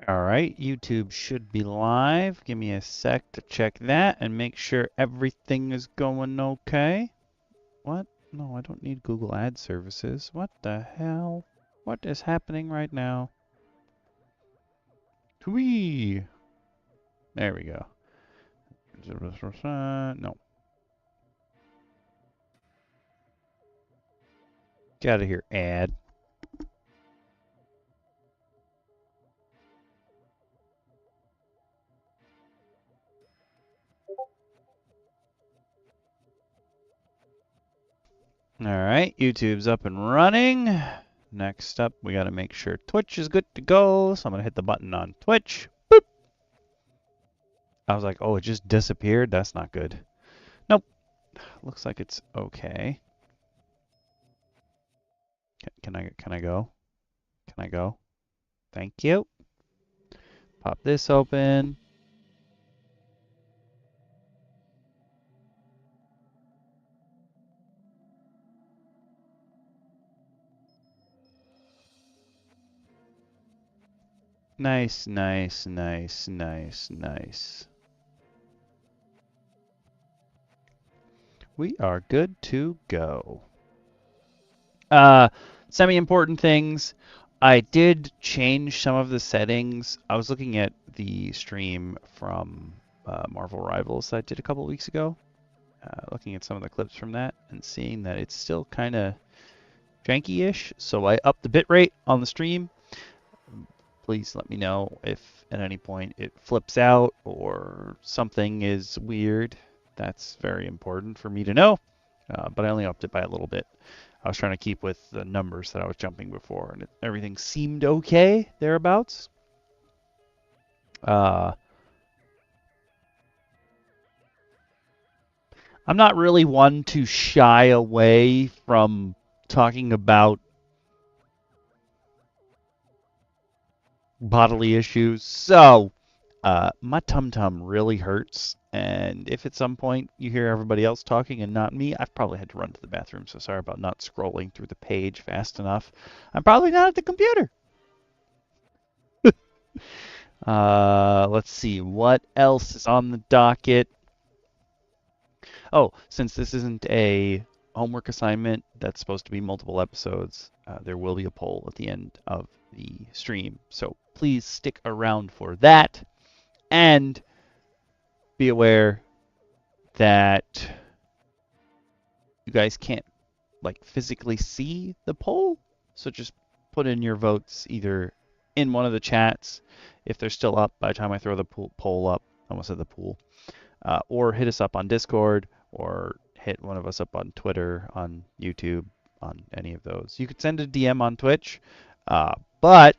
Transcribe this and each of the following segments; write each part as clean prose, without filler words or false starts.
All right, YouTube should be live. Give me a sec to check that and make sure everything is going okay. What? No, I don't need Google Ad Services. What the hell? What is happening right now? Twee! There we go. No. Get out of here, ad. All right, YouTube's up and running. Next up, we got to make sure Twitch is good to go. So I'm going to hit the button on Twitch. Boop. I was like, oh, it just disappeared. That's not good. Nope. Looks like it's okay. Can I go? Can I go? Thank you. Pop this open. Nice, nice, nice, nice, nice. We are good to go. Semi-important things. I did change some of the settings. I was looking at the stream from Marvel Rivals that I did a couple weeks ago, looking at some of the clips from that and seeing that it's still kind of janky-ish. So I upped the bitrate on the stream. Please let me know if at any point it flips out or something is weird. That's very important for me to know, but I only upped it by a little bit. I was trying to keep with the numbers that I was jumping before, and everything seemed okay thereabouts. I'm not really one to shy away from talking about bodily issues, so my tum-tum really hurts, and if at some point you hear everybody else talking and not me, I've probably had to run to the bathroom, so sorry about not scrolling through the page fast enough. I'm probably not at the computer. Let's see, what else is on the docket? Oh, since this isn't a homework assignment that's supposed to be multiple episodes, there will be a poll at the end of the stream, so please stick around for that. And be aware that you guys can't like physically see the poll, so just put in your votes either in one of the chats if they're still up by the time I throw the poll up. I almost said the pool, or hit us up on Discord, or hit one of us up on Twitter, on YouTube, on any of those. You could send a DM on Twitch, but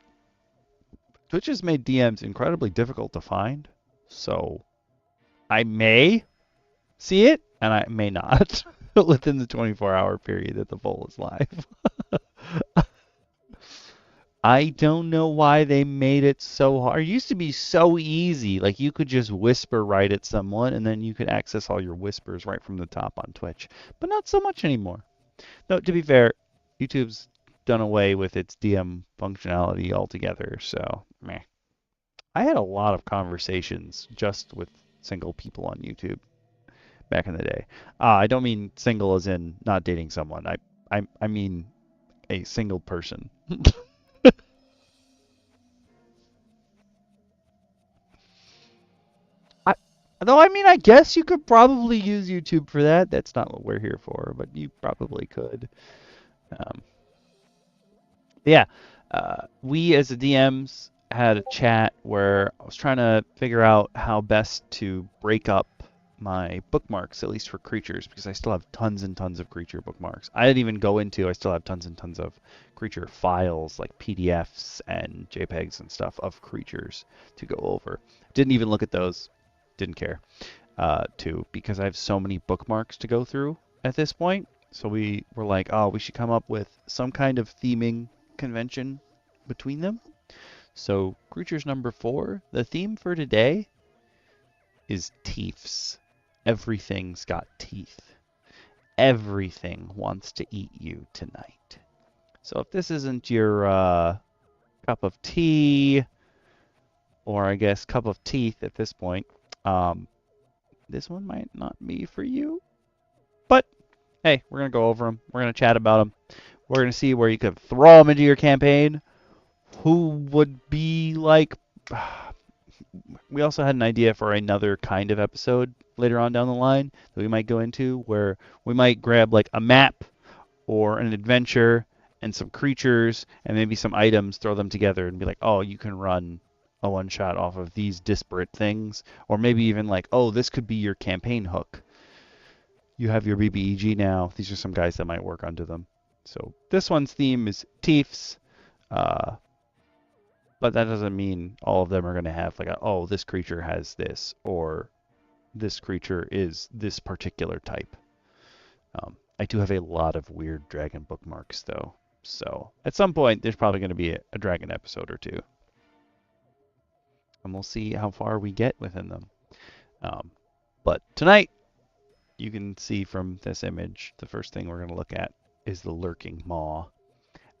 Twitch has made DMs incredibly difficult to find, so I may see it, and I may not within the 24-hour period that the poll is live. I don't know why they made it so hard. It used to be so easy. Like you could just whisper right at someone, and then you could access all your whispers right from the top on Twitch. But not so much anymore. No, to be fair, YouTube's done away with its DM functionality altogether, so meh. I had a lot of conversations just with single people on YouTube back in the day. I don't mean single as in not dating someone. I mean a single person. I, though I mean I guess you could probably use YouTube for that. That's not what we're here for, but you probably could. Um, yeah, we as the DMs had a chat where I was trying to figure out how best to break up my bookmarks, at least for creatures, because I still have tons and tons of creature bookmarks. I didn't even go into, I still have tons and tons of creature files, like PDFs and JPEGs and stuff of creatures to go over. Didn't even look at those, didn't care because I have so many bookmarks to go through at this point. So we were like, oh, we should come up with some kind of theming convention between them. So creatures number 4, the theme for today is teeths. Everything's got teeth. Everything wants to eat you tonight. So if this isn't your cup of tea, or I guess cup of teeth at this point. Um, this one might not be for you, but hey, we're gonna go over them. We're gonna chat about them. We're gonna see where you could throw them into your campaign. Who would be like? We also had an idea for another kind of episode later on down the line that we might go into, where we might grab like a map or an adventure and some creatures and maybe some items, throw them together and be like, oh, you can run a one shot off of these disparate things, or maybe even like, oh, this could be your campaign hook. You have your BBEG now. These are some guys that might work under them. So this one's theme is Tiefs, uh, but that doesn't mean all of them are going to have like, oh, this creature has this, or this creature is this particular type. I do have a lot of weird dragon bookmarks though, so at some point there's probably going to be a dragon episode or two, and we'll see how far we get within them. But tonight, you can see from this image, the first thing we're going to look at is the lurking maw.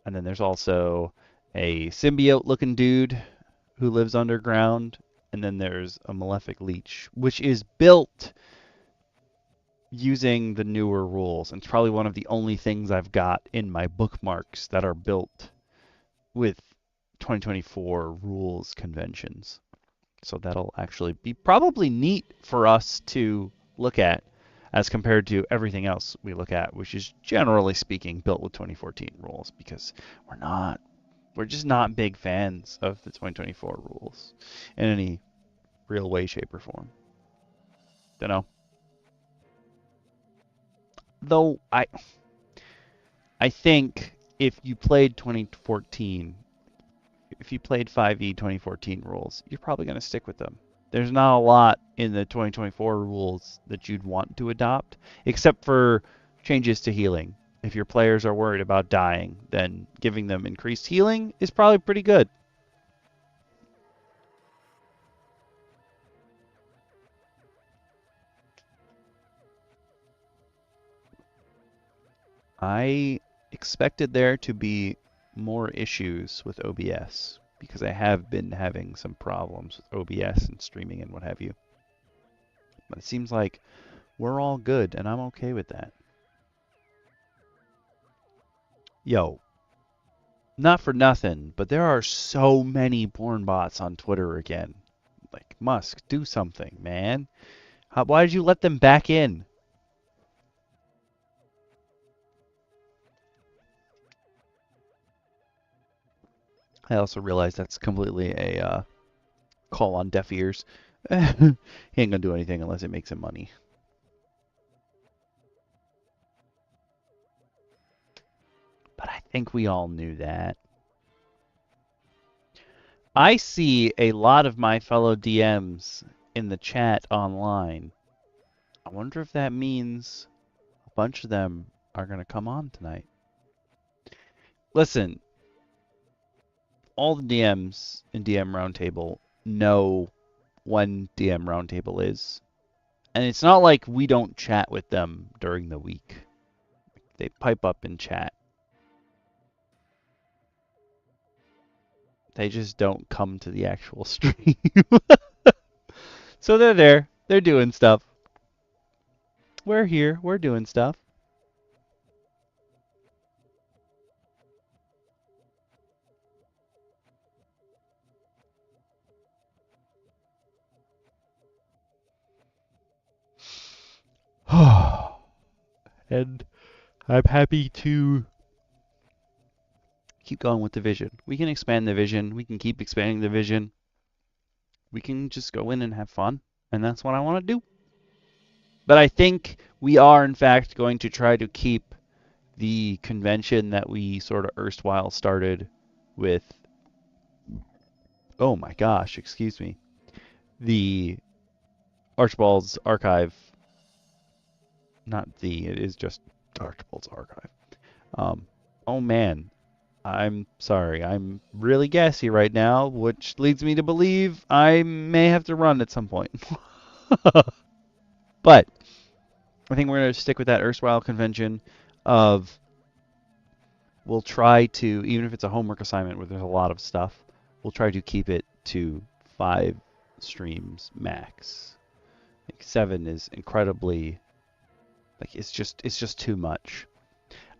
And then there's also a symbiote-looking dude who lives underground. And then there's a Malefic Leech, which is built using the newer rules. And it's probably one of the only things I've got in my bookmarks that are built with 2024 rules conventions. So that'll actually be probably neat for us to look at as compared to everything else we look at, which is generally speaking built with 2014 rules, because we're just not big fans of the 2024 rules in any real way, shape, or form. Don't know. Though I think if you played 2014, if you played 5e 2014 rules, you're probably going to stick with them. There's not a lot in the 2024 rules that you'd want to adopt, except for changes to healing. If your players are worried about dying, then giving them increased healing is probably pretty good. I expected there to be more issues with OBS because I have been having some problems with OBS and streaming and what have you. But it seems like we're all good, and I'm okay with that. Yo, not for nothing, but there are so many porn bots on Twitter again. Like, Musk, do something, man. Why did you let them back in? I also realize that's completely a call on deaf ears. He ain't gonna do anything unless it makes him money. But I think we all knew that. I see a lot of my fellow DMs in the chat online. I wonder if that means a bunch of them are going to come on tonight. Listen, all the DMs in DM Roundtable know when DM Roundtable is. And it's not like we don't chat with them during the week. They pipe up and chat. They just don't come to the actual stream. So they're there. They're doing stuff. We're here. We're doing stuff. And I'm happy to keep going with the vision. We can expand the vision. We can keep expanding the vision. We can just go in and have fun. And that's what I want to do. But I think we are, in fact, going to try to keep the convention that we sort of erstwhile started with. Oh my gosh, excuse me. The Archibald's Archive. Not it is just Archibald's Archive. Oh man, I'm sorry. I'm really gassy right now, which leads me to believe I may have to run at some point. But I think we're going to stick with that erstwhile convention of we'll try to, even if it's a homework assignment where there's a lot of stuff, we'll try to keep it to 5 streams max. Like 7 is incredibly, like it's just too much.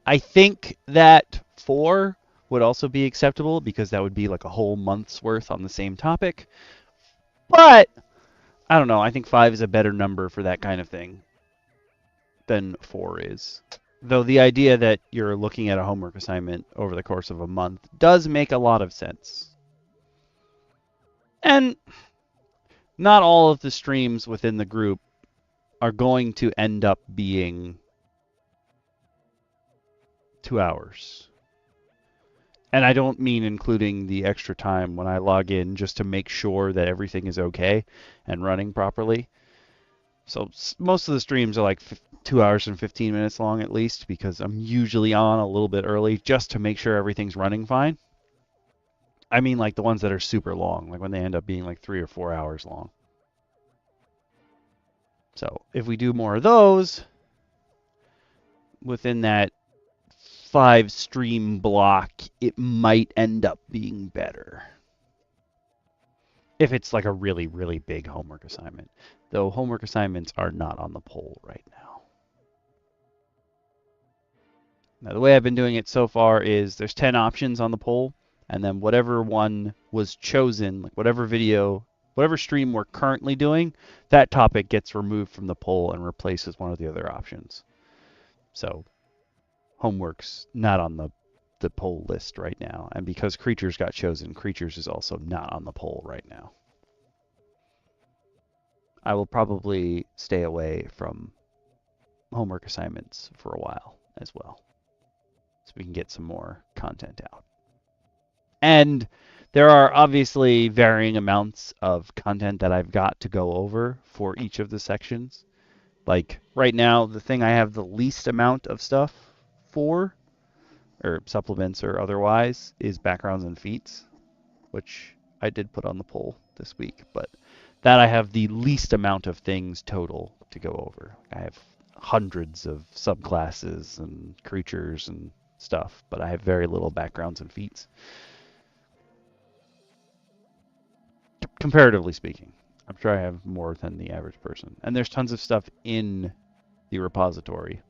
I think that 4 would also be acceptable because that would be like a whole month's worth on the same topic. But I don't know. I think 5 is a better number for that kind of thing than 4 is. Though the idea that you're looking at a homework assignment over the course of a month does make a lot of sense. And not all of the streams within the group are going to end up being 2 hours. And I don't mean including the extra time when I log in just to make sure that everything is okay and running properly. So most of the streams are like 2 hours and 15 minutes long at least because I'm usually on a little bit early just to make sure everything's running fine. I mean like the ones that are super long, like when they end up being like 3 or 4 hours long. So if we do more of those within that 5 stream block, it might end up being better. If it's like a really, really big homework assignment. Though homework assignments are not on the poll right now. Now, the way I've been doing it so far is there's 10 options on the poll, and then whatever one was chosen, like whatever video, whatever stream we're currently doing, that topic gets removed from the poll and replaced with one of the other options. So homework's not on the poll list right now. And because creatures got chosen, creatures is also not on the poll right now. I will probably stay away from homework assignments for a while as well, so we can get some more content out. And there are obviously varying amounts of content that I've got to go over for each of the sections. Like right now, the thing I have the least amount of stuff for, or supplements or otherwise, is backgrounds and feats, which I did put on the poll this week, but that I have the least amount of things total to go over. I have hundreds of subclasses and creatures and stuff, but I have very little backgrounds and feats. Comparatively speaking, I'm sure I have more than the average person. And there's tons of stuff in the repository.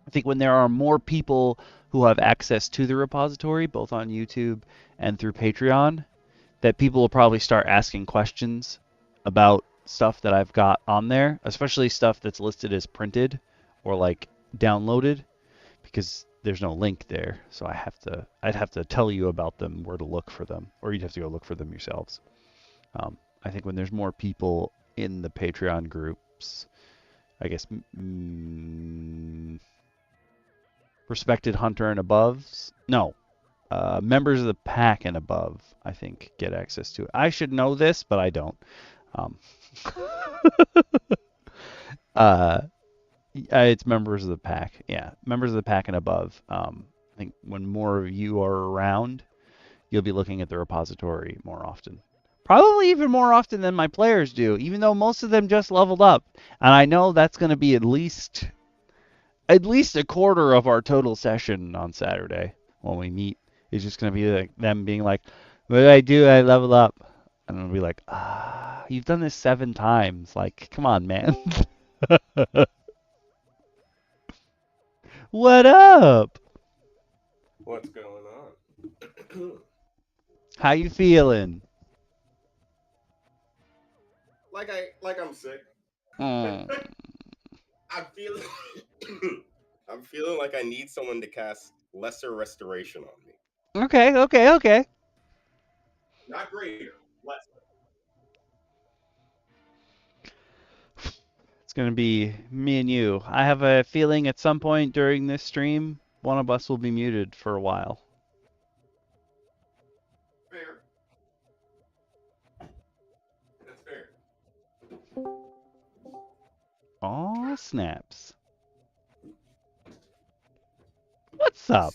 I think when there are more people who have access to the repository, both on YouTube and through Patreon, that people will probably start asking questions about stuff that I've got on there, especially stuff that's listed as printed or like downloaded, because there's no link there. So I'd have to tell you about them, where to look for them, or you'd have to go look for them yourselves. I think when there's more people in the Patreon groups, I guess respected hunter and aboves. No, members of the pack and above, I think, get access to it. I should know this, but I don't. It's members of the pack. Yeah, members of the pack and above. I think when more of you are around, you'll be looking at the repository more often. Probably even more often than my players do, even though most of them just leveled up. And I know that's going to be at least a quarter of our total session on Saturday when we meet. Is just going to be like them being like, "What did I do? I leveled up." And I'll be like, you've done this 7 times. Like, come on, man. What up? What's going on? How you feeling? Like I'm sick. Mm. I'm feeling I'm feeling like I need someone to cast lesser restoration on me. Okay. Not greater, lesser. It's going to be me and you. I have a feeling at some point during this stream, one of us will be muted for a while. Fair. That's fair. Aw, snaps. What's up?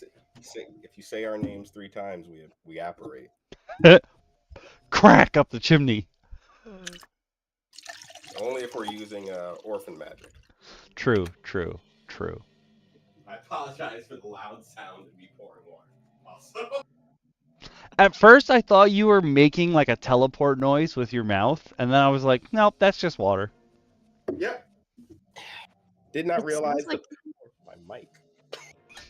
If you say our names 3 times, we apparate. Crack up the chimney. Only if we're using orphan magic. True. I apologize for the loud sound of me pouring water. Also. At first, I thought you were making like a teleport noise with your mouth, and then I was like, nope, that's just water. Yep. Did not It realize sounds like my mic.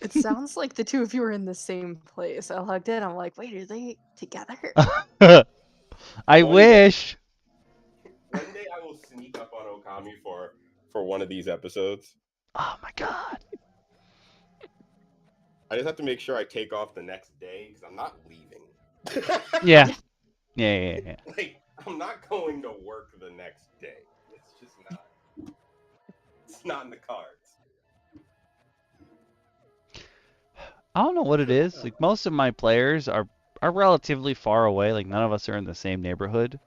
it sounds like the two of you are in the same place. I logged in. I'm like, wait, are they together? I One day, wish. I will sneak up on Okami for one of these episodes. Oh my god. I just have to make sure I take off the next day because I'm not leaving. Yeah. Yeah. Like, I'm not going to work the next day. It's just not. It's not in the cards. I don't know what it is. Like most of my players are relatively far away. Like none of us are in the same neighborhood.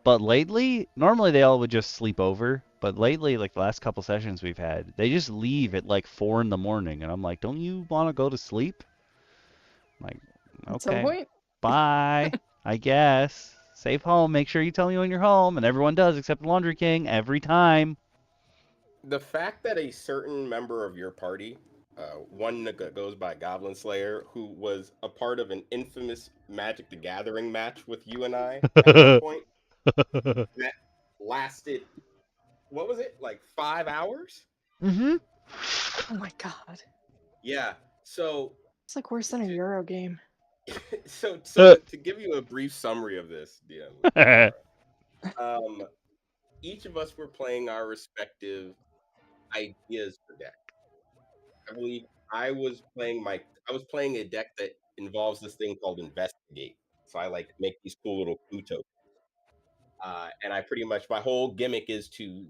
But lately, normally they all would just sleep over. But lately, like the last couple sessions we've had, they just leave at like 4 in the morning, and I'm like, don't you want to go to sleep? I'm like, At some okay, point. bye. I guess. Safe home. Make sure you tell me when you're home, and everyone does except the Laundry King every time. The fact that a certain member of your party, one that goes by Goblin Slayer, who was a part of an infamous Magic the Gathering match with you and I at one point, that lasted, what was it, like 5 hours? Mm-hmm. Oh my god. Yeah. So, It's like worse than a Euro game. to give you a brief summary of this, DM, each of us were playing our respective ideas for deck. I believe I was playing a deck that involves this thing called Investigate. So I like make these cool little clue tokens. And I pretty much my whole gimmick is to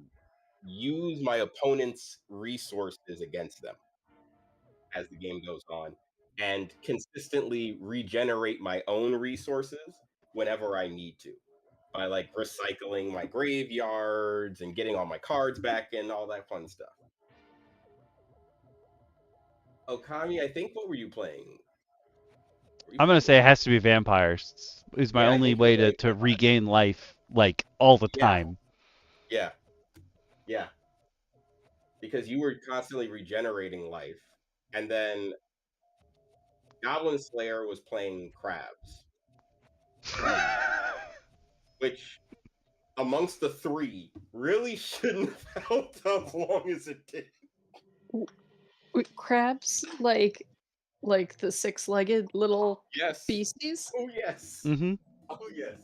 use my opponent's resources against them as the game goes on, and consistently regenerate my own resources whenever I need to, by like recycling my graveyards and getting all my cards back and all that fun stuff. Okami, I think, what were you playing? I'm gonna say it has to be vampires. Is my Yeah, I only think you were way playing to vampires. regain life like all the Yeah, time. yeah, because you were constantly regenerating life, and then Goblin Slayer was playing crabs, which amongst the three really shouldn't have held as long as it did. Wait, crabs, like the six-legged little Yes. beasties? Oh yes. Mm-hmm. Oh yes.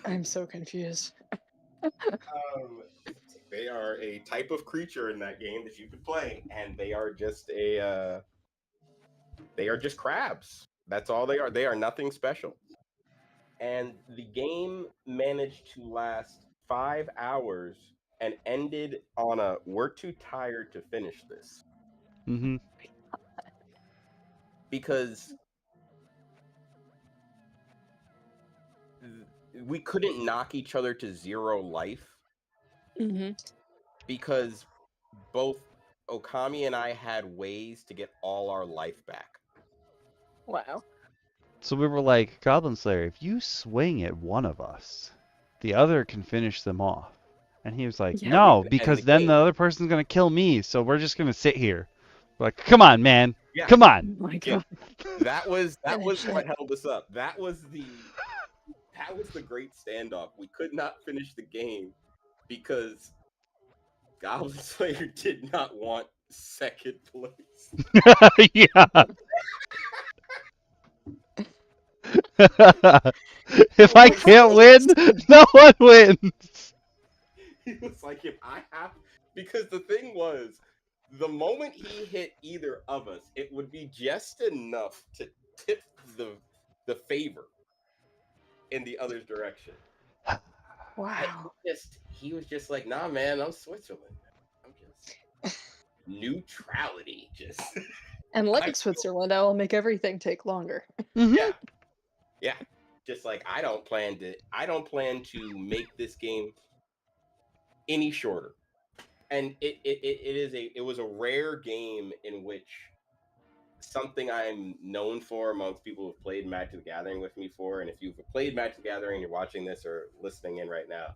I'm so confused. They are a type of creature in that game that you can play, and they are just crabs. That's all they are. They are nothing special. And the game managed to last 5 hours and ended on a "we're too tired to finish this," Mm-hmm. because we couldn't knock each other to 0 life, Mm-hmm. because both Okami and I had ways to get all our life back. Wow. So we were like, Goblin Slayer, if you swing at one of us, the other can finish them off. And he was like, Yeah. And we no, could end because the then game. the other person's gonna kill me, so we're just gonna sit here. We're like, come on, man. Yeah. Come on. Oh my Yeah. god. That was Finish what it. held us up. That was the great standoff. We could not finish the game because Goblin Slayer did not want second place. Yeah. If I can't win, no one wins. He was like, if I have, because the thing was, the moment he hit either of us, it would be just enough to tip the favor in the other's direction. Wow. He was just like, nah, man, I'm Switzerland. I'm just neutrality. Just And like Switzerland, I will make everything take longer. Mm-hmm. yeah. Just like I don't plan to make this game any shorter. And it was a rare game in which something I'm known for amongst people who've played Magic the Gathering with me for, and if you've played Magic the Gathering, you're watching this or listening in right now,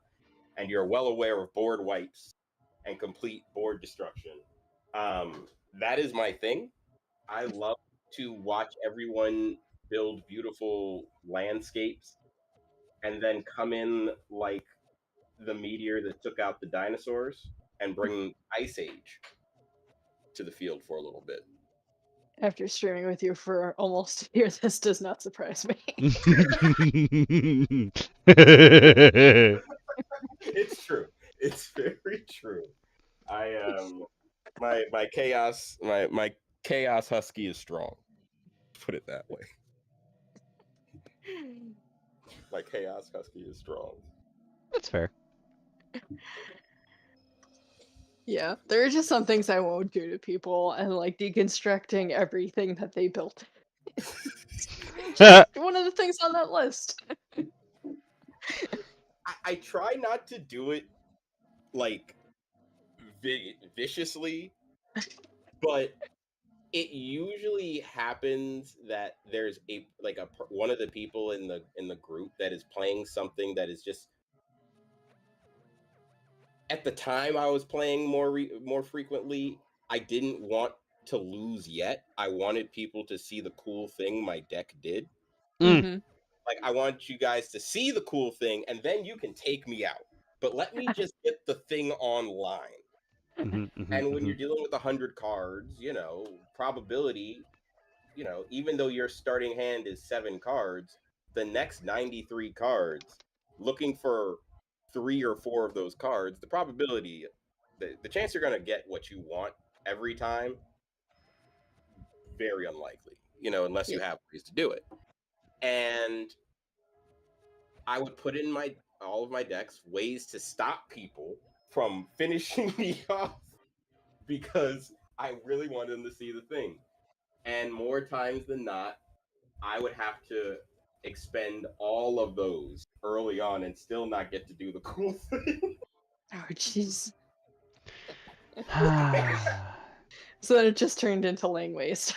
and you're well aware of board wipes and complete board destruction, that is my thing. I love to watch everyone build beautiful landscapes, and then come in like the meteor that took out the dinosaurs and bring Ice Age to the field for a little bit. After streaming with you for almost a year, this does not surprise me. It's true. It's very true. I my chaos husky is strong. Put it that way. My chaos husky is strong. That's fair. Yeah, there are just some things I won't do to people, and like deconstructing everything that they built. Just one of the things on that list. I try not to do it like viciously, but it usually happens that there's one of the people in the group that is playing something that is just, at the time I was playing more frequently, I didn't want to lose yet. I wanted people to see the cool thing my deck did. Mm-hmm. Like, I want you guys to see the cool thing, and then you can take me out. But let me just get the thing online. And when you're dealing with 100 cards, probability, even though your starting hand is 7 cards, the next 93 cards, looking for 3 or 4 of those cards, the probability, the chance you're going to get what you want every time, very unlikely, unless you have ways to do it. And I would put in all of my decks ways to stop people from finishing me off, because I really wanted them to see the thing. And more times than not, I would have to expend all of those early on and still not get to do the cool thing. Oh, jeez. So then it just turned into lane waste.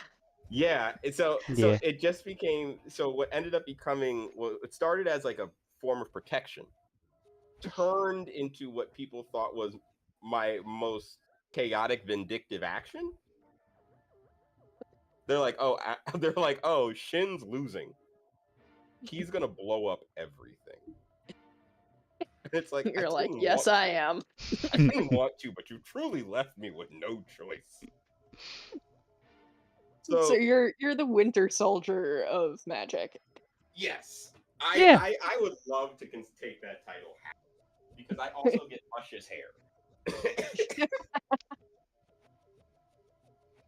Yeah, so Yeah. it just became, what ended up becoming, well, it started as like a form of protection, turned into what people thought was my most chaotic, vindictive action. They're like, oh, Shin's losing. He's gonna blow up everything. It's like, You're like, yes, I am. I didn't want to, but you truly left me with no choice. So you're the Winter Soldier of Magic. Yes, Yeah. I would love to take that title, because I also get luscious hair.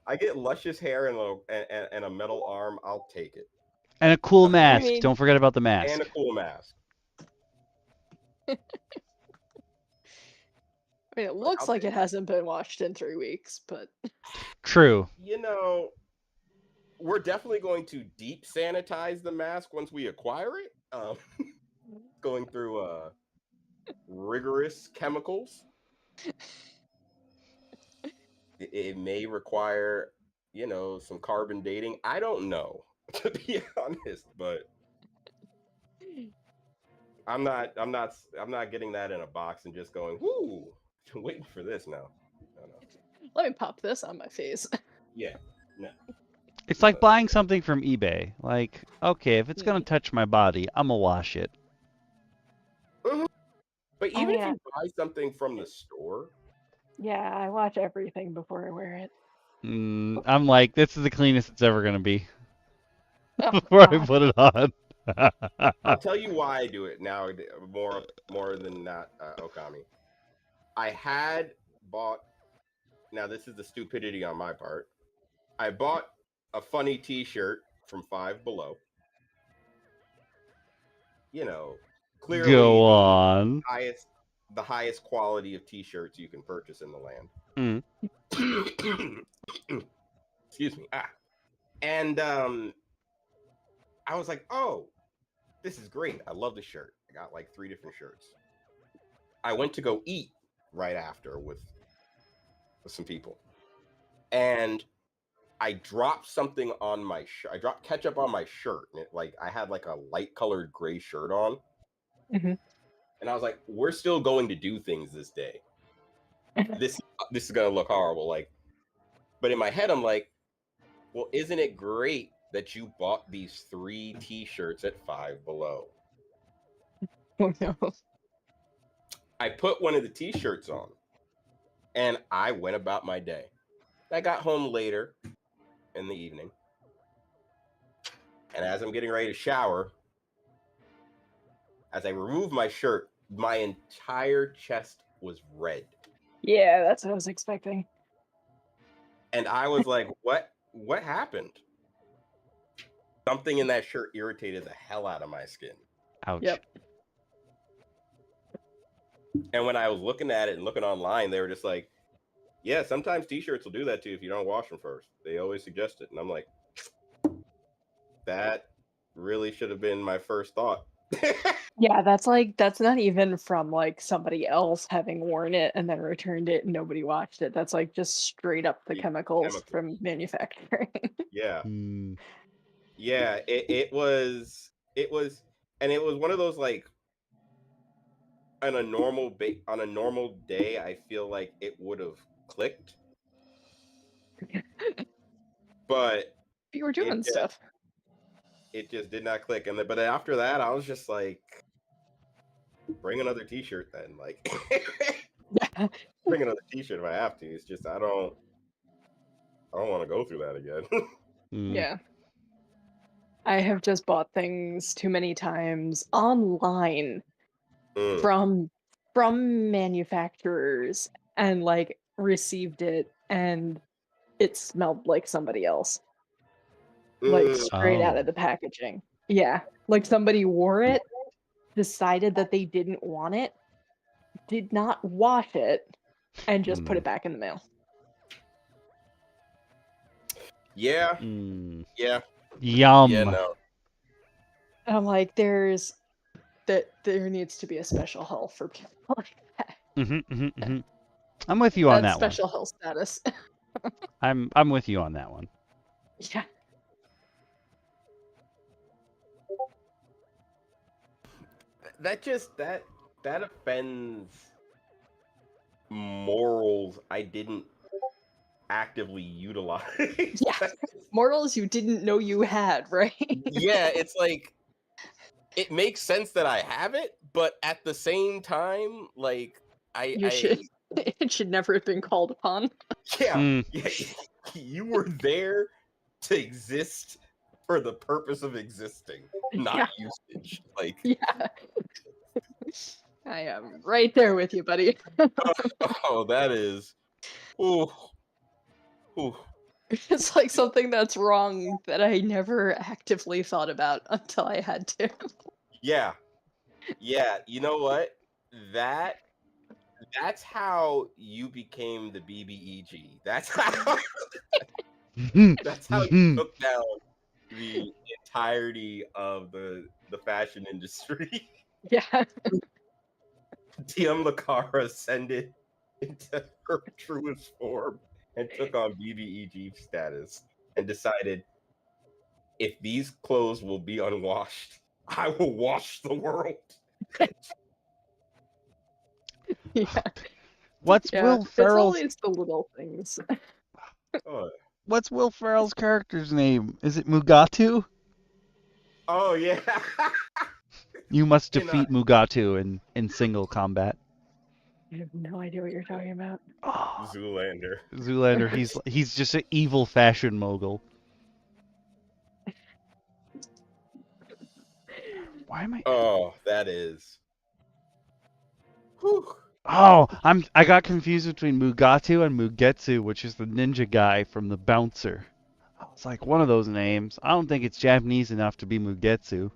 I get luscious hair and a metal arm. I'll take it. And a cool mask. mean- Don't forget about the mask. And a cool mask. I mean, it looks like it hasn't been washed in 3 weeks, but True. We're definitely going to deep sanitize the mask once we acquire it. Going through rigorous chemicals. It may require, some carbon dating. I don't know, to be honest, but I'm not getting that in a box and just going, whoo, waiting for this now. No. Let me pop this on my face. Yeah, no. It's like buying something from eBay. Like, okay, if it's gonna touch my body, I'm gonna wash it. Mm-hmm. But even if you buy something from the store, yeah, I watch everything before I wear it. I'm like, this is the cleanest it's ever gonna be before I put it on. I'll tell you why I do it now more than not, Okami. I had bought. Now this is the stupidity on my part. I bought a funny T-shirt from Five Below. Clearly Go on. the highest quality of T-shirts you can purchase in the land. Excuse me. And I was like, oh, this is great. I love the shirt. I got like 3 different shirts. I went to go eat right after with some people, and I dropped something on my shirt. I dropped ketchup on my shirt, and I had like a light colored gray shirt on. Mm-hmm. And I was like, we're still going to do things this day. This is gonna look horrible. But in my head, I'm like, well, isn't it great that you bought these 3 t-shirts at Five Below. Oh no. I put one of the t-shirts on and I went about my day. I got home later in the evening. And as I'm getting ready to shower, as I remove my shirt, my entire chest was red. Yeah, that's what I was expecting. And I was like, what happened? Something in that shirt irritated the hell out of my skin. Ouch. Yep. And when I was looking at it and looking online, they were just like, yeah, sometimes t-shirts will do that to you if you don't wash them first. They always suggest it. And I'm like, that really should have been my first thought. Yeah, that's not even from like somebody else having worn it and then returned it and nobody watched it. That's like just straight up the chemicals from manufacturing. Yeah. Mm. Yeah, it was and it was one of those like on a normal day, I feel like it would have clicked. But You were doing stuff. It just did not click. But after that, I was just like, bring another t-shirt then. Like Yeah. bring another t-shirt if I have to. It's just I don't want to go through that again. Yeah. I have just bought things too many times online from manufacturers and like received it and it smelled like somebody else. Like straight out of the packaging. Yeah. Like somebody wore it, decided that they didn't want it, did not wash it, and just put it back in the mail. Yeah. Yeah. Yum. Yeah, no. And I'm like, there needs to be a special hell for people like that. I'm with you on that one. Special hell status. I'm with you on that one. Yeah. That offends morals I didn't actively utilize. Yeah. Morals you didn't know you had, right? Yeah, it's like it makes sense that I have it, but at the same time, like it should never have been called upon. Yeah, you were there to exist for the purpose of existing, not usage. Like, yeah, I am right there with you, buddy. Oh, that is, ooh. It's like something that's wrong that I never actively thought about until I had to. Yeah. You know what? That's how you became the BBEG. That's how you took down the entirety of the fashion industry. Yeah. DM Lacara ascended into her truest form and took on BBEG status and decided, if these clothes will be unwashed, I will wash the world. Yeah. What's Will Ferrell's? It's always the little things. What's Will Ferrell's character's name? Is it Mugatu? Oh yeah. You must defeat Mugatu in single combat. I have no idea what you're talking about. Oh. Zoolander. He's just an evil fashion mogul. Why am I? Oh, that is. Whew. Oh, I got confused between Mugatu and Mugetsu, which is the ninja guy from the Bouncer. I was like, one of those names. I don't think it's Japanese enough to be Mugetsu.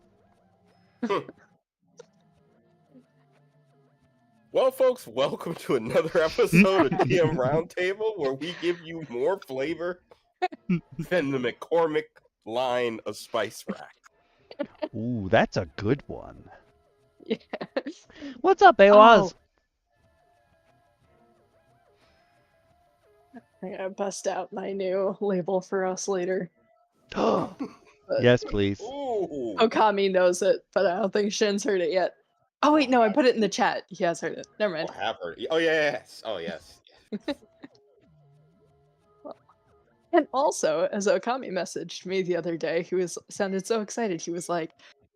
Well, folks, welcome to another episode of DM Roundtable, where we give you more flavor than the McCormick line of Spice Rack. Ooh, that's a good one. Yeah. What's up, Aoaz? I'm gonna bust out my new label for us later. Yes, please. Okami knows it, but I don't think Shin's heard it yet. Oh wait, no, I put it in the chat. He has heard it. Never mind. I have heard it. Oh yes. Oh yes. And also, as Okami messaged me the other day, he sounded so excited. He was like,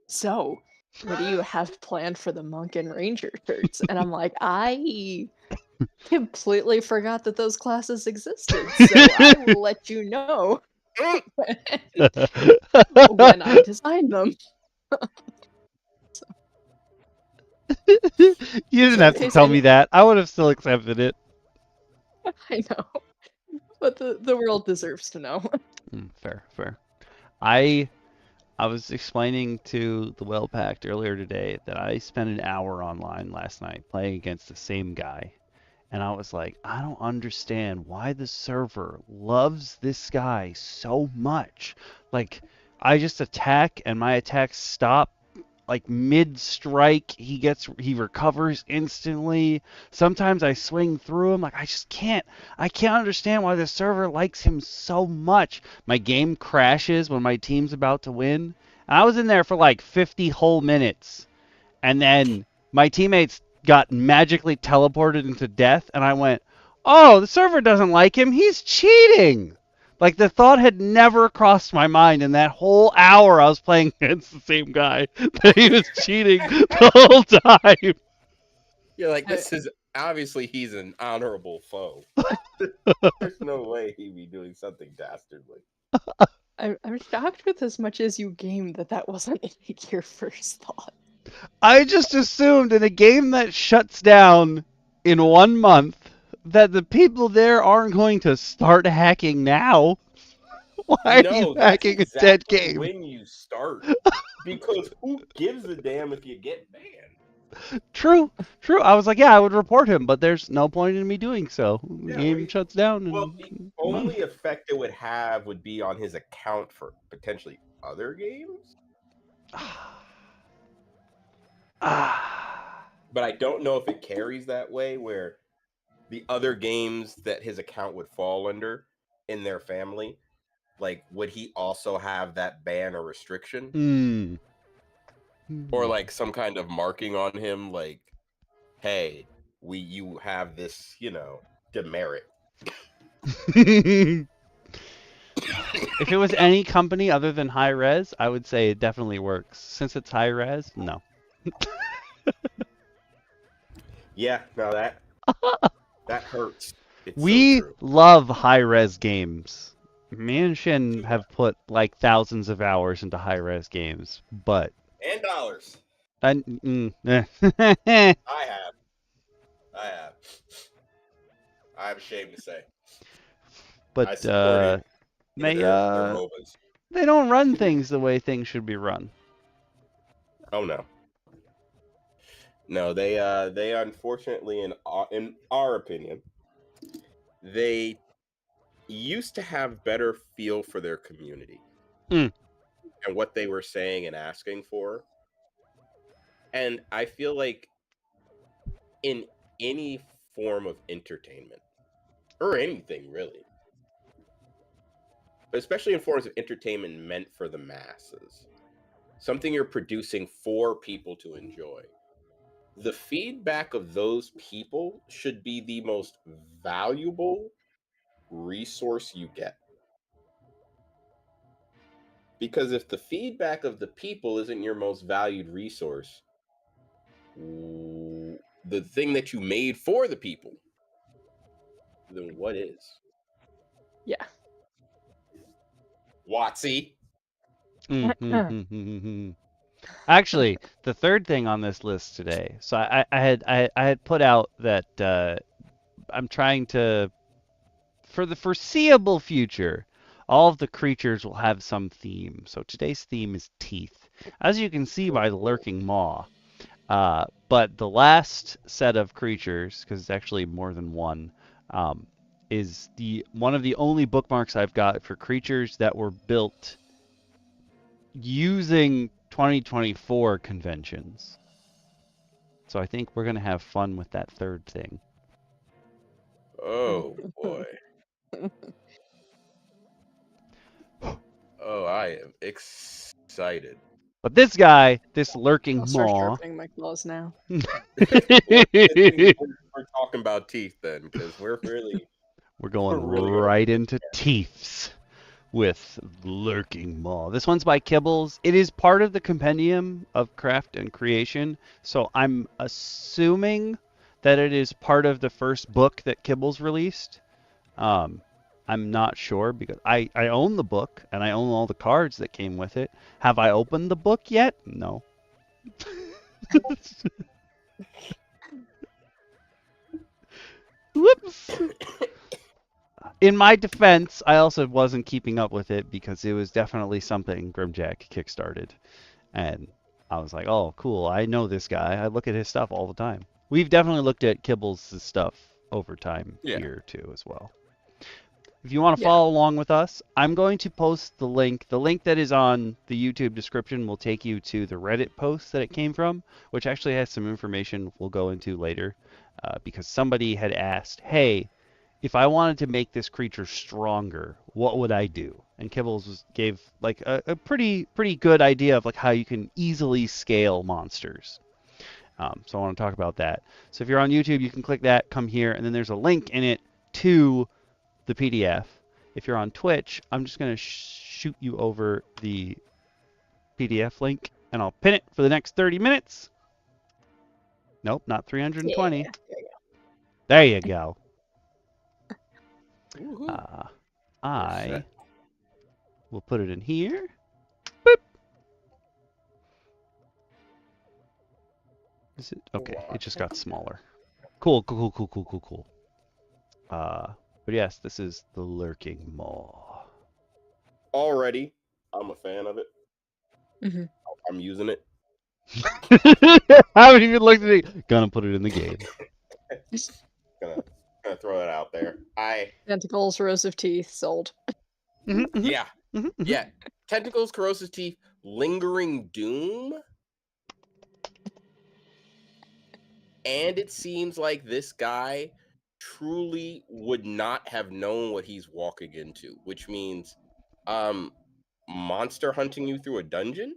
"So, what do you have planned for the monk and ranger shirts?" And I'm like, "I completely forgot that those classes existed, so I will let you know when I design them." You didn't have to case tell me any- that. I would have still accepted it. I know, but the world deserves to know. Fair, fair. I was explaining to the Well Packed earlier today that I spent an hour online last night playing against the same guy. And I was like, I don't understand why the server loves this guy so much. Like, I just attack and my attacks stop like mid-strike. He recovers instantly. Sometimes I swing through him. Like, I can't understand why the server likes him so much. My game crashes when my team's about to win. And I was in there for like 50 whole minutes. And then my teammates got magically teleported into death, and I went, "Oh, the server doesn't like him. He's cheating." Like, the thought had never crossed my mind in that whole hour I was playing against the same guy that he was cheating the whole time. You're like, this is obviously he's an honorable foe. There's no way he'd be doing something dastardly. I'm shocked with as much as you game that wasn't your first thought. I just assumed in a game that shuts down in 1 month that the people there aren't going to start hacking now. Why are you That's hacking a exactly dead game? when you start. Because who gives a damn if you get banned? True. I was like, yeah, I would report him, but there's no point in me doing so. The game shuts down. Well, the only effect it would have would be on his account for potentially other games. But I don't know if it carries that way, where the other games that his account would fall under in their family, like, would he also have that ban or restriction? Or like some kind of marking on him, like, hey, you have this, demerit. If it was any company other than High Res, I would say it definitely works. Since it's High Res, no. Yeah, no, that hurts. We love High Res games. Me and Shin have put like thousands of hours into High Res games, but and dollars. I have. I'm ashamed to say. But they don't run things the way things should be run. Oh no. No, they unfortunately, in our opinion, they used to have better feel for their community and what they were saying and asking for. And I feel like in any form of entertainment, or anything really, but especially in forms of entertainment meant for the masses, something you're producing for people to enjoy, the feedback of those people should be the most valuable resource you get. Because if the feedback of the people isn't your most valued resource, the thing that you made for the people, then what is? Yeah. Watsy. Actually, the third thing on this list today. So I had put out that I'm trying to, for the foreseeable future, all of the creatures will have some theme. So today's theme is teeth, as you can see by the lurking maw. But the last set of creatures, because it's actually more than one, is one of the only bookmarks I've got for creatures that were built using 2024 conventions. So I think we're going to have fun with that third thing. Oh, boy. Oh, I am excited. But this guy, this lurking I'll start maw. sharpening my claws now. We're talking about teeth then, because we're We're going We're really right into Teeths with Lurking Maw. This one's by Kibbles. It is part of the Compendium of Craft and Creation, so I'm assuming that it is part of the first book that Kibbles released. I'm not sure because I own the book and I own all the cards that came with it. Have I opened the book yet? No. Whoops. In my defense, I also wasn't keeping up with it because it was definitely something Grimjack kickstarted. And I was like, oh, cool. I know this guy. I look at his stuff all the time. We've definitely looked at Kibbles' stuff over time here too as well. If you want to follow along with us, I'm going to post the link. The link that is on the YouTube description will take you to the Reddit post that it came from, which actually has some information we'll go into later because somebody had asked, hey, if I wanted to make this creature stronger, what would I do? And Kibbles gave like a pretty good idea of like how you can easily scale monsters. So I want to talk about that. So if you're on YouTube, you can click that, come here, and then there's a link in it to the PDF. If you're on Twitch, I'm just going to shoot you over the PDF link, and I'll pin it for the next 30 minutes. Nope, not 320. Yeah, there you go. I will put it in here. Boop. Is it? Okay, it just got smaller. Cool. But yes, this is the Lurking Maw. Already, I'm a fan of it. Mm-hmm. I'm using it. I haven't even looked at it. Gonna put it in the game. gonna throw that out there. Tentacles, rows of teeth, sold. Yeah. Tentacles, corrosive teeth, lingering doom. And it seems like this guy truly would not have known what he's walking into, which means monster hunting you through a dungeon.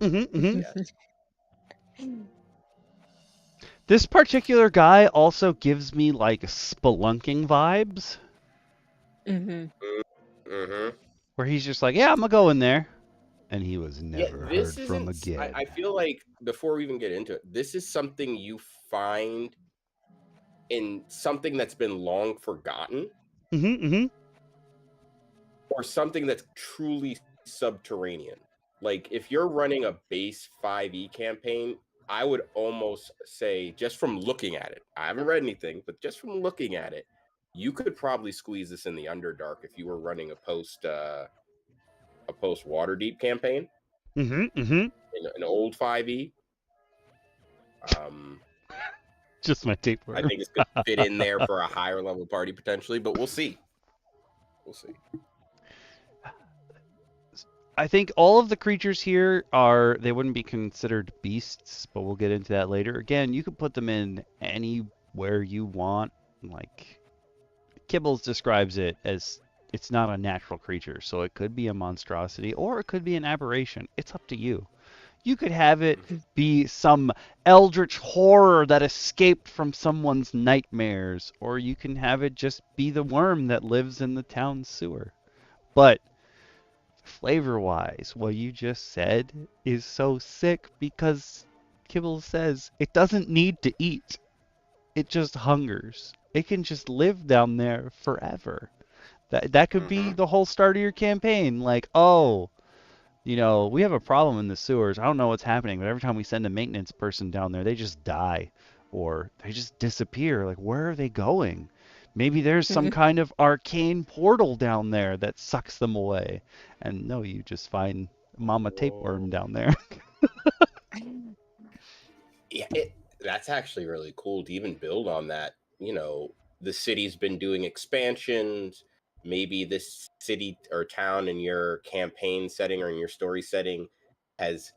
Yes. This particular guy also gives me like spelunking vibes. Where he's just like, yeah, I'm gonna go in there. And he was never heard from again. I feel like before we even get into it, this is something you find in something that's been long forgotten. Or something that's truly subterranean. Like if you're running a base 5e campaign, I would almost say, just from looking at it, I haven't read anything, but just from looking at it, you could probably squeeze this in the Underdark if you were running a post Waterdeep campaign. In an old 5e. Just my tape. I think it's gonna fit in there for a higher level party potentially, but we'll see. I think all of the creatures here they wouldn't be considered beasts, but we'll get into that later. Again, you could put them in anywhere you want. Like Kibbles describes it as it's not a natural creature, so it could be a monstrosity or it could be an aberration. It's up to you. You could have it be some eldritch horror that escaped from someone's nightmares, or you can have it just be the worm that lives in the town sewer. But flavor-wise, what you just said is so sick because Kibble says it doesn't need to eat. It just hungers. It can just live down there forever. That could be the whole start of your campaign. Like, oh, we have a problem in the sewers. I don't know what's happening, but every time we send a maintenance person down there, they just die or they just disappear. Like, where are they going? Maybe there's some kind of arcane portal down there that sucks them away. And no, you just find Mama Tapeworm down there. Yeah, that's actually really cool to even build on that. The city's been doing expansions. Maybe this city or town in your campaign setting or in your story setting has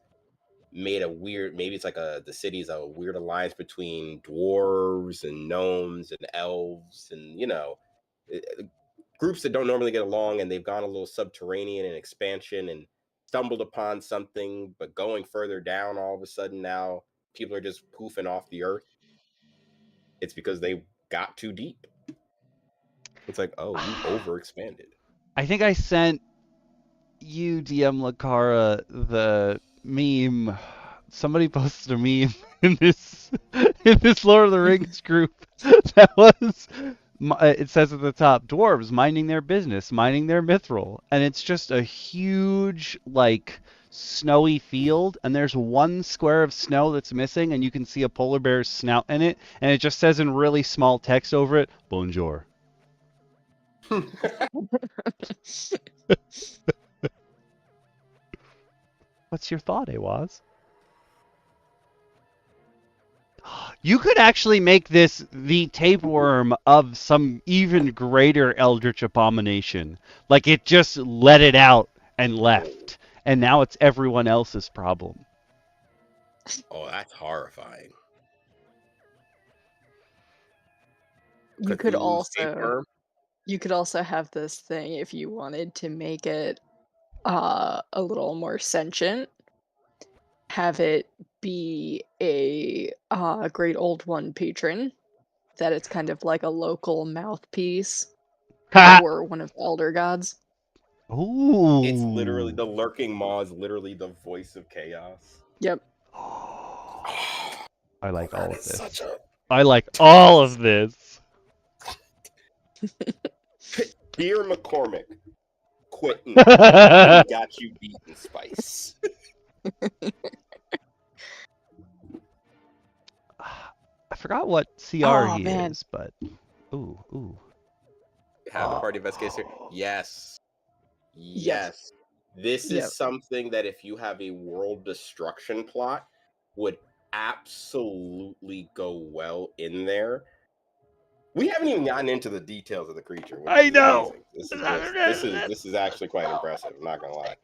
made maybe it's like the city's a weird alliance between dwarves and gnomes and elves and groups that don't normally get along, and they've gone a little subterranean and expansion and stumbled upon something, but going further down, all of a sudden now people are just poofing off the earth. It's because they got too deep. It's like, oh, you overexpanded. I think I sent you, DM Lacara, the meme. Somebody posted a meme in this Lord of the Rings group that was. It says at the top, dwarves minding their business, minding their mithril, and it's just a huge like snowy field, and there's one square of snow that's missing, and you can see a polar bear's snout in it, and it just says in really small text over it, "Bonjour." What's your thought, Awaz? You could actually make this the tapeworm of some even greater eldritch abomination. Like it just let it out and left, and now it's everyone else's problem. Oh, that's horrifying. You could Cthulhu's also tapeworm? have this thing if you wanted to make it a little more sentient. Have it be a great old one patron. That it's kind of like a local mouthpiece for one of the elder gods. Ooh. It's literally the lurking maw is literally the voice of chaos. Yep. I like all of this. Such a... I like all of this. Dear McCormick, quitting. Got you beaten, Spice. I forgot what CR Oh, he man. is, but ooh. Have the party investigator. Yes. This is something that if you have a world destruction plot would absolutely go well in there. We haven't even gotten into the details of the creature. Which I is know. Amazing. This is actually quite impressive. I'm not gonna lie.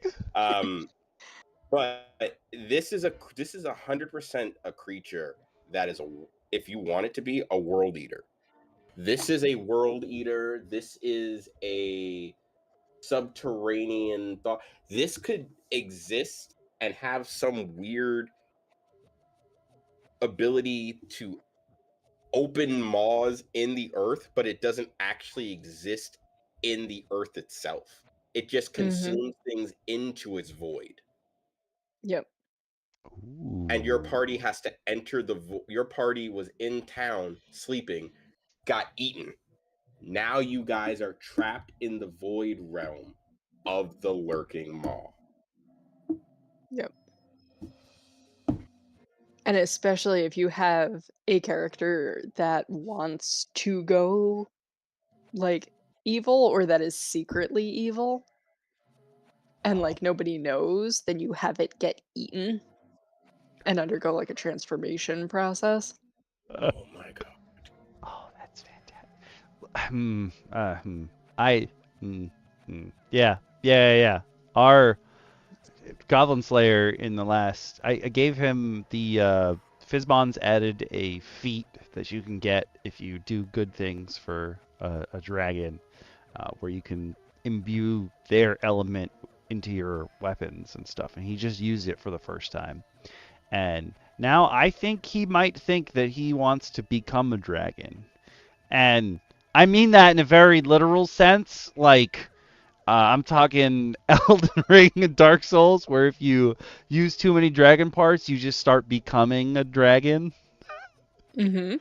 But this is 100% a creature that is if you want it to be a world eater. This is a world eater. This is a subterranean thought. This could exist and have some weird ability to open maws in the earth, but it doesn't actually exist in the earth itself. It just consumes things into its void. Yep. Ooh. And your party has to enter your party was in town sleeping, got eaten. Now you guys are trapped in the void realm of the lurking maw. Yep. And especially if you have a character that wants to go like evil or that is secretly evil and like nobody knows, then you have it get eaten and undergo like a transformation process. Oh my god. Oh, that's fantastic. Yeah. Our Goblin Slayer in the last, I gave him the Fizzbon's added a feat that you can get if you do good things for a dragon, where you can imbue their element into your weapons and stuff, and he just used it for the first time. And now I think he might think that he wants to become a dragon. And I mean that in a very literal sense. Like, I'm talking Elden Ring and Dark Souls, where if you use too many dragon parts, you just start becoming a dragon. Mm-hmm.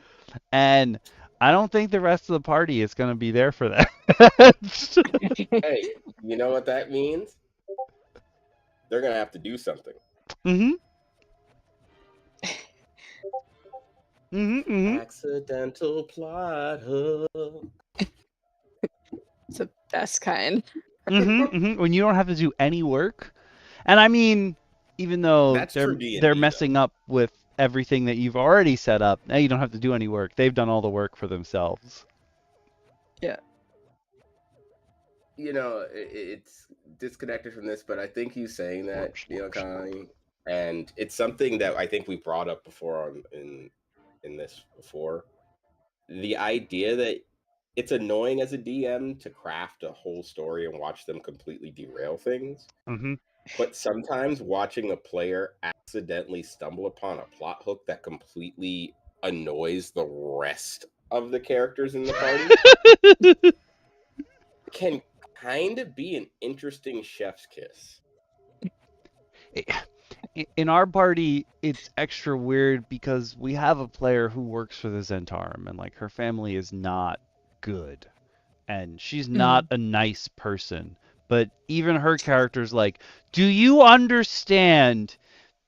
And I don't think the rest of the party is going to be there for that. Hey, you know what that means? They're going to have to do something. Accidental plot hook. It's the best kind. When you don't have to do any work. And I mean, even though That's true D&D, they're messing up with everything that you've already set up, now you don't have to do any work. They've done all the work for themselves. Yeah. You know, it's disconnected from this, but I think he's saying that, Connie, and it's something that I think we brought up before in this before. The idea that it's annoying as a DM to craft a whole story and watch them completely derail things. But sometimes watching a player accidentally stumble upon a plot hook that completely annoys the rest of the characters in the party can kind of be an interesting chef's kiss. In our party, it's extra weird because we have a player who works for the Zentarum, and like her family is not good, and she's not a nice person. But even her character's like, do you understand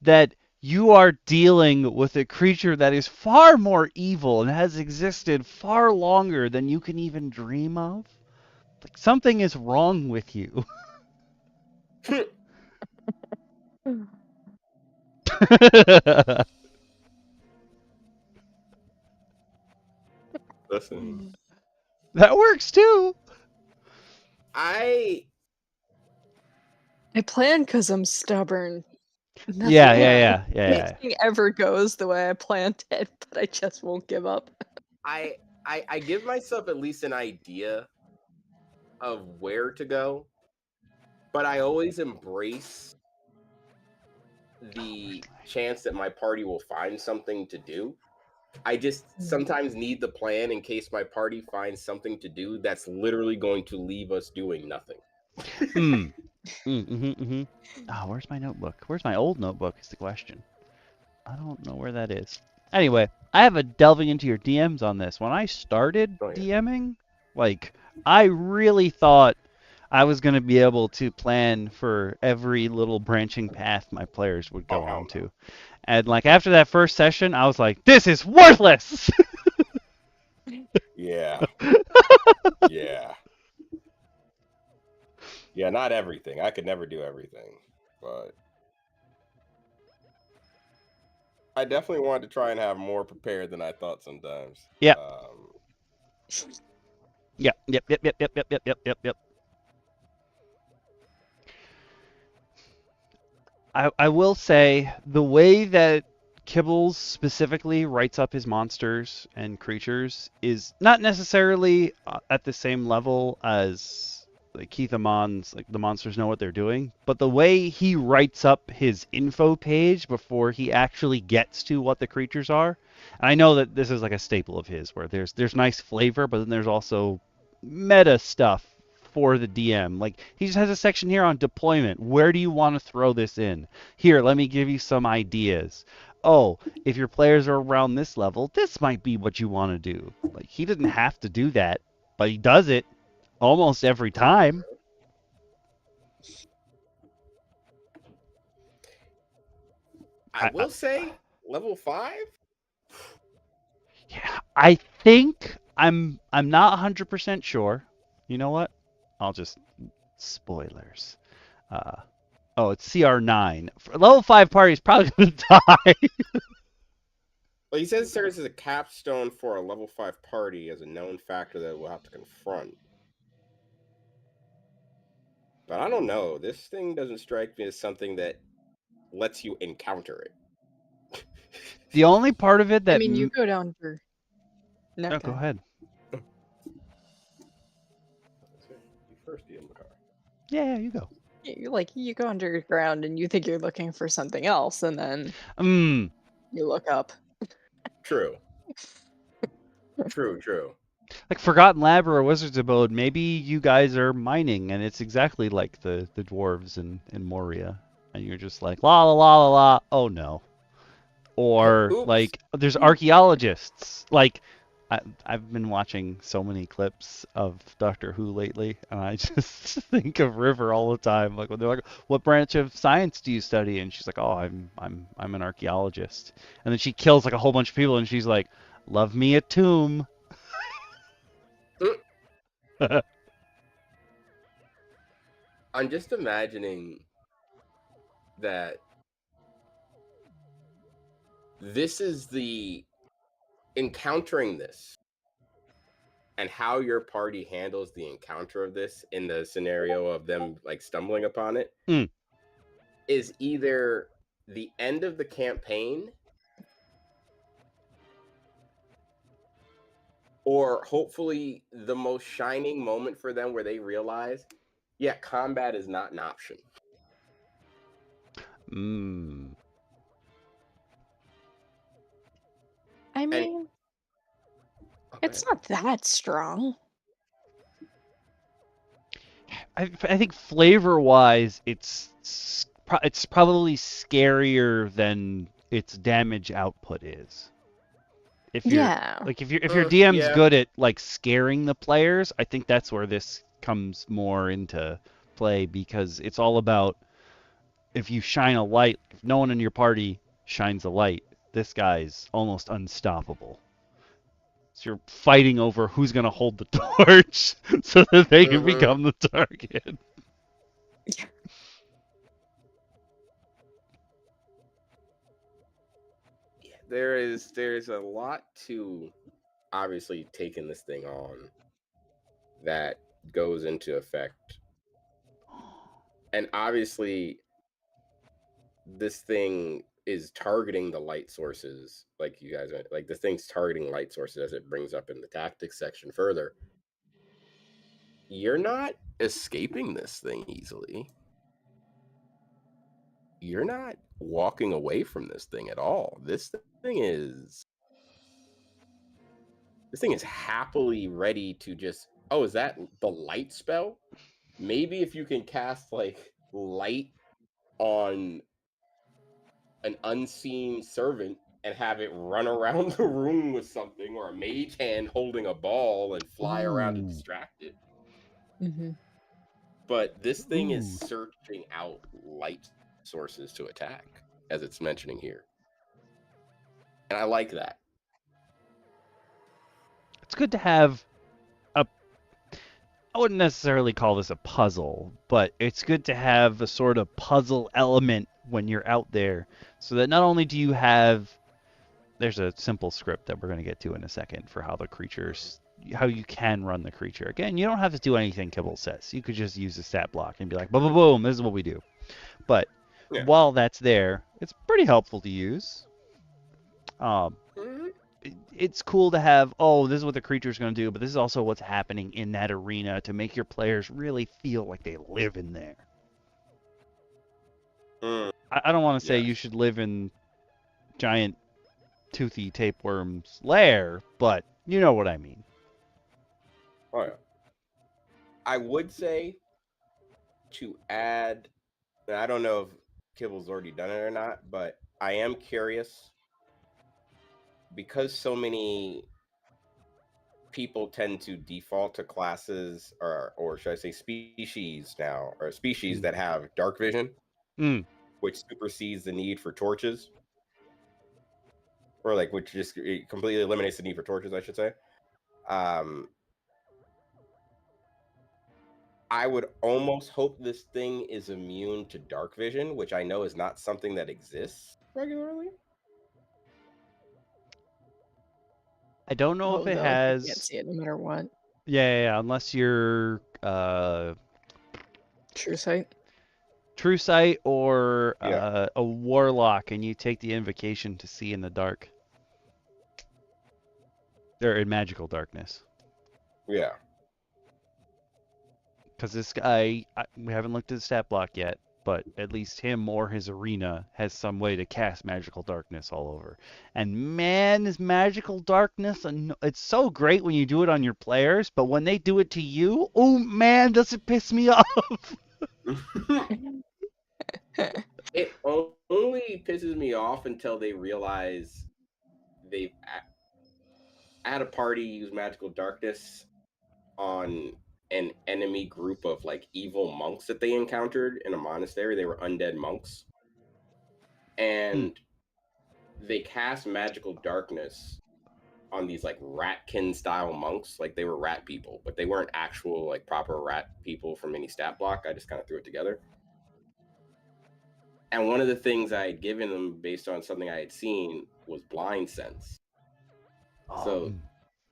that you are dealing with a creature that is far more evil and has existed far longer than you can even dream of? Like something is wrong with you. Listen, That works too. I plan because I'm stubborn. Yeah. Nothing ever goes the way I planned it, but I just won't give up. I give myself at least an idea of where to go, but I always embrace the chance that my party will find something to do. I just sometimes need the plan in case my party finds something to do that's literally going to leave us doing nothing. Oh, where's my notebook? Where's my old notebook is the question. I don't know where that is. Anyway, I have a delving into your DMs on this. When I started DMing, like, I really thought I was going to be able to plan for every little branching path my players would go on to. And, like, after that first session, I was like, this is worthless! Yeah. Yeah, not everything. I could never do everything, but I definitely wanted to try and have more prepared than I thought sometimes. Yep. Yep. I will say the way that Kibbles specifically writes up his monsters and creatures is not necessarily at the same level as like Keith Amon's, like the monsters know what they're doing, but the way he writes up his info page before he actually gets to what the creatures are. And I know that this is like a staple of his where there's nice flavor, but then there's also meta stuff for the DM. Like he just has a section here on deployment. Where do you want to throw this in? Here, let me give you some ideas. Oh, if your players are around this level, this might be what you want to do. Like he didn't have to do that, but he does it almost every time. I will say level 5. Yeah, I think I'm not 100% sure. You know what? I'll just spoilers. Oh, it's CR9. For level 5 party is probably going to die. Well, he says it serves as a capstone for a level 5 party as a known factor that we'll have to confront. But I don't know. This thing doesn't strike me as something that lets you encounter it. The only part of it that... I mean, you go down for... No, go ahead. You first, DM Lacara. Yeah, you go. You go underground and you think you're looking for something else, and then you look up. True. True. Like Forgotten Lab or a Wizard's Abode, maybe you guys are mining and it's exactly like the dwarves in Moria. And you're just like, la la la la la, oh no. Or like, there's archaeologists. Like, I've been watching so many clips of Doctor Who lately, and I just think of River all the time. Like when they're like, "What branch of science do you study?" and she's like, "Oh, I'm an archaeologist." And then she kills like a whole bunch of people, and she's like, "Love me a tomb." I'm just imagining that this is the encountering this and how your party handles the encounter of this in the scenario of them like stumbling upon it is either the end of the campaign or hopefully the most shining moment for them where they realize, yeah, combat is not an option. I mean, it's not that strong. I think flavor-wise, it's probably scarier than its damage output is. If your DM's Yeah. good at like scaring the players, I think that's where this comes more into play, because it's all about if you shine a light, if no one in your party shines a light, this guy's almost unstoppable. So you're fighting over who's going to hold the torch so that they can become the target. There's a lot to obviously taking this thing on that goes into effect. And obviously this thing is targeting the light sources, like you guys like this thing's targeting light sources, as it brings up in the tactics section further. You're not escaping this thing easily. You're not walking away from this thing at all. This thing is happily ready to just, oh, is that the light spell? Maybe if you can cast like light on an unseen servant and have it run around the room with something, or a mage hand holding a ball and fly around and distract it. Mm-hmm. But this thing is searching out light sources to attack, as it's mentioning here. And I like that. It's good to have I wouldn't necessarily call this a puzzle, but it's good to have a sort of puzzle element when you're out there, so that not only do you have, there's a simple script that we're going to get to in a second for how how you can run the creature. Again, you don't have to do anything Kibble says. You could just use a stat block and be like, boom, boom, boom, this is what we do. But while that's there, it's pretty helpful to use. It's cool to have, oh, this is what the creature's going to do, but this is also what's happening in that arena to make your players really feel like they live in there. I don't want to say you should live in giant toothy tapeworm's lair, but you know what I mean. Oh, yeah. I would say to add, and I don't know if Kibble's already done it or not, but I am curious, because so many people tend to default to classes, or should I say species now, or species that have dark vision, which supersedes the need for torches, or like which just completely eliminates the need for torches, I should say. I would almost hope this thing is immune to dark vision, which I know is not something that exists regularly. I don't know if it has. You can't see it no matter what. Yeah, unless you're True sight. True sight, or a warlock, and you take the invocation to see in the dark. They're in magical darkness. Yeah. Because this guy, we haven't looked at the stat block yet, but at least him or his arena has some way to cast magical darkness all over. And man, this magical darkness, it's so great when you do it on your players, but when they do it to you, oh man, does it piss me off. It only pisses me off until they realize they've at a party use magical darkness on an enemy group of like evil monks that they encountered in a monastery. They were undead monks, and they cast magical darkness on these like ratkin style monks. Like they were rat people, but they weren't actual like proper rat people from any stat block. I just kind of threw it together. And one of the things I had given them based on something I had seen was blind sense. So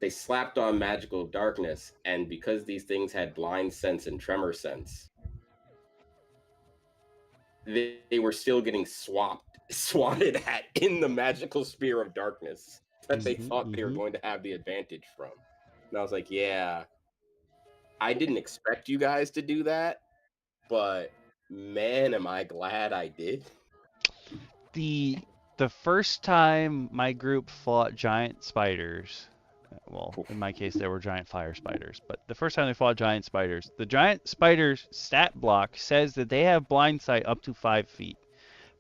they slapped on magical darkness, and because these things had blind sense and tremor sense, they were still getting swatted at in the magical spear of darkness that they thought they were going to have the advantage from. And I was like, yeah, I didn't expect you guys to do that, but man, am I glad I did. The first time my group fought giant spiders, Well, in my case, there were giant fire spiders. But the first time they fought giant spiders, the giant spider's stat block says that they have blind sight up to 5 feet.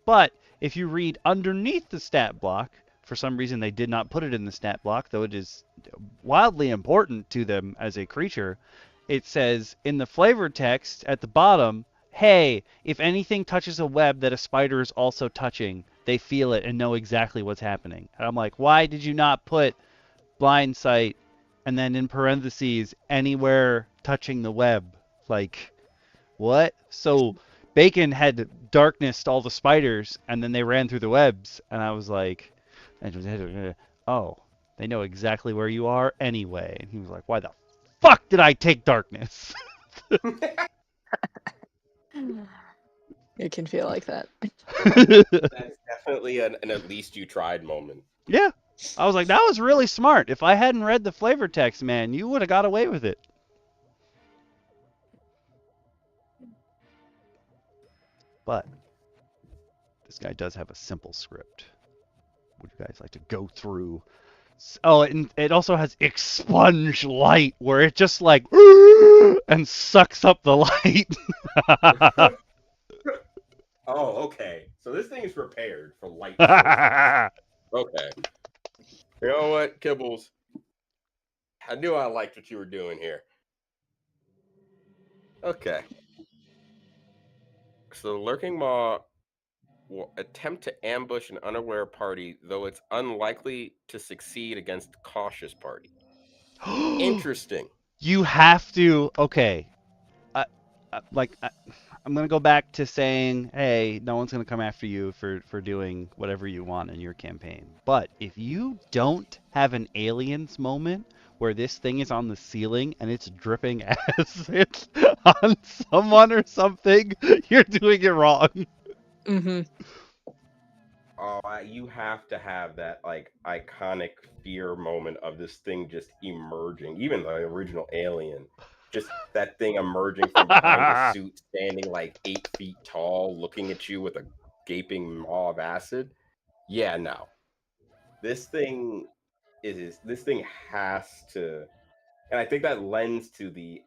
But if you read underneath the stat block, for some reason they did not put it in the stat block, though it is wildly important to them as a creature. It says in the flavor text at the bottom, hey, if anything touches a web that a spider is also touching, they feel it and know exactly what's happening. And I'm like, why did you not put blind sight and then in parentheses anywhere touching the web? Like, what? So Bacon had darknessed all the spiders and then they ran through the webs, and I was like, oh, they know exactly where you are anyway. And he was like, why the fuck did I take darkness? It can feel like that. That's definitely an at least you tried moment. Yeah. I was like, that was really smart. If I hadn't read the flavor text, man, you would have got away with it. But this guy does have a simple script. Would you guys like to go through? Oh, and it also has expunge light, where it just like and sucks up the light. Oh, okay. So this thing is prepared for light. Okay. You know what, Kibbles? I knew I liked what you were doing here. Okay. So the Lurking Maw will attempt to ambush an unaware party, though it's unlikely to succeed against a cautious party. Interesting. You have to. Okay. I'm gonna go back to saying, hey, no one's gonna come after you for doing whatever you want in your campaign. But if you don't have an aliens moment where this thing is on the ceiling and it's dripping acid on someone or something, you're doing it wrong. Mm-hmm. Oh, you have to have that like iconic fear moment of this thing just emerging. Even the original Alien, just that thing emerging from behind the suit, standing like 8 feet tall, looking at you with a gaping maw of acid. Yeah, no. This thing has to, and I think that lends to the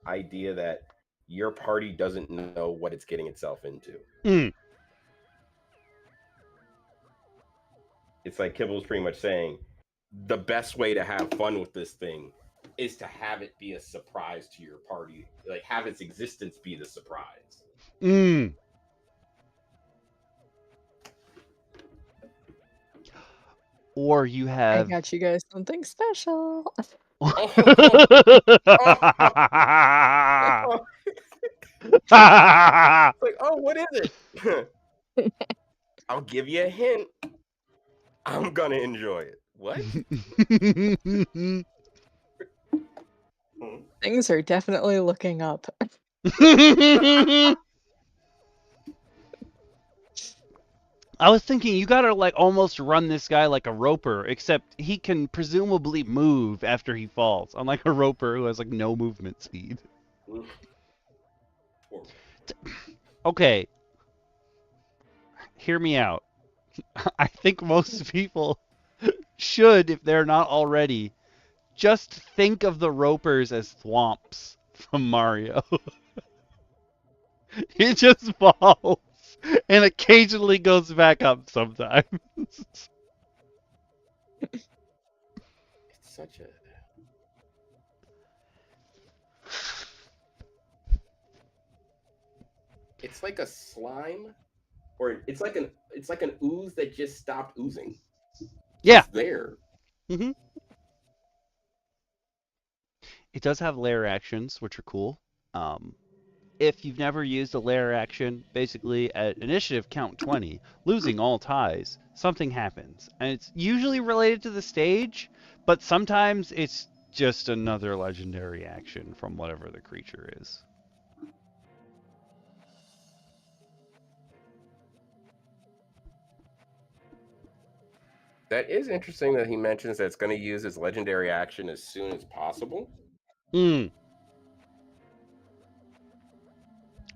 idea that your party doesn't know what it's getting itself into. It's like Kibble's pretty much saying the best way to have fun with this thing is to have it be a surprise to your party, like have its existence be the surprise. Or you have. I got you guys something special. Like, oh, what is it? I'll give you a hint. I'm gonna enjoy it. What? Things are definitely looking up. I was thinking you gotta like almost run this guy like a roper, except he can presumably move after he falls, unlike a roper who has like no movement speed. Okay, hear me out. I think most people should, if they're not already, just think of the ropers as thwomps from Mario. He just falls and occasionally goes back up sometimes. It's such a. It's like a slime, or it's like an ooze that just stopped oozing. Yeah. It's there. Mm-hmm. It does have lair actions, which are cool. If you've never used a lair action, basically at initiative count 20, losing all ties, something happens. And it's usually related to the stage, but sometimes it's just another legendary action from whatever the creature is. That is interesting that he mentions that it's going to use his legendary action as soon as possible.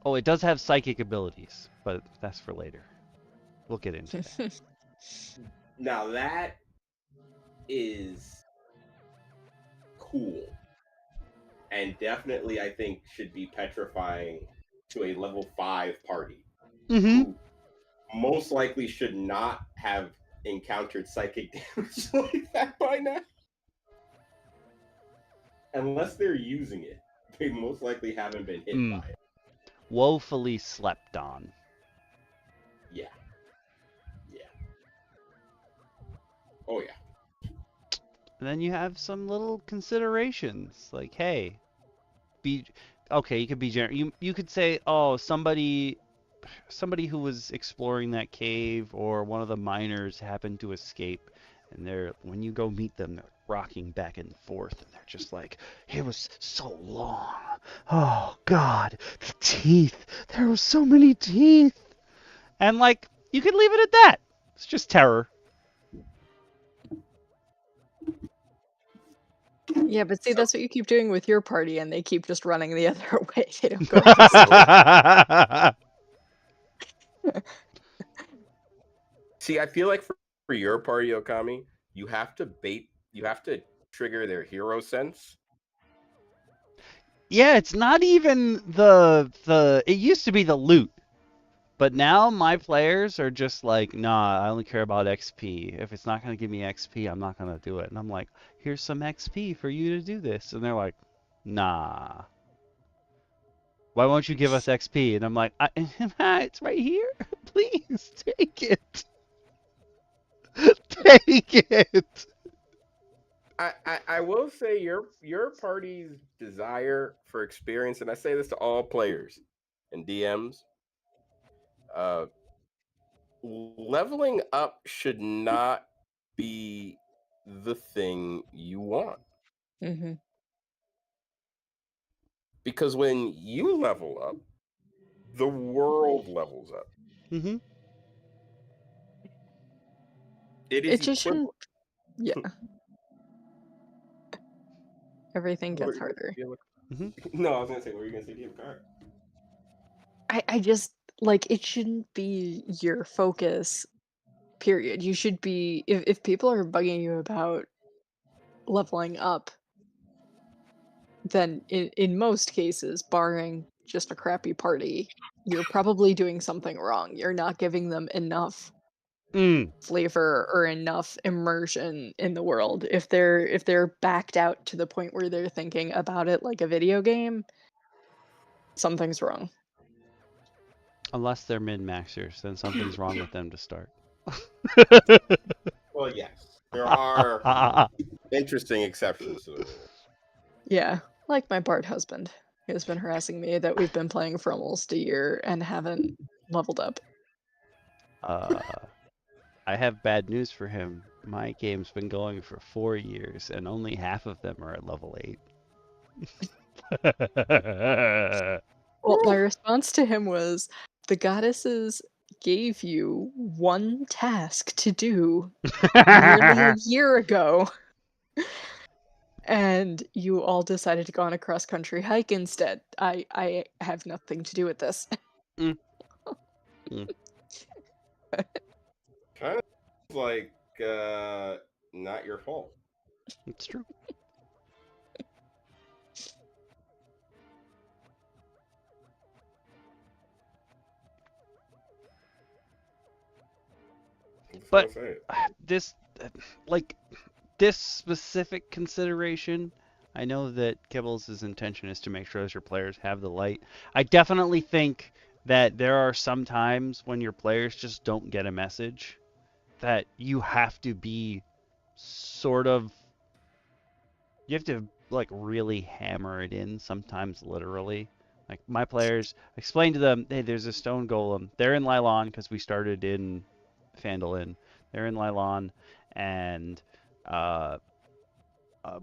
Oh, it does have psychic abilities, but that's for later. We'll get into that. Now that is cool, and definitely I think should be petrifying to a level 5 party who most likely should not have encountered psychic damage like that by now. Unless they're using it, they most likely haven't been hit by it. Woefully slept on. Yeah. Oh yeah. And then you have some little considerations, like, hey, okay, you could be you could say, oh, somebody who was exploring that cave or one of the miners happened to escape, and when you go meet them, they're rocking back and forth, and they're just like, it was so long. Oh God, the teeth. There were so many teeth. And like, you could leave it at that. It's just terror. Yeah, but see, that's what you keep doing with your party, and they keep just running the other way. They don't go to sleep. See, I feel like for your party, Okami, you have to trigger their hero sense. Yeah, it's not even it used to be the loot. But now my players are just like, nah, I only care about XP. If it's not going to give me XP, I'm not going to do it. And I'm like, here's some XP for you to do this. And they're like, nah. Why won't you give us XP? And I'm like, it's right here. Please, take it. Take it. I will say your party's desire for experience, and I say this to all players and DMs, leveling up should not be the thing you want. Mm-hmm. Because when you level up, the world levels up. Mm-hmm. It just shouldn't. Yeah. Everything gets harder. Mm-hmm. No, I was gonna say, what were you gonna say, DM Card? I just like it shouldn't be your focus. Period. You should be if people are bugging you about leveling up, then in most cases, barring just a crappy party, you're probably doing something wrong. You're not giving them enough flavor or enough immersion in the world. If they're backed out to the point where they're thinking about it like a video game, something's wrong. Unless they're min-maxers, then something's wrong with them to start. Well, yes. There are interesting exceptions to the rule. Yeah, like my Bard husband, who's been harassing me that we've been playing for almost a year and haven't leveled up. I have bad news for him. My game's been going for 4 years, and only half of them are at level 8. Well, my response to him was, the goddesses gave you one task to do nearly a year ago, and you all decided to go on a cross-country hike instead. I have nothing to do with this. Kind of like not your fault. It's true. But this specific consideration, I know that Kibbles' intention is to make sure that your players have the light. I definitely think that there are some times when your players just don't get a message that you have to be you have to like really hammer it in, sometimes literally. Like my players, explain to them, hey, there's a stone golem. They're in Lylon because we started in Phandalin. They're in Lylon, and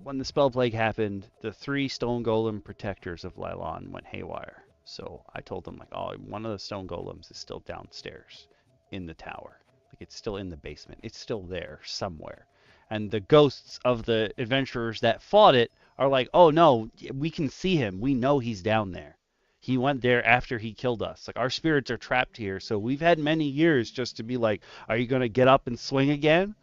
when the spell plague happened, the 3 stone golem protectors of Lylon went haywire. So I told them, like, oh, one of the stone golems is still downstairs in the tower. Like, it's still in the basement. It's still there somewhere. And the ghosts of the adventurers that fought it are like, oh no, we can see him. We know he's down there. He went there after he killed us. Like, our spirits are trapped here. So we've had many years just to be like, are you going to get up and swing again?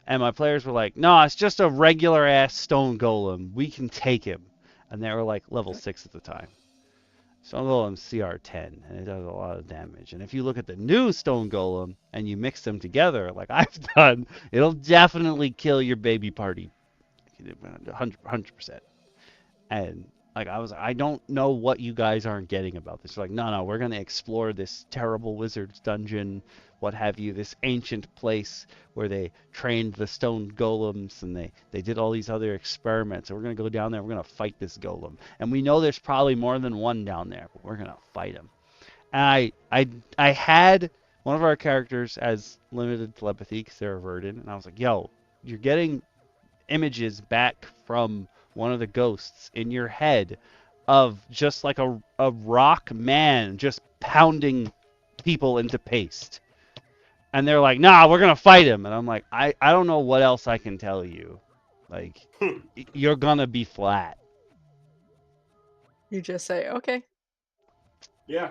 And my players were like, no, it's just a regular ass stone golem. We can take him. And they were like level 6 at the time. Stone Golem's CR10, and it does a lot of damage. And if you look at the new Stone Golem and you mix them together, like I've done, it'll definitely kill your baby party, 100%. And like I don't know what you guys aren't getting about this. Like, no, we're gonna explore this terrible wizard's dungeon, what have you, this ancient place where they trained the stone golems and they did all these other experiments. And we're gonna go down there. We're gonna fight this golem, and we know there's probably more than one down there, but we're gonna fight him. And I had one of our characters as limited telepathy because they're averted, and I was like, yo, you're getting images back from one of the ghosts in your head of just like a rock man just pounding people into paste. And they're like, nah, we're going to fight him. And I'm like, I don't know what else I can tell you. Like, you're going to be flat. You just say, okay. Yeah.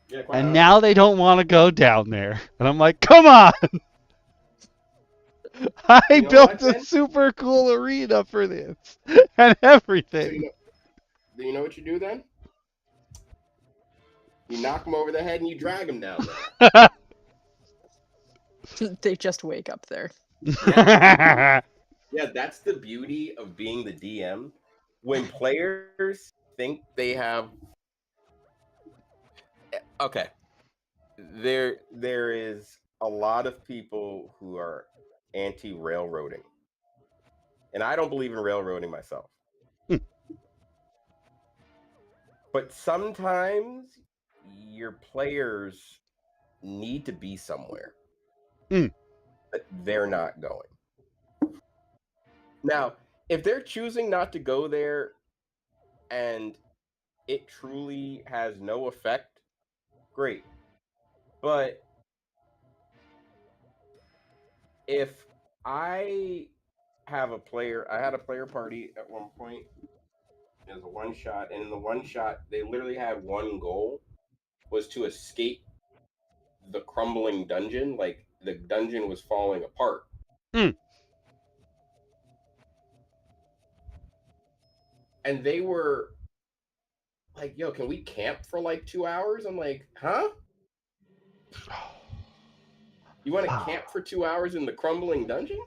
Yeah, quite And honestly. now they don't want to go down there. And I'm like, come on! I You know built what, a then? super cool arena for this and everything. So you know what you do then? You knock them over the head and you drag them down there. They just wake up there. Yeah, that's the beauty of being the DM. When players think they have... Okay. There is a lot of people who are anti-railroading. And I don't believe in railroading myself. But sometimes your players need to be somewhere. But they're not going. Now, if they're choosing not to go there and it truly has no effect, great. But if I had a player party at one point. It was a one shot, and in the one shot, they literally had one goal, was to escape the crumbling dungeon. Like the dungeon was falling apart. And they were like, yo, can we camp for like 2 hours? I'm like, huh? You want to camp for 2 hours in the crumbling dungeon?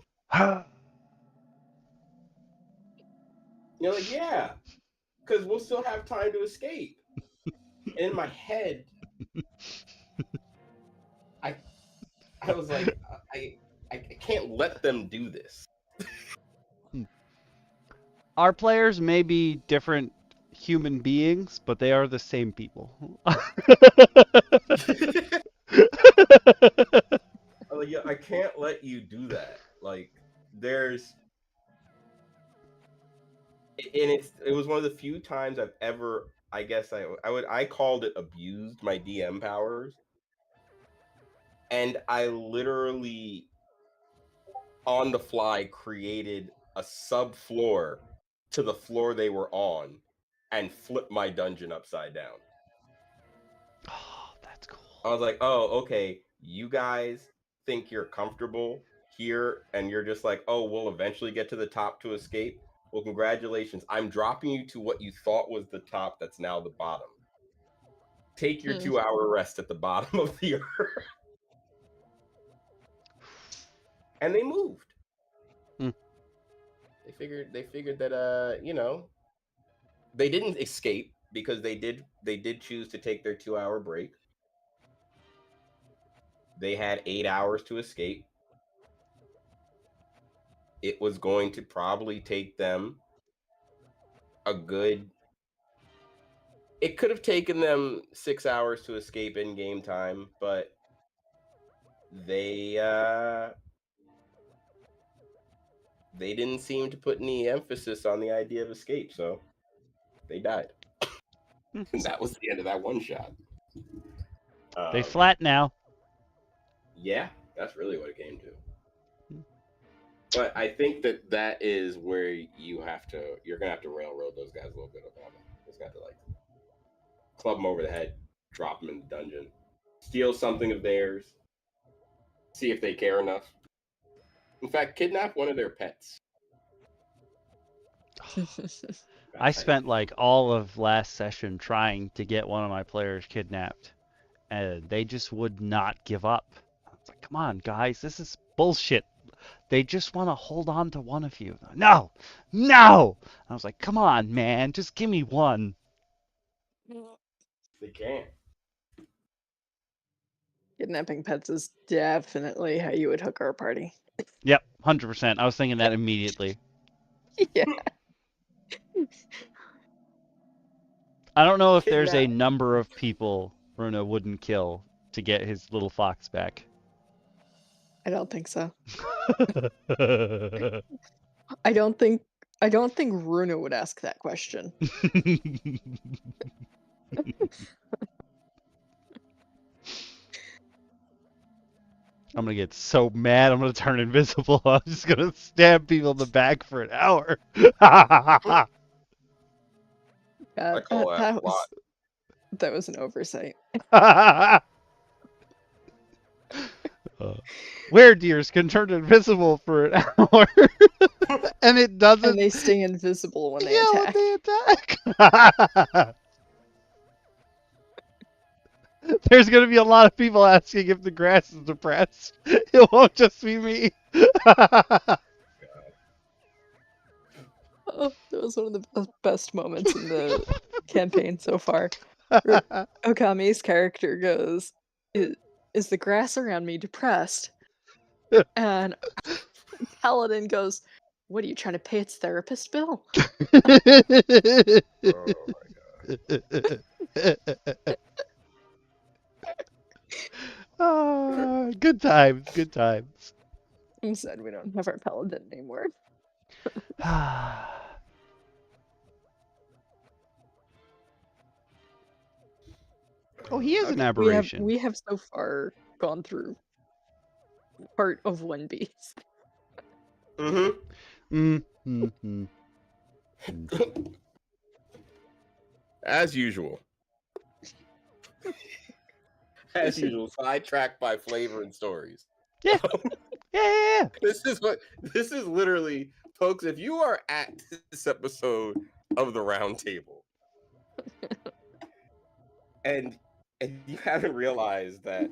You're like, yeah, because we'll still have time to escape. And in my head, I was like, I can't let them do this. Our players may be different human beings, but they are the same people. I'm like, yeah, I can't let you do that. Like, there's, and it was one of the few times I've ever, I guess I called it abused my DM powers, and I literally on the fly created a subfloor to the floor they were on, and flipped my dungeon upside down. Oh, that's cool. I was like, oh, okay, you guys think you're comfortable here, and you're just like, oh, we'll eventually get to the top to escape. Well, congratulations. I'm dropping you to what you thought was the top that's now the bottom. Take your 2-hour rest at the bottom of the earth. And they moved. They figured that they didn't escape because they did choose to take their 2-hour break. They had 8 hours to escape. It was going to probably take them it could have taken them 6 hours to escape in game time, but they didn't seem to put any emphasis on the idea of escape, so they died. And that was the end of that one shot. They flat now. Yeah, that's really what it came to. But I think that is where you're gonna have to railroad those guys a little bit about it. Just got to like club them over the head, drop them in the dungeon, steal something of theirs, see if they care enough. In fact, kidnap one of their pets. I spent like all of last session trying to get one of my players kidnapped, and they just would not give up. I was like, come on, guys, this is bullshit. They just want to hold on to one of you. No, no. I was like, come on, man, just give me one. They can't. Kidnapping pets is definitely how you would hook our party. Yep, 100%. I was thinking that immediately. Yeah. I don't know if there's a Kidnap. number of people Runa wouldn't kill to get his little fox back. I don't think so. I don't think Runa would ask that question. I'm gonna get so mad. I'm gonna turn invisible. I'm just gonna stab people in the back for an hour. I call that a lot. That was an oversight. Werewolves can turn invisible for an hour, and it doesn't. And they stay invisible when they attack. When they attack. There's gonna be a lot of people asking if the grass is depressed. It won't just be me. Oh, that was one of the best moments in the campaign so far. Okami's character goes, is the grass around me depressed? And Paladin goes, what are you trying to pay its therapist bill? Oh, good times, good times. I'm sad we don't have our Paladin anymore. Oh, he is an aberration. We have so far gone through part of One Beast. As usual. As usual, sidetracked by flavor and stories. Yeah. Yeah. This is literally, folks, if you are at this episode of the Roundtable and you haven't realized that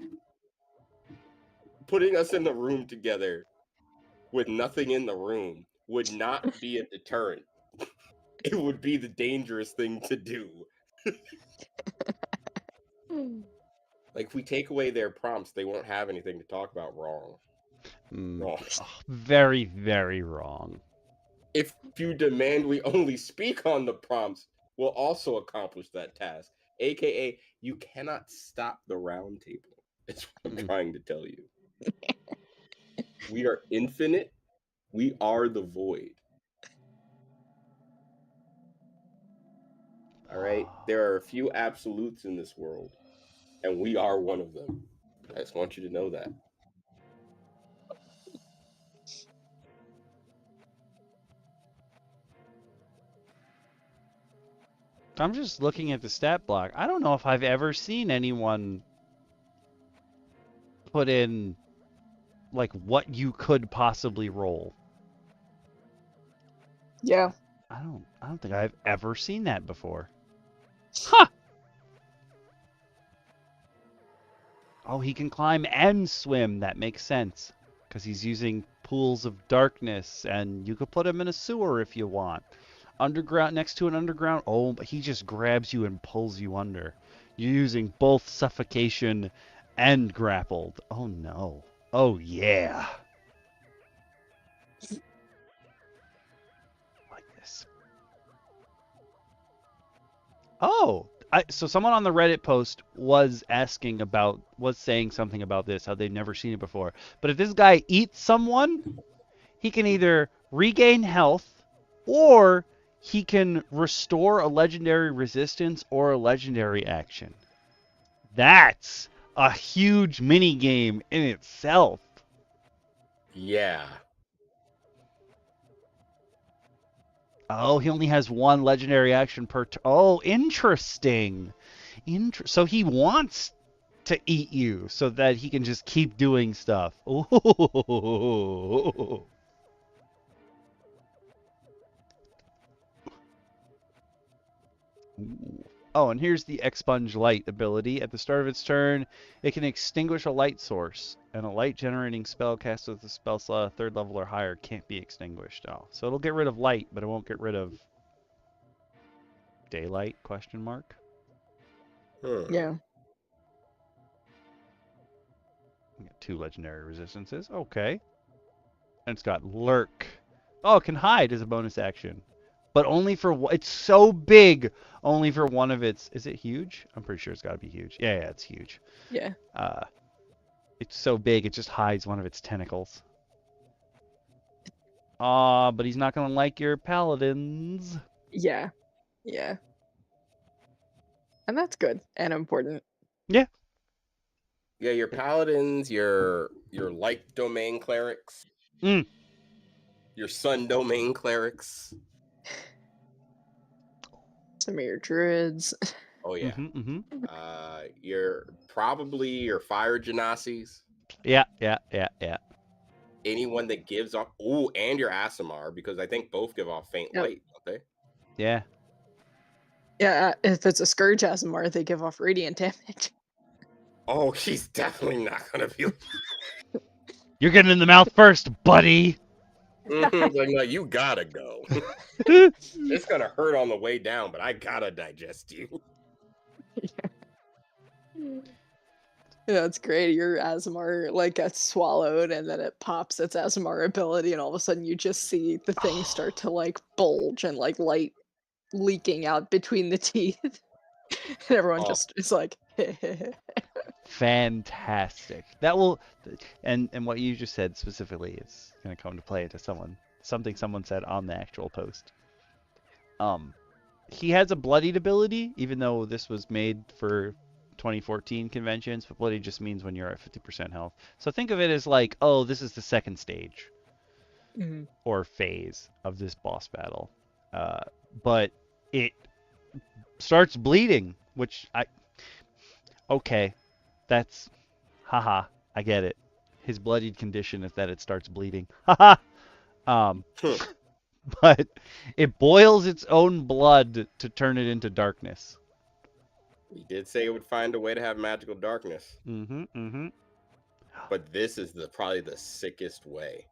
putting us in the room together with nothing in the room would not be a deterrent. It would be the dangerous thing to do. Like, if we take away their prompts, they won't have anything to talk about. Wrong. Oh, very, very wrong. If you demand we only speak on the prompts, we'll also accomplish that task. AKA, you cannot stop the round table. That's what I'm trying to tell you. We are infinite. We are the void. All right? There are a few absolutes in this world, and we are one of them. I just want you to know that. I'm just looking at the stat block. I don't know if I've ever seen anyone put in like what you could possibly roll. Yeah. I don't think I've ever seen that before. Huh. Oh, he can climb and swim. That makes sense. Because he's using pools of darkness, and you could put him in a sewer if you want. Underground, next to an underground. Oh, but he just grabs you and pulls you under. You're using both suffocation and grappled. Oh no. Oh yeah. Like this. Oh, so someone on the Reddit post was saying something about this, how they've never seen it before. But if this guy eats someone, he can either regain health or he can restore a legendary resistance or a legendary action. That's a huge mini game in itself. Yeah. Oh, he only has one legendary action per turn. Oh, interesting. So he wants to eat you so that he can just keep doing stuff. Ooh. Oh, and here's the Expunge Light ability. At the start of its turn, it can extinguish a light source, and a light-generating spell cast with a spell slot 3rd level or higher can't be extinguished. Oh, so it'll get rid of light, but it won't get rid of daylight? Question mark. Yeah. We got 2 legendary resistances. Okay. And it's got Lurk. Oh, it can hide as a bonus action. But only for it's so big, only for one of its. Is it huge? I'm pretty sure it's got to be huge. Yeah, it's huge. Yeah. It's so big it just hides one of its tentacles. But he's not gonna like your paladins. Yeah. Yeah. And that's good and important. Yeah. Yeah, your paladins, your light domain clerics, your sun domain clerics. Some of your druids. Oh yeah. Mm-hmm. Your fire genasis. Yeah. Anyone that gives off and your Aasimar, because I think both give off faint light, don't they? Yeah. Yeah, if it's a Scourge Aasimar, they give off radiant damage. Oh, he's definitely not gonna be. You're getting in the mouth first, buddy. Like, no, you gotta go. It's gonna hurt on the way down, but I gotta digest you. Yeah, it's great. Your Aasimar like gets swallowed, and then it pops its Aasimar ability, and all of a sudden you just see the thing start to like bulge and like light leaking out between the teeth, and everyone just is like, fantastic. That will, and what you just said specifically is going to come to play to something someone said on the actual post. He has a bloodied ability, even though this was made for 2014 conventions, but bloody just means when you're at 50% health. So think of it as like, oh, this is the second stage or phase of this boss battle. But it starts bleeding, which okay, that's, haha, I get it. His bloodied condition is that it starts bleeding. Haha. But it boils its own blood to turn it into darkness. We did say it would find a way to have magical darkness. But this is probably the sickest way.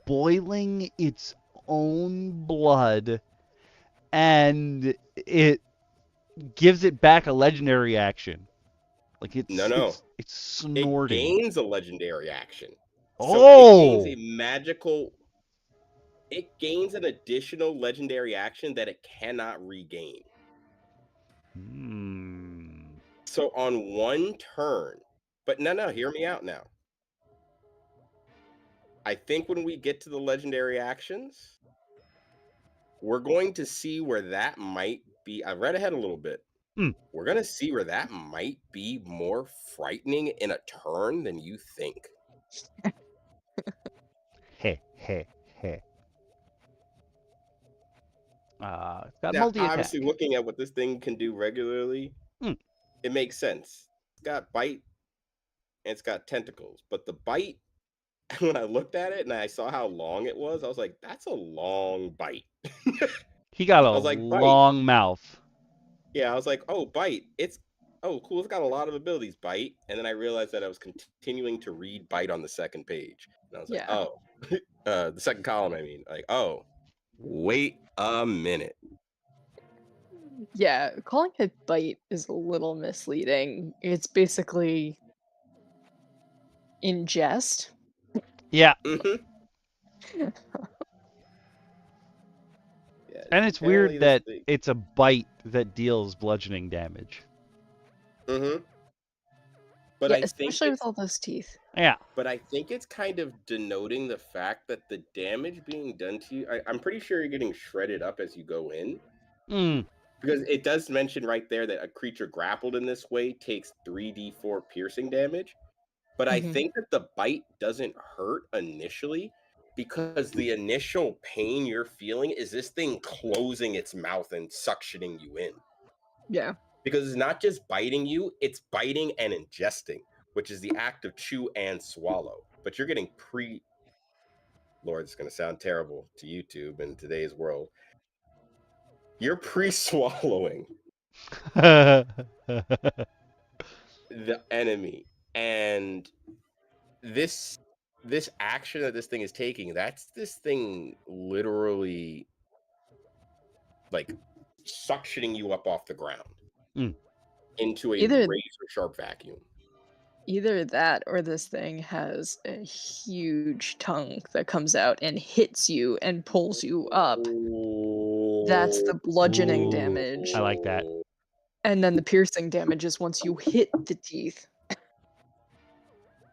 Boiling its own blood, and it gives it back a legendary action. Like it's it's snorting. It gains a legendary action. So it gains an additional legendary action that it cannot regain. So on one turn, but no, hear me out now. I think when we get to the legendary actions, we're going to see where that might be. I read ahead a little bit. We're going to see where that might be more frightening in a turn than you think. Hey. It's got now, multi-attack. Obviously, looking at what this thing can do regularly, it makes sense. It's got bite and it's got tentacles. But the bite, when I looked at it and I saw how long it was, I was like, that's a long bite. He got a long mouth. Yeah, I was like, oh, bite. Oh, cool. It's got a lot of abilities, bite. And then I realized that I was continuing to read bite on the second page. And I was like, oh, the second column, I mean. Like, oh, wait a minute. Yeah, calling it bite is a little misleading. It's basically ingest. Yeah. And it's weird that it's a bite that deals bludgeoning damage. But yeah, especially with all those teeth. Yeah. But I think it's kind of denoting the fact that the damage being done to you, I'm pretty sure you're getting shredded up as you go in. Because it does mention right there that a creature grappled in this way takes 3d4 piercing damage. But I think that the bite doesn't hurt initially because the initial pain you're feeling is this thing closing its mouth and suctioning you in. Yeah. Because it's not just biting you, it's biting and ingesting, which is the act of chew and swallow. But you're getting Lord, it's going to sound terrible to YouTube in today's world. You're pre-swallowing the enemy, and this action that this thing is taking, that's this thing literally like suctioning you up off the ground into a Either razor sharp vacuum. Either that or this thing has a huge tongue that comes out and hits you and pulls you up. That's the bludgeoning damage. I like that. And then the piercing damage is once you hit the teeth.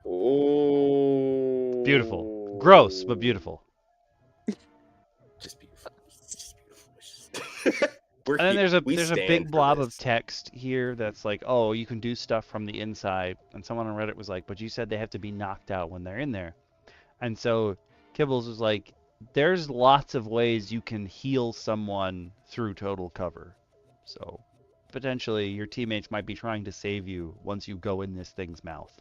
Oh, Beautiful. Gross, but beautiful. Just beautiful. Just beautiful. And then there's a big blob this. of text here that's like, oh, you can do stuff from the inside. And someone on Reddit was like, but you said they have to be knocked out when they're in there. And so Kibbles was like, there's lots of ways you can heal someone through total cover. So potentially your teammates might be trying to save you once you go in this thing's mouth.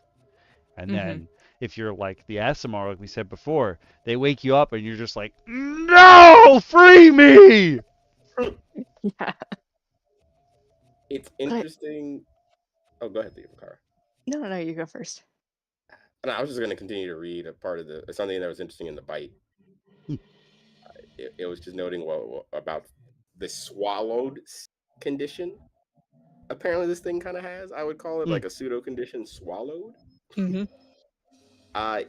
And then if you're like the Asimar, like we said before, they wake you up and you're just like, no, free me! Yeah. It's interesting. Oh, go ahead, Lacara. No, you go first. And I was just going to continue to read a part of something that was interesting in the bite. It was just noting about the swallowed condition. Apparently, this thing kind of has. I would call it like a pseudo condition swallowed.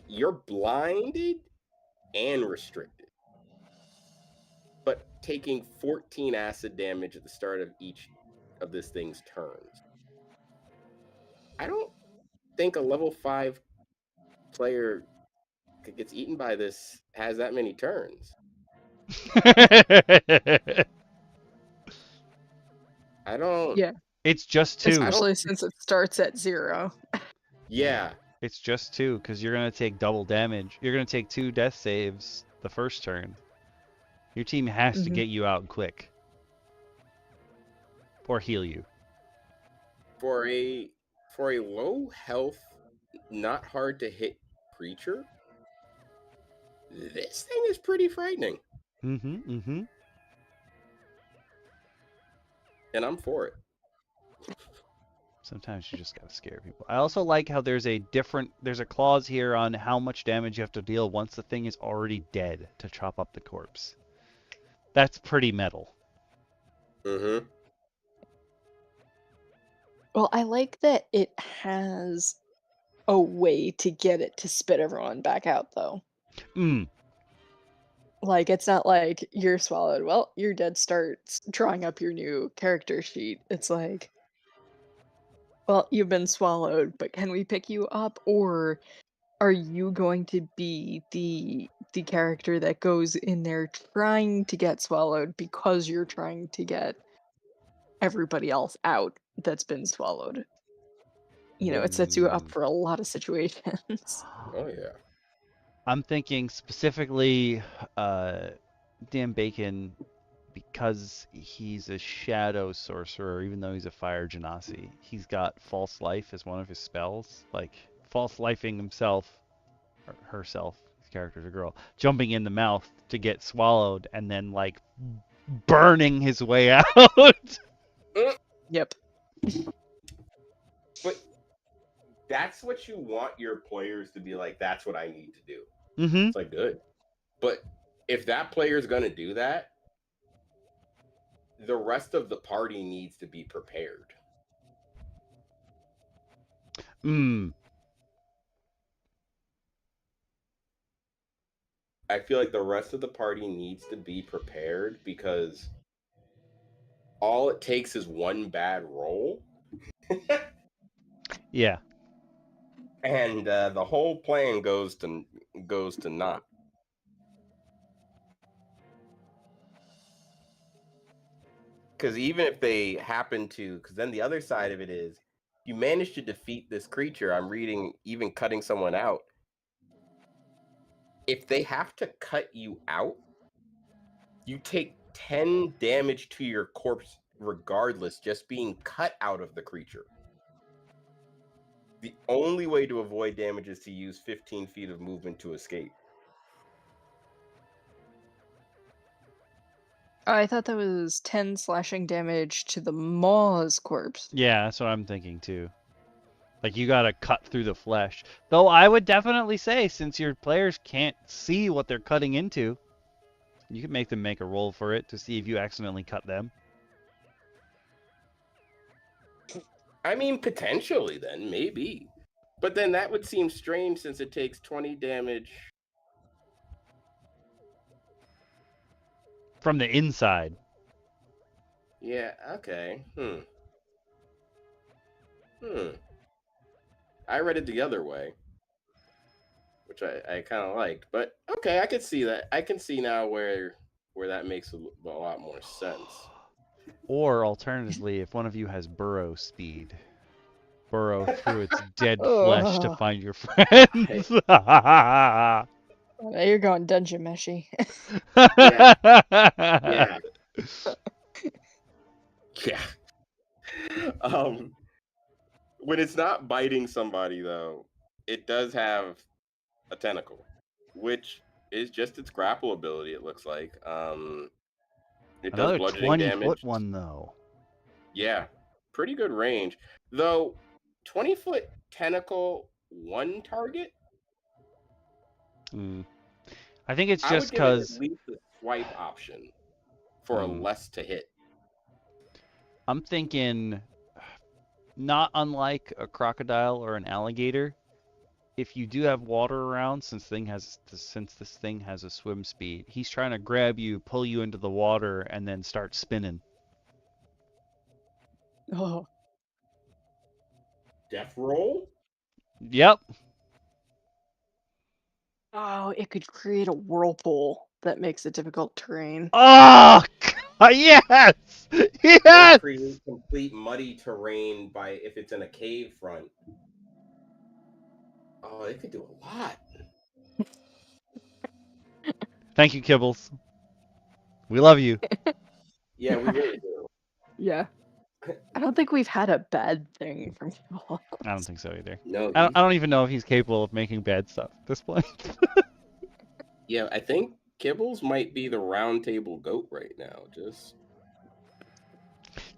You're blinded and restricted, but taking 14 acid damage at the start of each of this thing's turns. I don't think a level 5 player that gets eaten by this has that many turns. I don't. Yeah. It's just 2. Especially since it starts at 0. Yeah. It's just 2 because you're going to take double damage. You're going to take 2 death saves the first turn. Your team has to get you out quick. Or heal you. For a low health, not hard to hit creature, this thing is pretty frightening. And I'm for it. Sometimes you just gotta scare people. I also like how there's a clause here on how much damage you have to deal once the thing is already dead to chop up the corpse. That's pretty metal. Well, I like that it has a way to get it to spit everyone back out, though. Like, it's not like you're swallowed. Well, you're dead. Starts drawing up your new character sheet. It's like, well, you've been swallowed, but can we pick you up? Or are you going to be the character that goes in there trying to get swallowed because you're trying to get everybody else out that's been swallowed? You know, it sets you up for a lot of situations. Oh, yeah. I'm thinking specifically DM Bacon, because he's a shadow sorcerer, even though he's a fire genasi. He's got false life as one of his spells, like false lifing himself, or herself, his character's a girl, jumping in the mouth to get swallowed and then like burning his way out. Yep. But that's what you want your players to be like, that's what I need to do. It's like, good. But if that player is going to do that, the rest of the party needs to be prepared. I feel like the rest of the party needs to be prepared because all it takes is one bad roll. Yeah. And the whole plan goes to naught. Because even if they happen to, because then the other side of it is, you manage to defeat this creature. I'm reading, even cutting someone out. If they have to cut you out, you take 10 damage to your corpse regardless, just being cut out of the creature. The only way to avoid damage is to use 15 feet of movement to escape. I thought that was 10 slashing damage to the Maw's corpse. Yeah, that's what I'm thinking too. Like, you gotta cut through the flesh. Though I would definitely say, since your players can't see what they're cutting into, you can make them make a roll for it to see if you accidentally cut them. I mean, potentially then, maybe. But then that would seem strange since it takes 20 damage. From the inside. Yeah, okay. I read it the other way, which I kind of liked. But okay, I can see that. I can see now where that makes a lot more sense. Or alternatively, if one of you has burrow speed, burrow through its dead flesh to find your friends. Now you're going dungeon meshy. Yeah. When it's not biting somebody, though, it does have a tentacle, which is just its grapple ability, it looks like. It Another does bludgeoning 20-foot damage. one, though. Yeah, pretty good range. Though, 20-foot tentacle, one target? I think it's I just would give it because... at least a swipe option for a less to hit. I'm thinking, not unlike a crocodile or an alligator, if you do have water around, since this thing has a swim speed, he's trying to grab you, pull you into the water, and then start spinning. Oh. Death roll? Yep. Oh, it could create a whirlpool that makes it difficult terrain. Oh, yes! Yes! Or create complete muddy terrain if it's in a cave front. Oh, it could do a lot. Thank you, Kibbles. We love you. Yeah, we really do. Yeah. I don't think we've had a bad thing from Kibbles. I don't think so either. No, I don't even know if he's capable of making bad stuff at this point. Yeah, I think Kibbles might be the roundtable goat right now. Just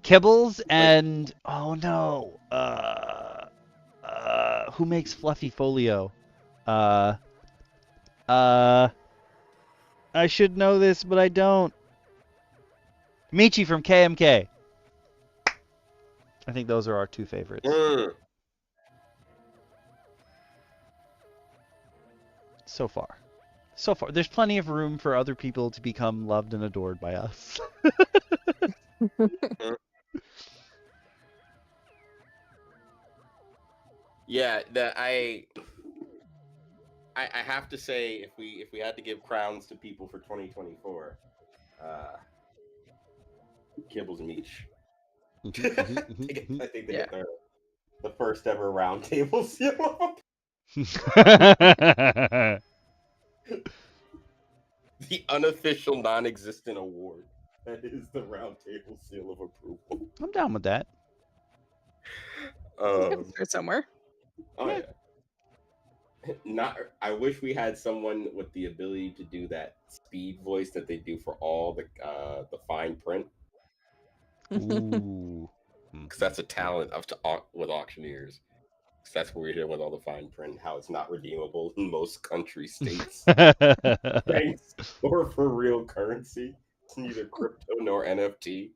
Kibbles and oh no, who makes Fluffy Folio? I should know this, but I don't. Michi from KMK. I think those are our two favorites. So far. So far. There's plenty of room for other people to become loved and adored by us. Yeah, I have to say, if we had to give crowns to people for 2024, Kibbles and Leech. I think they get the first ever roundtable seal. The unofficial, non-existent award. That is the roundtable seal of approval. I'm down with that. Somewhere. Oh yeah. I wish we had someone with the ability to do that speed voice that they do for all the fine print. Ooh. Because that's a talent with auctioneers. Because that's what we're here with all the fine print. How it's not redeemable in most country states. Thanks. Or for real currency. It's neither crypto nor NFT.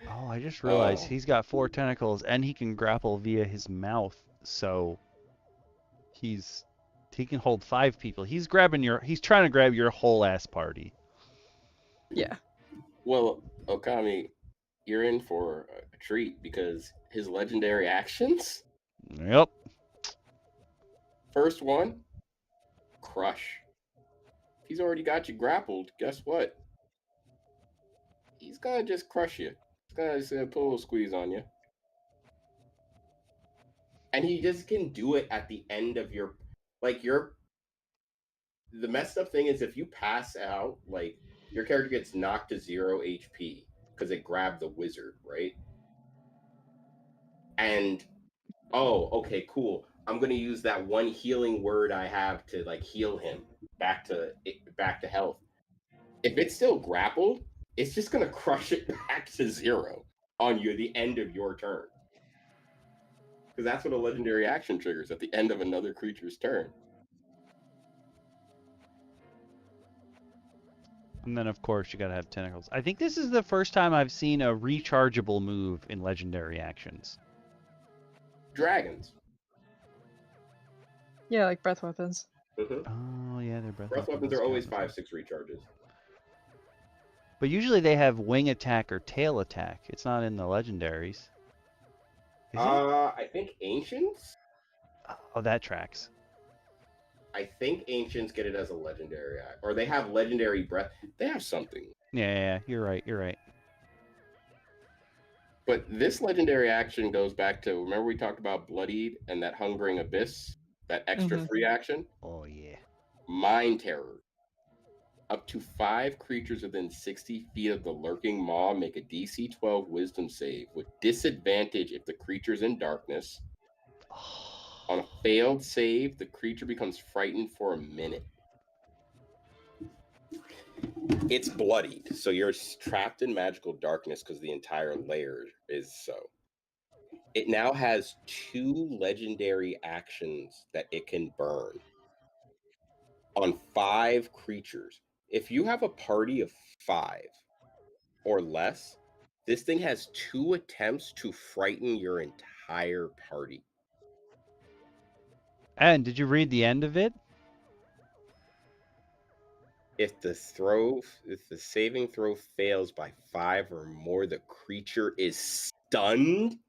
Oh, I just realized he's got 4 tentacles and he can grapple via his mouth. So he can hold 5 people. He's trying to grab your whole ass party. Yeah. Well, Okami, you're in for a treat because his legendary actions. Yep. First one, crush. He's already got you grappled. Guess what? He's gonna just crush you. He's gonna just pull a squeeze on you. And he just can do it at the end of the messed up thing is if you pass out, your character gets knocked to 0 HP because it grabbed the wizard, right? And oh, okay, cool. I'm gonna use that one healing word I have to like heal him back to health. If it's still grappled, it's just gonna crush it back to 0 on you at the end of your turn. Because that's what a legendary action triggers at the end of another creature's turn. And then, of course, you gotta have tentacles. I think this is the first time I've seen a rechargeable move in legendary actions. Dragons. Yeah, like breath weapons. Oh, yeah, they're breath weapons are always 5/6 recharges. But usually they have wing attack or tail attack. It's not in the legendaries. Is it? I think Ancients? Oh, that tracks. I think Ancients get it as a legendary act. Or they have legendary breath. They have something. Yeah, you're right. But this legendary action goes back to, remember we talked about Bloodied and that Hungering Abyss? That extra free action? Oh, yeah. Mind Terror. Up to 5 creatures within 60 feet of the lurking maw make a DC 12 wisdom save with disadvantage if the creature's in darkness. On a failed save, the creature becomes frightened for a minute. It's bloodied, so you're trapped in magical darkness because the entire layer is so. It now has 2 legendary actions that it can burn on 5 creatures. If you have a party of 5 or less, this thing has 2 attempts to frighten your entire party. And did you read the end of it? If the saving throw fails by 5 or more, the creature is stunned.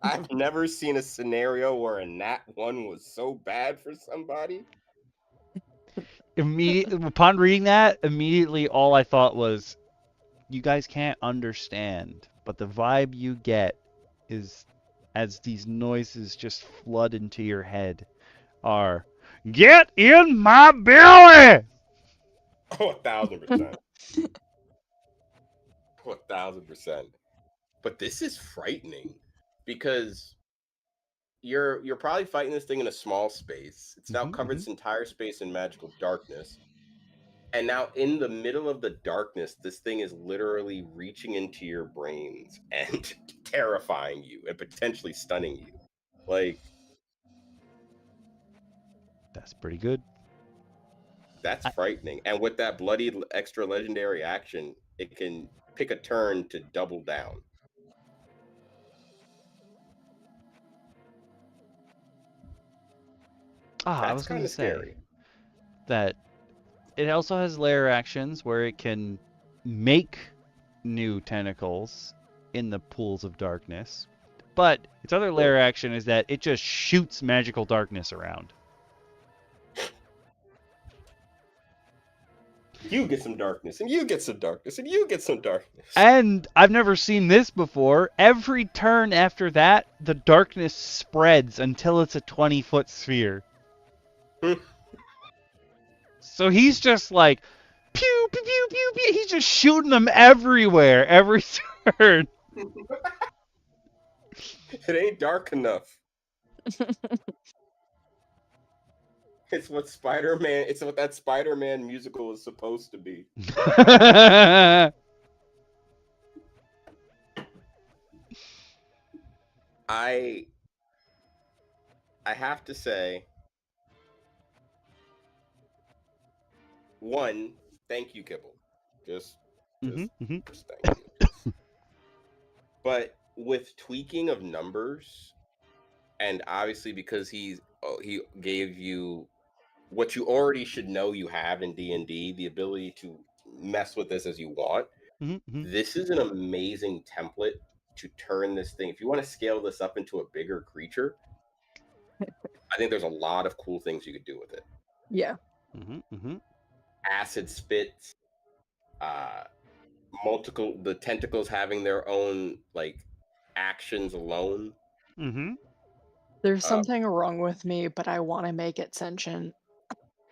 I've never seen a scenario where a nat 1 was so bad for somebody. Upon reading that, immediately all I thought was, you guys can't understand, but the vibe you get is, as these noises just flood into your head, are, get in my belly! Oh, 1,000%. 1,000%. But this is frightening because you're probably fighting this thing in a small space. It's now covered its entire space in magical darkness. And now in the middle of the darkness, this thing is literally reaching into your brains and terrifying you and potentially stunning you. Like, that's pretty good. That's frightening. And with that bloody extra legendary action, it can pick a turn to double down. I was going to say that it also has layer actions where it can make new tentacles in the pools of darkness. But its other layer action is that it just shoots magical darkness around. You get some darkness, and you get some darkness, and you get some darkness. And I've never seen this before. Every turn after that, the darkness spreads until it's a 20-foot sphere. So he's just like, pew, pew, pew, pew, pew. He's just shooting them everywhere, every turn. It ain't dark enough. It's what Spider-Man. It's what that Spider-Man musical is supposed to be. I have to say, one, thank you, Kibble. Just thank you. But with tweaking of numbers, and obviously because he gave you what you already should know you have in D&D, the ability to mess with this as you want. This is an amazing template to turn this thing. If you want to scale this up into a bigger creature, I think there's a lot of cool things you could do with it. Yeah. Acid spits, the tentacles having their own like actions alone. There's something wrong with me, but I want to make it sentient.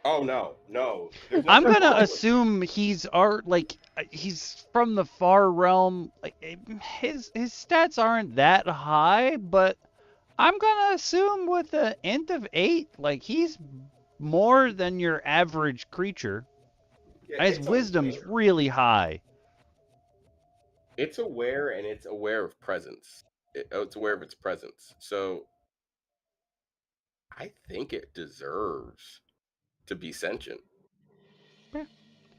Oh no. There's I'm nothing gonna wrong with assume he's he's from the far realm. Like his stats aren't that high, but I'm gonna assume with an int of 8, like he's more than your average creature. Yeah, His it's wisdom's aware. really high. It's aware, and it's aware of presence. It's aware of its presence. So I think it deserves to be sentient. Yeah.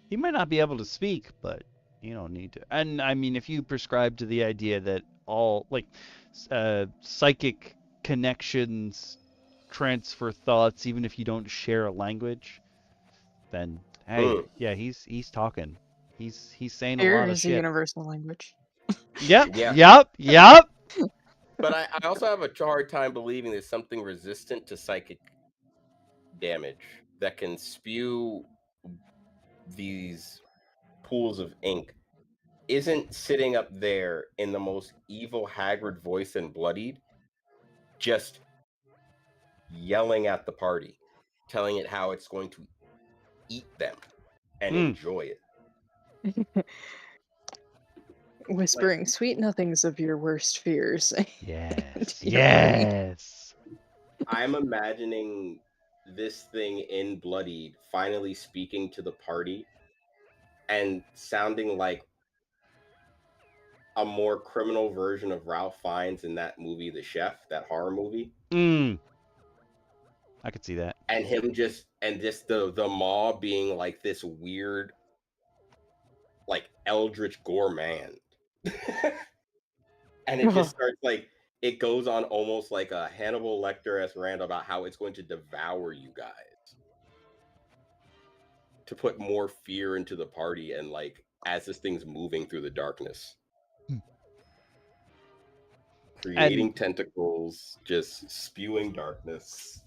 He might not be able to speak, but you don't need to. And I mean, if you prescribe to the idea that all psychic connections transfer thoughts, even if you don't share a language, then hey, Mm. yeah, he's talking. He's saying a Fear lot of is a shit. universal language. Yep, Yeah, yep. but I also have a hard time believing there's something resistant to psychic damage that can spew these pools of ink isn't sitting up there in the most evil, haggard voice and bloodied, just yelling at the party, telling it how it's going to eat them and enjoy it. Whispering sweet nothings of your worst fears. Yes, to your party. yes. I'm imagining this thing in Bloodied finally speaking to the party and sounding like a more criminal version of Ralph Fiennes in that movie, The Chef, that horror movie. I could see that. And him just the maw being like this weird, like eldritch gourmand. And it just starts like it goes on almost like a Hannibal Lecter-esque rant about how it's going to devour you guys to put more fear into the party, and like as this thing's moving through the darkness, creating And tentacles, just spewing darkness.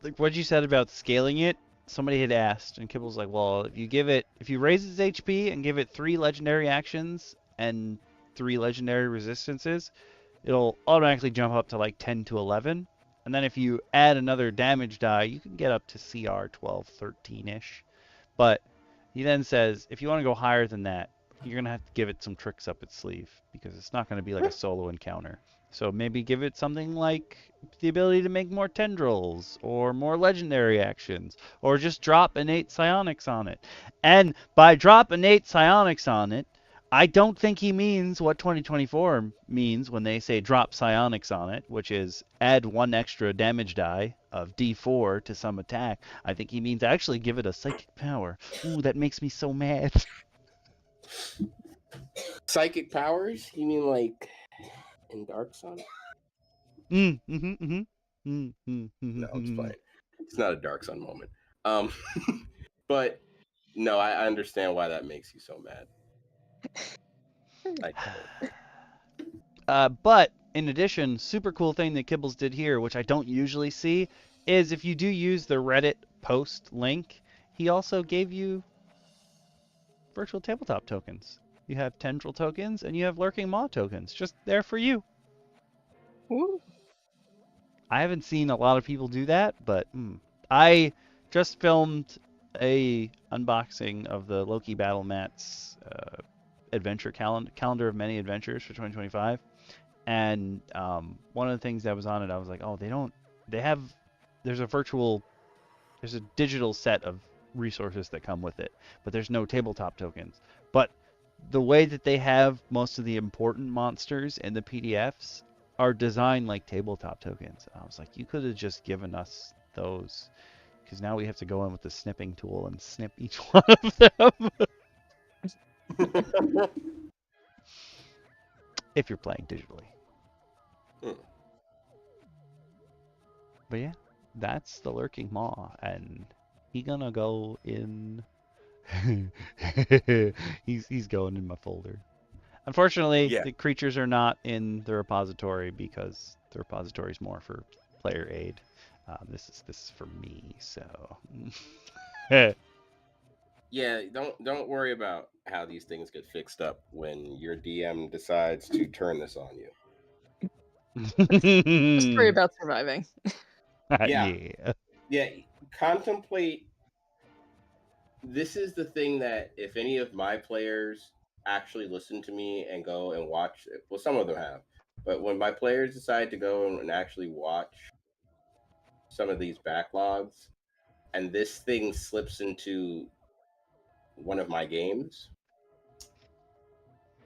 like what you said about scaling it, somebody had asked, and Kibble's like, well, if you raise its HP and give it 3 legendary actions and 3 legendary resistances, it'll automatically jump up to like 10 to 11. And then if you add another damage die, you can get up to CR 12, 13-ish. But he then says, if you want to go higher than that, you're going to have to give it some tricks up its sleeve because it's not going to be like a solo encounter. So maybe give it something like the ability to make more tendrils or more legendary actions or just drop innate psionics on it. And by drop innate psionics on it, I don't think he means what 2024 means when they say drop psionics on it, which is add 1 extra damage die of D4 to some attack. I think he means actually give it a psychic power. Ooh, that makes me so mad. Psychic powers? You mean like in Dark Sun? No, I'm just playing. It's not a Dark Sun moment. But no, I understand why that makes you so mad. I get it. But in addition, super cool thing that Kibbles did here, which I don't usually see, is if you do use the Reddit post link, he also gave you virtual tabletop tokens. You have tendril tokens and you have lurking maw tokens, just there for you. Ooh. I haven't seen a lot of people do that, but I just filmed a unboxing of the Loki Battle Mat's adventure calendar of many adventures for 2025, and one of the things that was on it, I was like, oh, there's a digital set of resources that come with it, but there's no tabletop tokens. But the way that they have most of the important monsters in the PDFs are designed like tabletop tokens. And I was like, you could have just given us those, because now we have to go in with the snipping tool and snip each one of them. If you're playing digitally. But yeah, that's the lurking maw, and he gonna go in. he's going in my folder. Unfortunately, Yeah. the creatures are not in the repository because the repository is more for player aid. This is for me, so. Yeah, don't worry about how these things get fixed up when your DM decides to turn this on you. Just worry about surviving. Yeah. Yeah. Yeah, contemplate. This is the thing that if any of my players actually listen to me and go and watch, well, some of them have, but when my players decide to go and actually watch some of these backlogs, and this thing slips into one of my games,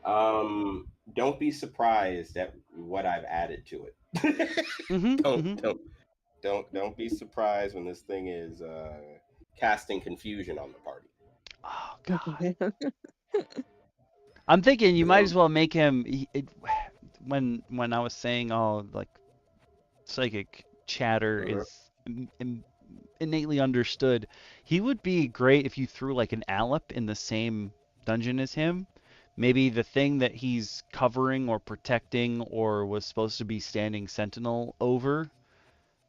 don't be surprised at what I've added to it. Don't be surprised when this thing is casting confusion on the party. Oh God. I'm thinking you might as well make him. When I was saying, oh, like psychic chatter is innately understood, he would be great if you threw like an Alep in the same dungeon as him. Maybe the thing that he's covering or protecting or was supposed to be standing sentinel over,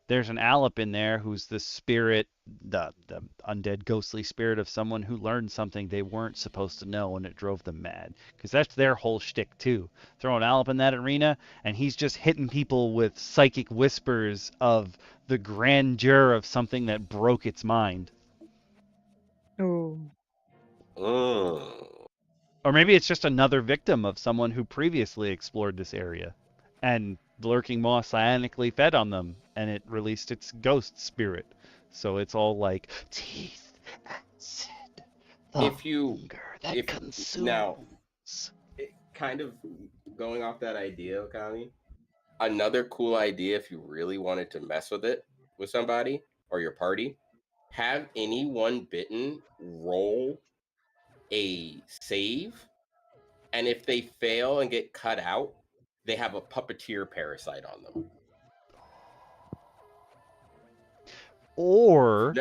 there's an Alep in there who's the spirit, the undead ghostly spirit of someone who learned something they weren't supposed to know and it drove them mad. Because that's their whole shtick too. Throw an Alep in that arena and he's just hitting people with psychic whispers of the grandeur of something that broke its mind. Oh. Or maybe it's just another victim of someone who previously explored this area and lurking moss psionically fed on them and it released its ghost spirit. So it's all like teeth, acid, If you hunger that consumes. Now, kind of going off that idea, Kami, another cool idea if you really wanted to mess with it with somebody or your party, have anyone bitten roll a save, and if they fail and get cut out, they have a puppeteer parasite on them. Or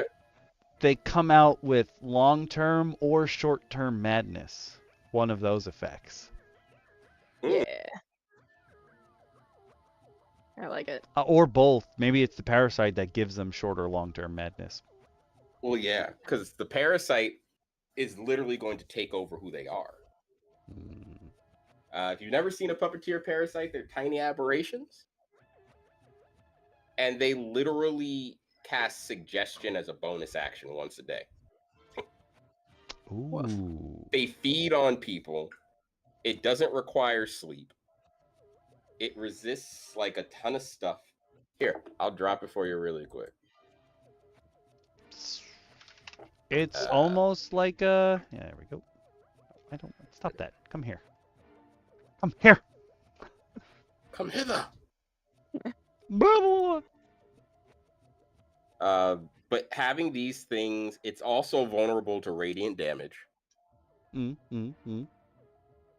they come out with long-term or short-term madness. One of those effects. Yeah. I like it. Or both. Maybe it's the parasite that gives them short or long-term madness. Well, yeah, because the parasite is literally going to take over who they are. If you've never seen a puppeteer parasite, they're tiny aberrations. And they literally cast suggestion as a bonus action once a day. Ooh. They feed on people. It doesn't require sleep. It resists like a ton of stuff. Here, I'll drop it for you really quick. It's almost like a... Yeah, there we go. I don't... Stop that. Come here. Come here. Come hither. But having these things, it's also vulnerable to radiant damage.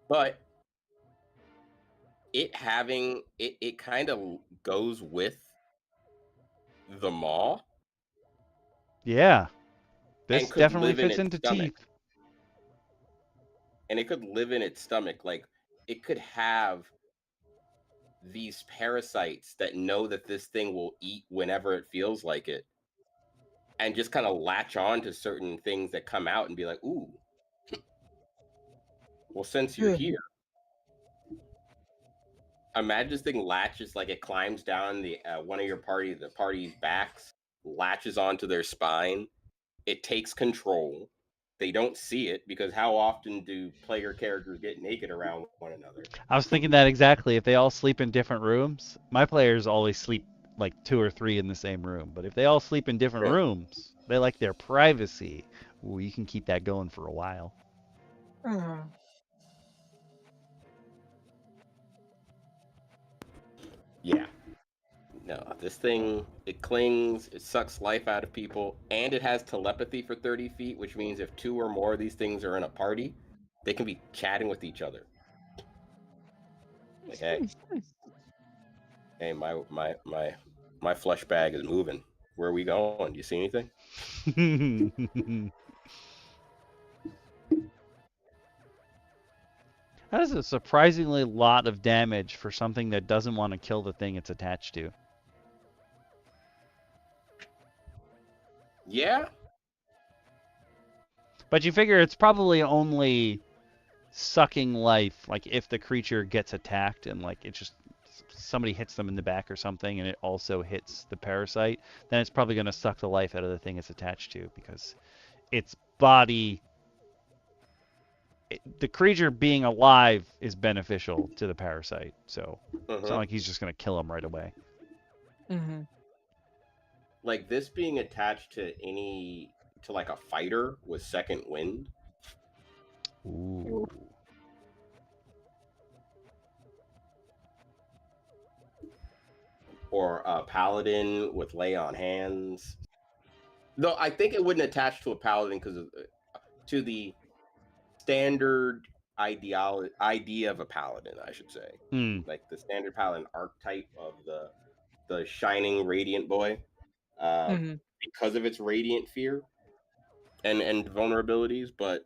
But it having... It kind of goes with the maw. Yeah. This definitely fits into teeth. And it could live in its stomach. Like, it could have these parasites that know that this thing will eat whenever it feels like it. And just kind of latch on to certain things that come out and be like, ooh. Well, since you're here, imagine this thing latches, like it climbs down the one of your the party's backs, latches onto their spine. It takes control. They don't see it because how often do player characters get naked around one another? I was thinking that exactly. If they all sleep in different rooms, my players always sleep like 2 or 3 in the same room. But if they all sleep in different rooms, they like their privacy. Ooh, you can keep that going for a while. Yeah. No, this thing, it clings, it sucks life out of people, and it has telepathy for 30 feet, which means if 2 or more of these things are in a party, they can be chatting with each other. Like, hey, my flesh bag is moving. Where are we going? Do you see anything? That is a surprisingly lot of damage for something that doesn't want to kill the thing it's attached to. Yeah. But you figure it's probably only sucking life, like if the creature gets attacked and like it just somebody hits them in the back or something, and it also hits the parasite, then it's probably going to suck the life out of the thing it's attached to, because its body, the creature being alive is beneficial to the parasite. So it's not like he's just going to kill him right away. Mm-hmm. Like this being attached to like a fighter with second wind. Ooh. Or a paladin with lay on hands. Though I think it wouldn't attach to a paladin because to the standard idea of a paladin, I should say. Like the standard paladin archetype of the shining radiant boy, because of its radiant fear and vulnerabilities, but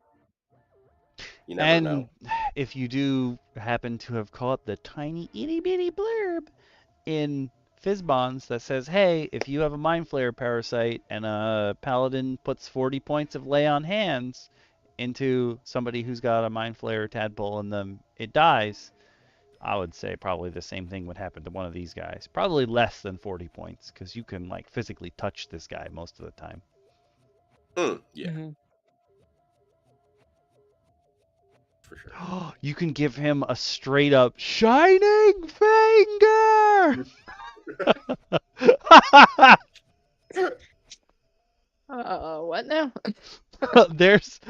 you never know. If you do happen to have caught the tiny itty bitty blurb in Fizzbonds that says, hey, if you have a Mind Flayer parasite and a paladin puts 40 points of lay on hands into somebody who's got a Mind Flayer tadpole in them, it dies, I would say probably the same thing would happen to one of these guys. Probably less than 40 points, because you can like physically touch this guy most of the time. Yeah. For sure. You can give him a straight up shining finger. What now? There's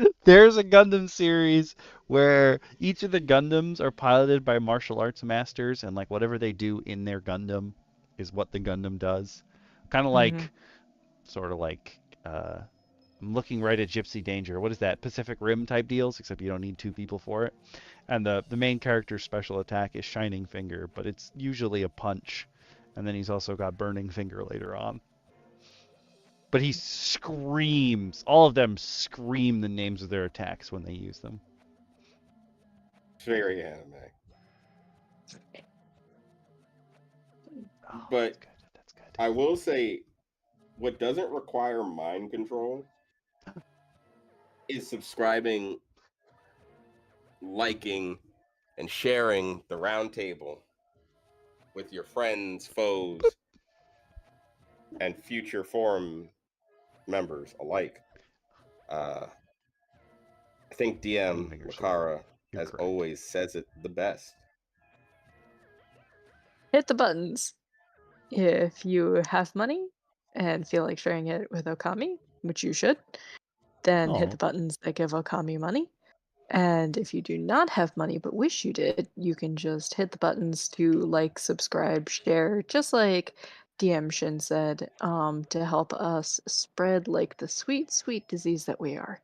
a Gundam series where each of the Gundams are piloted by martial arts masters, and like whatever they do in their Gundam is what the Gundam does. Kind of like, sort of like, I'm looking right at Gypsy Danger. What is that? Pacific Rim type deals, except you don't need two people for it. And the main character's special attack is Shining Finger, but it's usually a punch. And then he's also got Burning Finger later on. But he screams. All of them scream the names of their attacks when they use them. Very anime. Oh, but that's good. I will say, what doesn't require mind control is subscribing, liking, and sharing the roundtable with your friends, foes, and future forum members alike. I think DM Lacara, as always, says it the best. Hit the buttons. If you have money and feel like sharing it with Okami, which you should, then hit the buttons that give Okami money. And if you do not have money but wish you did, you can just hit the buttons to like, subscribe, share, just like DM Shin said, to help us spread like the sweet, sweet disease that we are.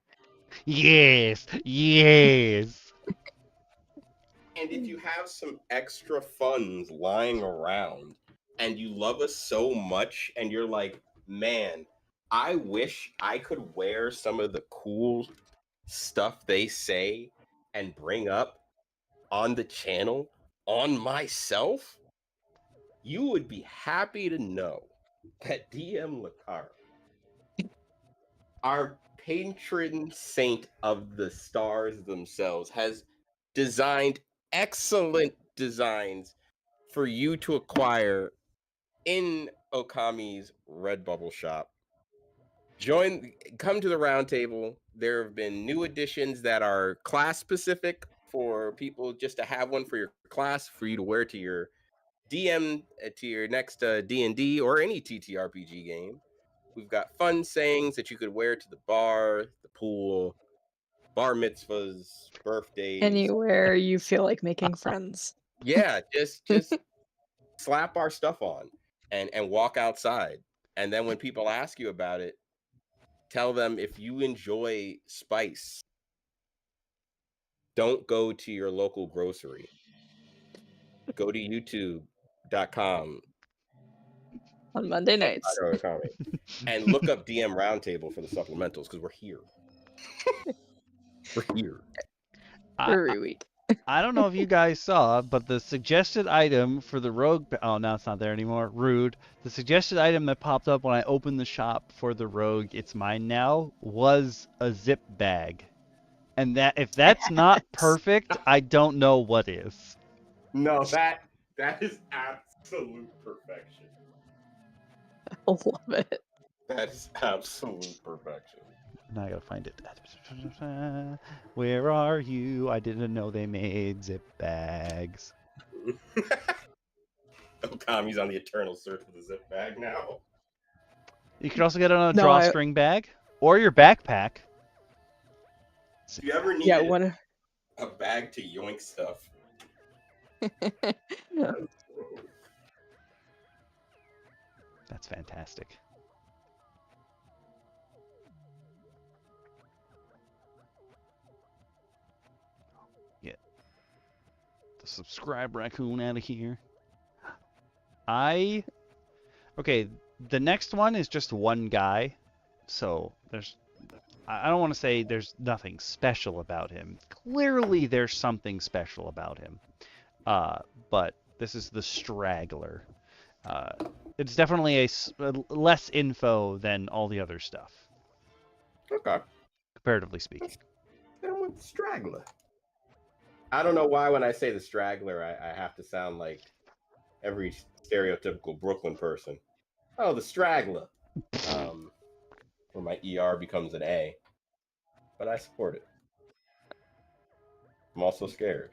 Yes, yes. And if you have some extra funds lying around and you love us so much and you're like, man, I wish I could wear some of the cool stuff they say and bring up on the channel on myself, you would be happy to know that DM Lacara, our patron saint of the stars themselves, has designed excellent designs for you to acquire in Okami's Redbubble shop. Come to the roundtable. There have been new additions that are class specific for people just to have one for your class, for you to wear to your DM, to your next D&D or any TTRPG game. We've got fun sayings that you could wear to the bar, the pool, bar mitzvahs, birthdays. Anywhere you feel like making friends. Yeah, just slap our stuff on and walk outside. And then when people ask you about it, tell them if you enjoy spice, don't go to your local grocery. Go to youtube.com on Monday nights and look up DM Roundtable for the supplementals, because we're here. We're here. Every week. I don't know if you guys saw, but the suggested item for the rogue... Oh, now it's not there anymore. Rude. The suggested item that popped up when I opened the shop for the rogue, it's mine now, was a zip bag. And that if that's not perfect, I don't know what is. No, that is absolute perfection. I love it. That is absolute perfection. Now I gotta find it. Where are you? I didn't know they made zip bags. Okami's on the eternal search for the zip bag now. You can also get it on a No, drawstring bag or your backpack. Do you ever need Yeah, one. a bag to yoink stuff? That's fantastic. Get the subscribe raccoon out of here. Okay, the next one is just one guy, so I don't want to say there's nothing special about him. Clearly there's something special about him. But this is the Straggler. It's definitely less info than all the other stuff. Okay. Comparatively speaking. Then with the Straggler. I don't know why when I say the Straggler, I have to sound like every stereotypical Brooklyn person. Oh, the Straggler. Where my ER becomes an A. But I support it. I'm also scared.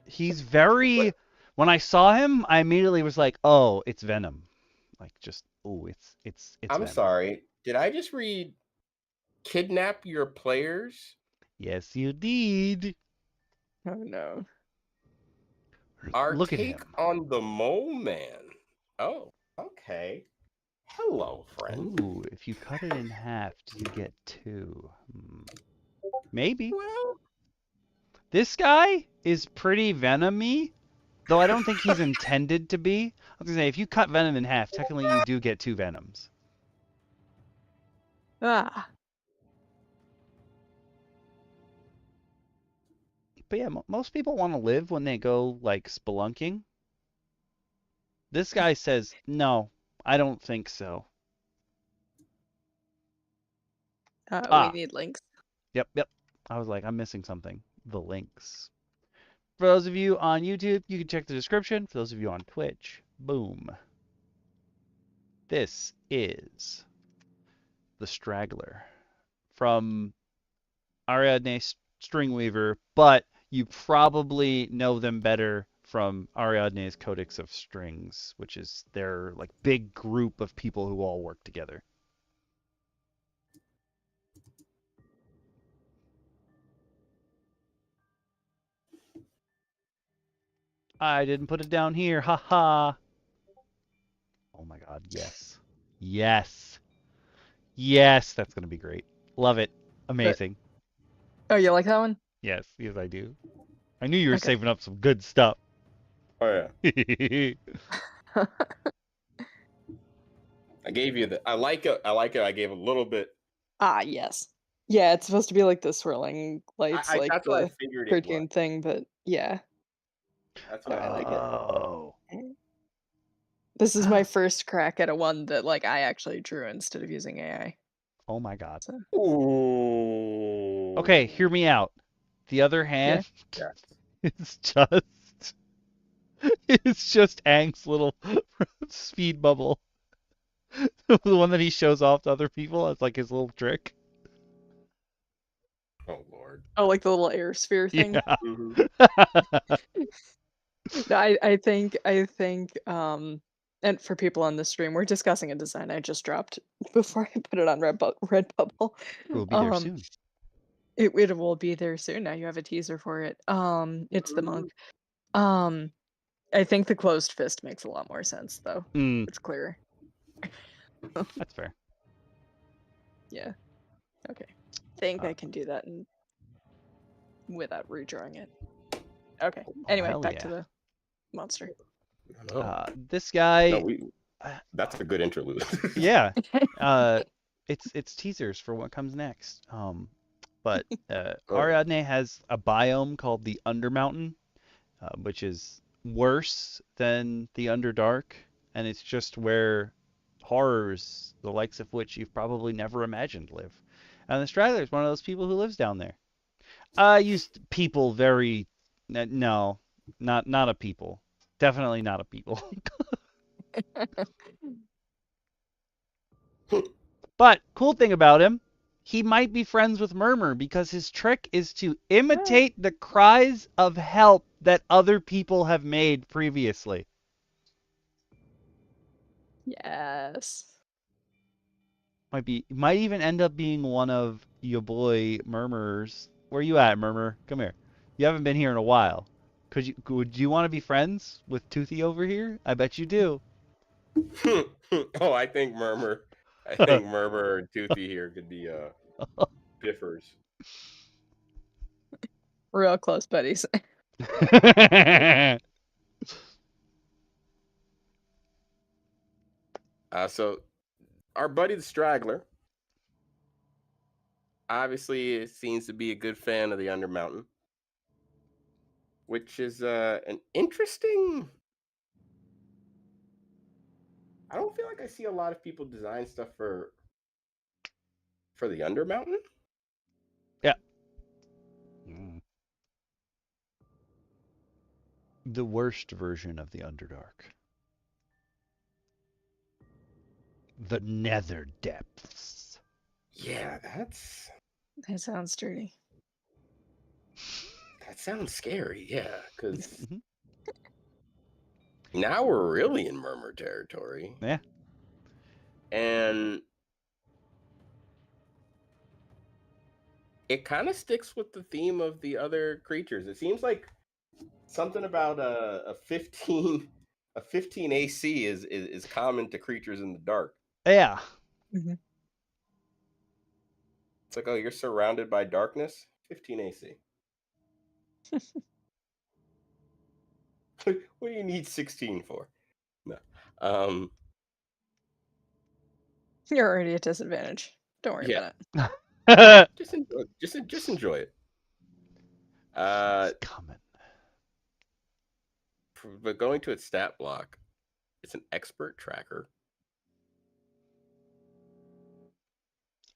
He's very... When I saw him, I immediately was like, oh, it's Venom. Like, just, oh, it's I'm Venom. sorry. Did I just read kidnap your players? Yes, you did. Oh no. Our Look at take him. on the Mole Man. Oh, okay. Hello, friend. Ooh, if you cut it in half, do you get 2? Maybe. Well, This guy is pretty Venom-y, though I don't think he's intended to be. I was gonna say, if you cut Venom in half, technically you do get 2 Venoms. Ah. But yeah, most people want to live when they go, like, spelunking. This guy says, no, I don't think so. We need links. Yep. I was like, I'm missing something. The links. For those of you on YouTube, you can check the description. For those of you on Twitch, boom. This is the Straggler from Ariadne Stringweaver, but you probably know them better from Ariadne's Codex of Strings, which is their like big group of people who all work together. I didn't put it down here. Ha ha. Oh my god, yes. Yes. Yes, that's going to be great. Love it. Amazing. Oh, you like that one? Yes, I do. I knew you were Okay. saving up some good stuff. oh yeah. I gave you the. I like it. I gave a little bit. Ah, yes. Yeah, it's supposed to be like the swirling lights, like that's what I the figured it cartoon was. thing, but yeah. That's No, what I like it. Oh. This is my first crack at a one that like I actually drew instead of using AI. Oh my god. So, Ooh. Okay, hear me out. The other hand Yeah. it's just Aang's little speed bubble. The one that he shows off to other people as like his little trick. Oh lord. oh, like the little air sphere thing. Yeah. No, I think and for people on the stream, we're discussing a design I just dropped before I put it on Redbubble. We'll be there soon. It will be there soon. Now you have a teaser for it. It's the monk. I think the closed fist makes a lot more sense though. It's clearer. That's fair. Yeah. Okay. Think I can do that without redrawing it. Okay. Anyway, back to the monster. This guy. No, that's a good interlude. Yeah. It's teasers for what comes next. But Ariadne has a biome called the Undermountain, which is worse than the Underdark, and it's just where horrors, the likes of which you've probably never imagined, live. And the Straggler is one of those people who lives down there. I used people very... No, not a people. Definitely not a people. But cool thing about him, he might be friends with Murmur because his trick is to imitate the cries of help that other people have made previously. Yes. Might even end up being one of your boy Murmur's. Where you at, Murmur? Come here. You haven't been here in a while. Would you want to be friends with Toothy over here? I bet you do. Oh, I think Murmur and Toothy here could be biffers. Real close buddies. So our buddy the Straggler obviously seems to be a good fan of the Undermountain, which is an interesting. I don't feel like I see a lot of people design stuff for the Undermountain. Yeah. The worst version of the Underdark. The Nether Depths. Yeah, That sounds dirty. that sounds scary. Yeah, because now we're really in Murmur territory. Yeah. And it kind of sticks with the theme of the other creatures. It seems like something about a 15 AC is common to creatures in the dark. Yeah. Mm-hmm. It's like, oh, you're surrounded by darkness. 15 AC. What do you need 16 for? No. You're already at disadvantage. Don't worry Yeah. about it. Just enjoy it. It's coming. But going to its stat block, it's an expert tracker.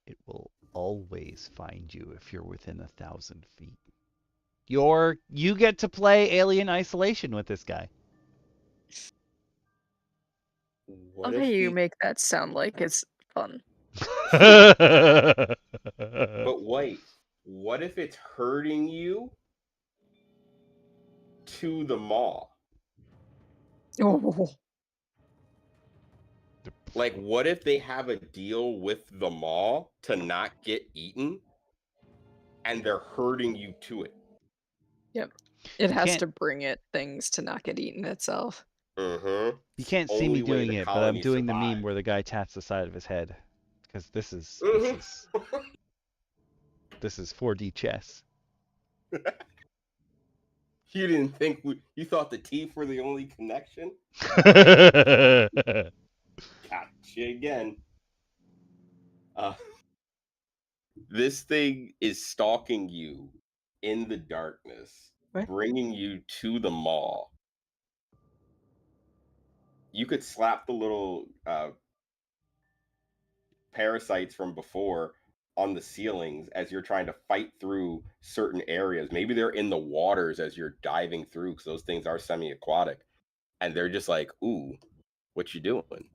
It will always find you if you're within 1,000 feet. You get to play Alien Isolation with this guy. What How if you make that sound like it's fun? But wait, what if it's hurting you to the maw? Oh. Like, what if they have a deal with the maw to not get eaten, and they're hurting you to it? Yep. It has to bring it things to not get eaten itself. Mm-hmm. You can't see me doing it, but I'm doing the meme where the guy taps the side of his head. Because this is 4D chess. You didn't think you thought the teeth were the only connection? Gotcha again. This thing is stalking you in the darkness, bringing you to the maw. You could slap the little parasites from before on the ceilings as you're trying to fight through certain areas. Maybe they're in the waters as you're diving through, because those things are semi-aquatic, and they're just like, ooh, what you doing?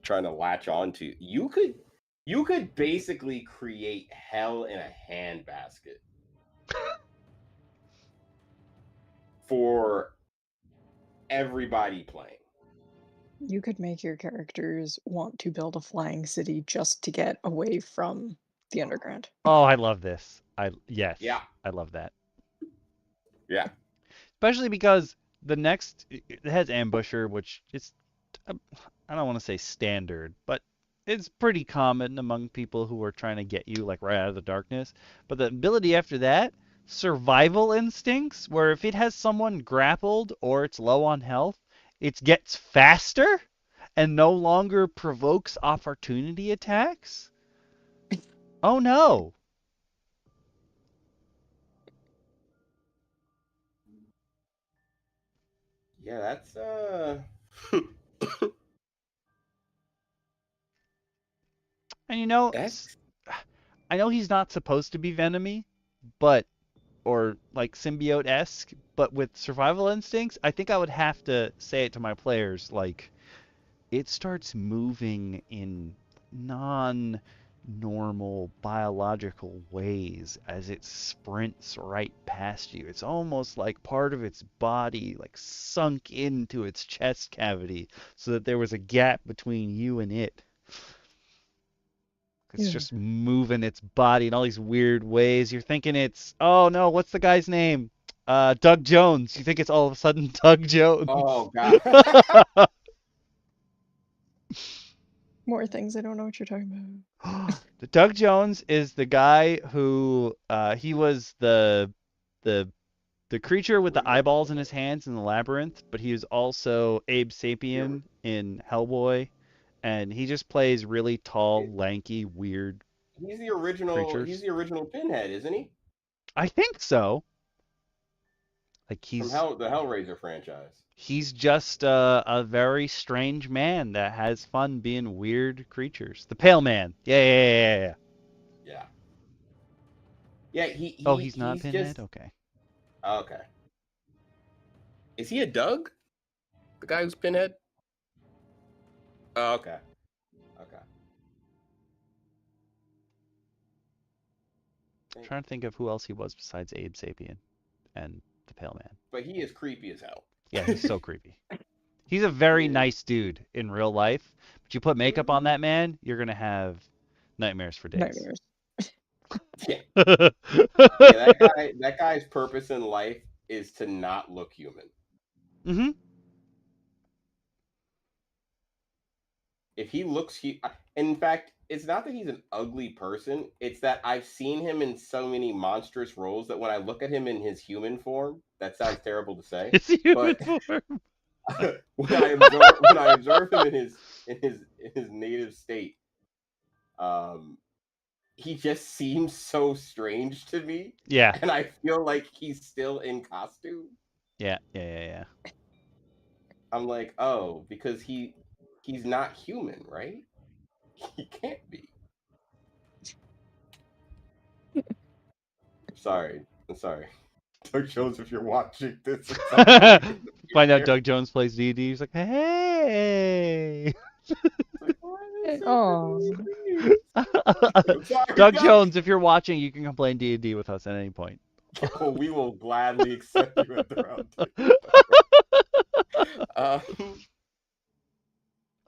Trying to latch onto. You could basically create hell in a handbasket for everybody playing. You could make your characters want to build a flying city just to get away from the underground. Oh, I love this. Yes. Yeah. I love that. Yeah. Especially because the next it has Ambusher, which is I don't want to say standard, but it's pretty common among people who are trying to get you like right out of the darkness. But the ability after that, Survival Instincts, where if it has someone grappled or it's low on health, it gets faster and no longer provokes opportunity attacks. Oh no. Yeah, that's And I know he's not supposed to be Venomy, but or like symbiote-esque, but with survival instincts, I think I would have to say it to my players, like, it starts moving in non-normal biological ways as it sprints right past you. It's almost like part of its body like sunk into its chest cavity so that there was a gap between you and it. It's just moving its body in all these weird ways. You're thinking it's, oh no, what's the guy's name? Doug Jones. You think it's all of a sudden Doug Jones. Oh god. More things I don't know what you're talking about. The Doug Jones is the guy who he was the creature with the eyeballs in his hands in the labyrinth, but he is also Abe Sapien in Hellboy, and he just plays really tall, lanky, weird He's the original. creatures. He's the original Pinhead, isn't he? I think so. Like he's From the Hellraiser franchise. He's just a very strange man that has fun being weird creatures. The Pale Man. Yeah. Yeah. He's not Pinhead? Just... Okay. Okay. Is he a Doug? The guy who's Pinhead? Oh, okay. I'm trying to think of who else he was besides Abe Sapien and the Pale Man. But he is creepy as hell. Yeah, he's so creepy. He's a very nice dude in real life, but you put makeup on that man, you're gonna have nightmares for days. Nightmares. Yeah. That guy's purpose in life is to not look human. Mm-hmm. If he looks, in fact, it's not that he's an ugly person. It's that I've seen him in so many monstrous roles that when I look at him in his human form, that sounds terrible to say. His human form. when I observe him in his native state, he just seems so strange to me. Yeah. And I feel like he's still in costume. Yeah. I'm like, oh, because he's not human, right? He can't be. I'm sorry. Doug Jones, if you're watching this. Find out Doug Jones plays D&D. He's like, hey. Oh. Doug Jones, if you're watching, you can come play D&D with us at any point. Oh, we will gladly accept you at the round table.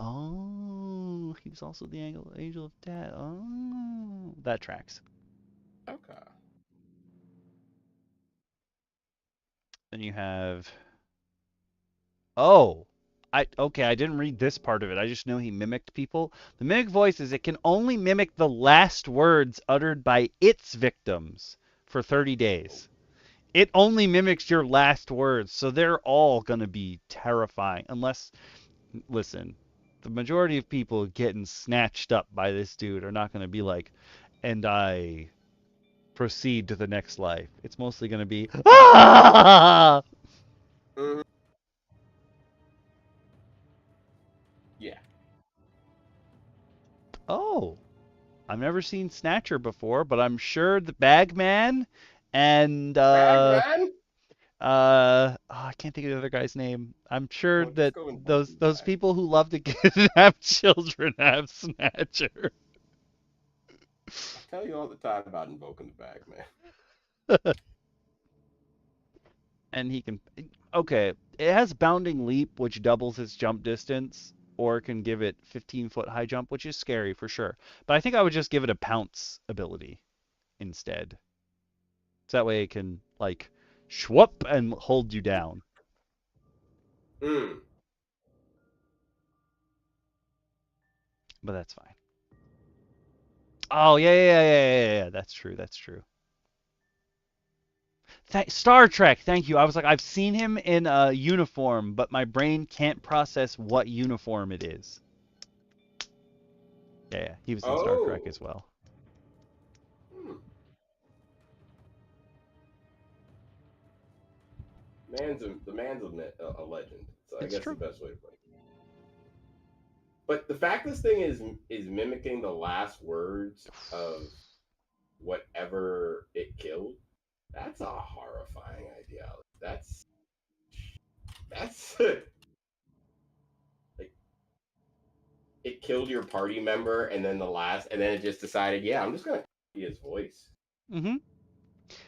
Oh, he was also the Angel of Death. Oh, that tracks. Okay. Then you have. Oh, I didn't read this part of it. I just know he mimicked people. The mimic voice is it can only mimic the last words uttered by its victims for 30 days. It only mimics your last words, so they're all gonna be terrifying. Unless, listen, the majority of people getting snatched up by this dude are not gonna be like, and I proceed to the next life. It's mostly gonna be, ah! Yeah. Oh, I've never seen Snatcher before, but I'm sure the Bagman and Bagman? I can't think of the other guy's name. I'm sure that those people who love to kidnap children have Snatcher. I tell you all the time about invoking the Bagman. And he can. Okay, it has Bounding Leap, which doubles its jump distance, or can give it 15-foot high jump, which is scary for sure. But I think I would just give it a pounce ability instead. So that way it can, like, shwup and hold you down. Mm. But that's fine. Oh, yeah. That's true. Star Trek, thank you. I was like, I've seen him in a uniform, but my brain can't process what uniform it is. Yeah, he was in Star Trek as well. The man's a legend. So I guess true. the best way to put it. But the fact this thing is mimicking the last words of whatever it killed That's a horrifying idea. That's like it killed your party member, and then it just decided, yeah, I'm just gonna copy his voice. Mm-hmm.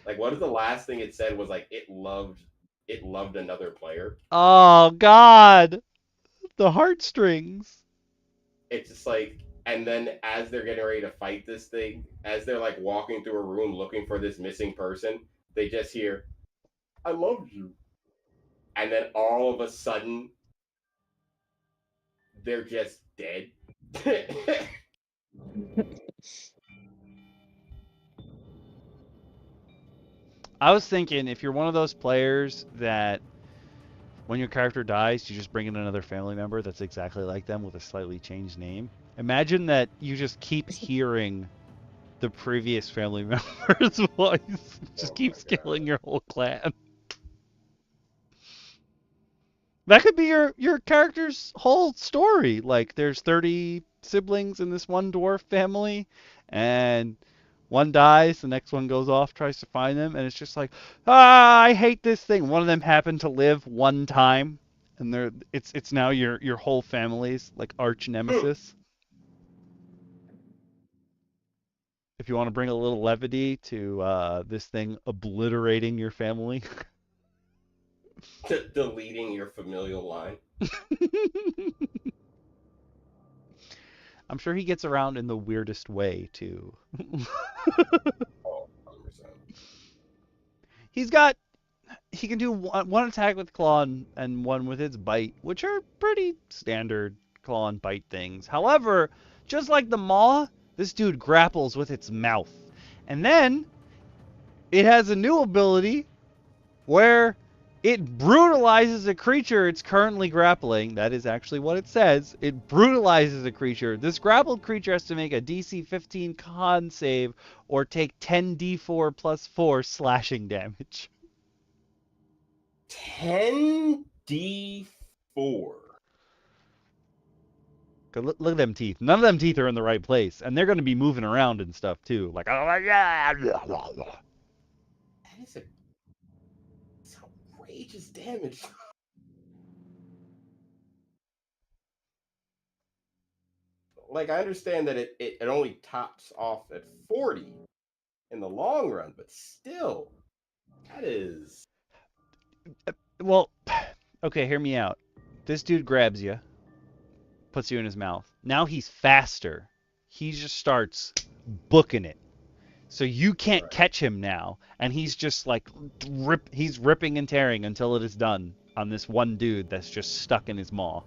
Like, what if the last thing it said was like it loved another player? Oh God, the heartstrings. It's just like, and then as they're getting ready to fight this thing, as they're like walking through a room looking for this missing person, they just hear, "I love you," and then all of a sudden they're just dead. I was thinking if you're one of those players that when your character dies, you just bring in another family member that's exactly like them with a slightly changed name. Imagine that you just keep hearing the previous family member's voice. Just Oh keeps my killing god. your whole clan. That could be your character's whole story. Like there's 30 siblings in this one dwarf family, and one dies, the next one goes off, tries to find them, and it's just like, I hate this thing. One of them happened to live one time, and it's now your whole family's like arch nemesis. If you want to bring a little levity to this thing obliterating your family. Deleting your familial line. I'm sure he gets around in the weirdest way too. Oh, 100%. He's got he can do one attack with claw and one with its bite, which are pretty standard claw and bite things. However, just like the maw, this dude grapples with its mouth. And then it has a new ability where it brutalizes a creature it's currently grappling. That is actually what it says. It brutalizes a creature. This grappled creature has to make a DC 15 con save or take 10d4 plus 4 slashing damage. 10d4. Look at them teeth. None of them teeth are in the right place, and they're going to be moving around and stuff too. Like, oh my god! That is it's outrageous damage. Like, I understand that it only tops off at 40 in the long run, but still, that is. Well, okay, hear me out. This dude grabs you, puts you in his mouth. Now he's faster. He just starts booking it. So you can't Right. catch him now, and he's just like he's ripping and tearing until it is done on this one dude that's just stuck in his maw.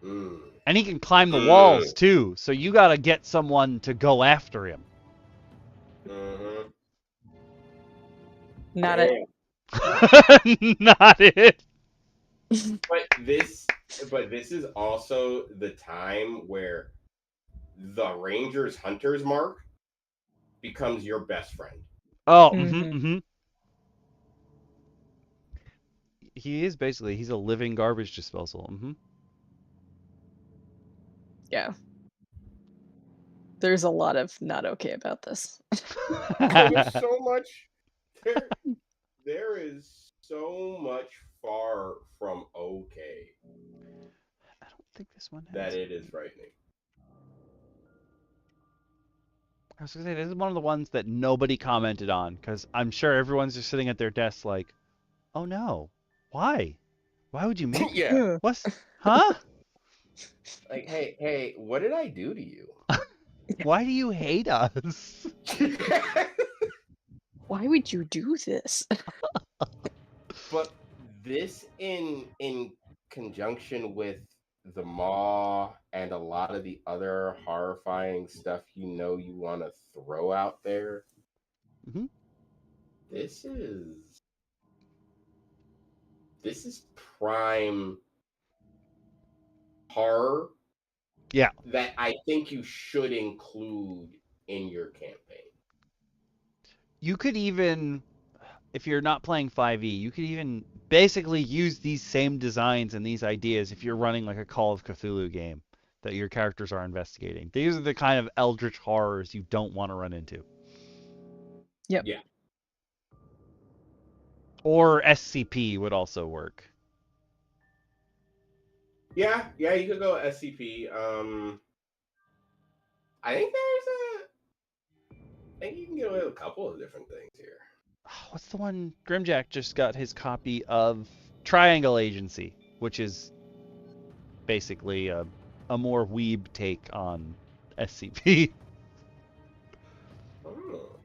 Mm. And he can climb the walls too, so you gotta get someone to go after him. Mm-hmm. Not it. Not it. But this is also the time where the Ranger's Hunter's Mark becomes your best friend. Oh, Mhm. He is basically, he's a living garbage disposal. Yeah. There's a lot of not okay about this. There's so much. There is so much far from okay I don't think this one has. that it is frightening. I was gonna say this is one of the ones that nobody commented on because I'm sure everyone's just sitting at their desks like, oh no, why? Why would you make? Yeah. What's? Huh? Like, hey, what did I do to you? Why do you hate us? Why would you do this? But this in conjunction with the Maw and a lot of the other horrifying stuff you want to throw out there. Mhm. This is prime horror. Yeah. That I think you should include in your campaign. You could even, if you're not playing 5e, you could even basically use these same designs and these ideas if you're running like a Call of Cthulhu game that your characters are investigating. These are the kind of eldritch horrors you don't want to run into. Yep. Yeah. Or SCP would also work. Yeah, you could go SCP. I think I think you can get away with a couple of different things here. What's the one? Grimjack just got his copy of Triangle Agency, which is basically a more weeb take on SCP. Oh.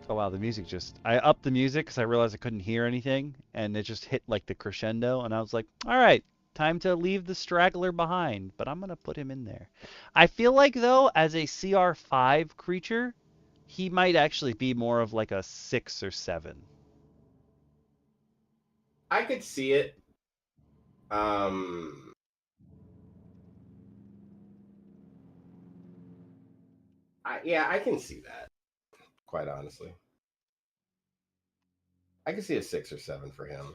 Oh wow, the music just... I upped the music because I realized I couldn't hear anything, and it just hit like the crescendo, and I was like, all right, time to leave the Straggler behind, but I'm going to put him in there. I feel like, though, as a CR5 creature, he might actually be more of like a 6 or 7. I could see it. I can see that. Quite honestly, I can see a 6 or 7 for him.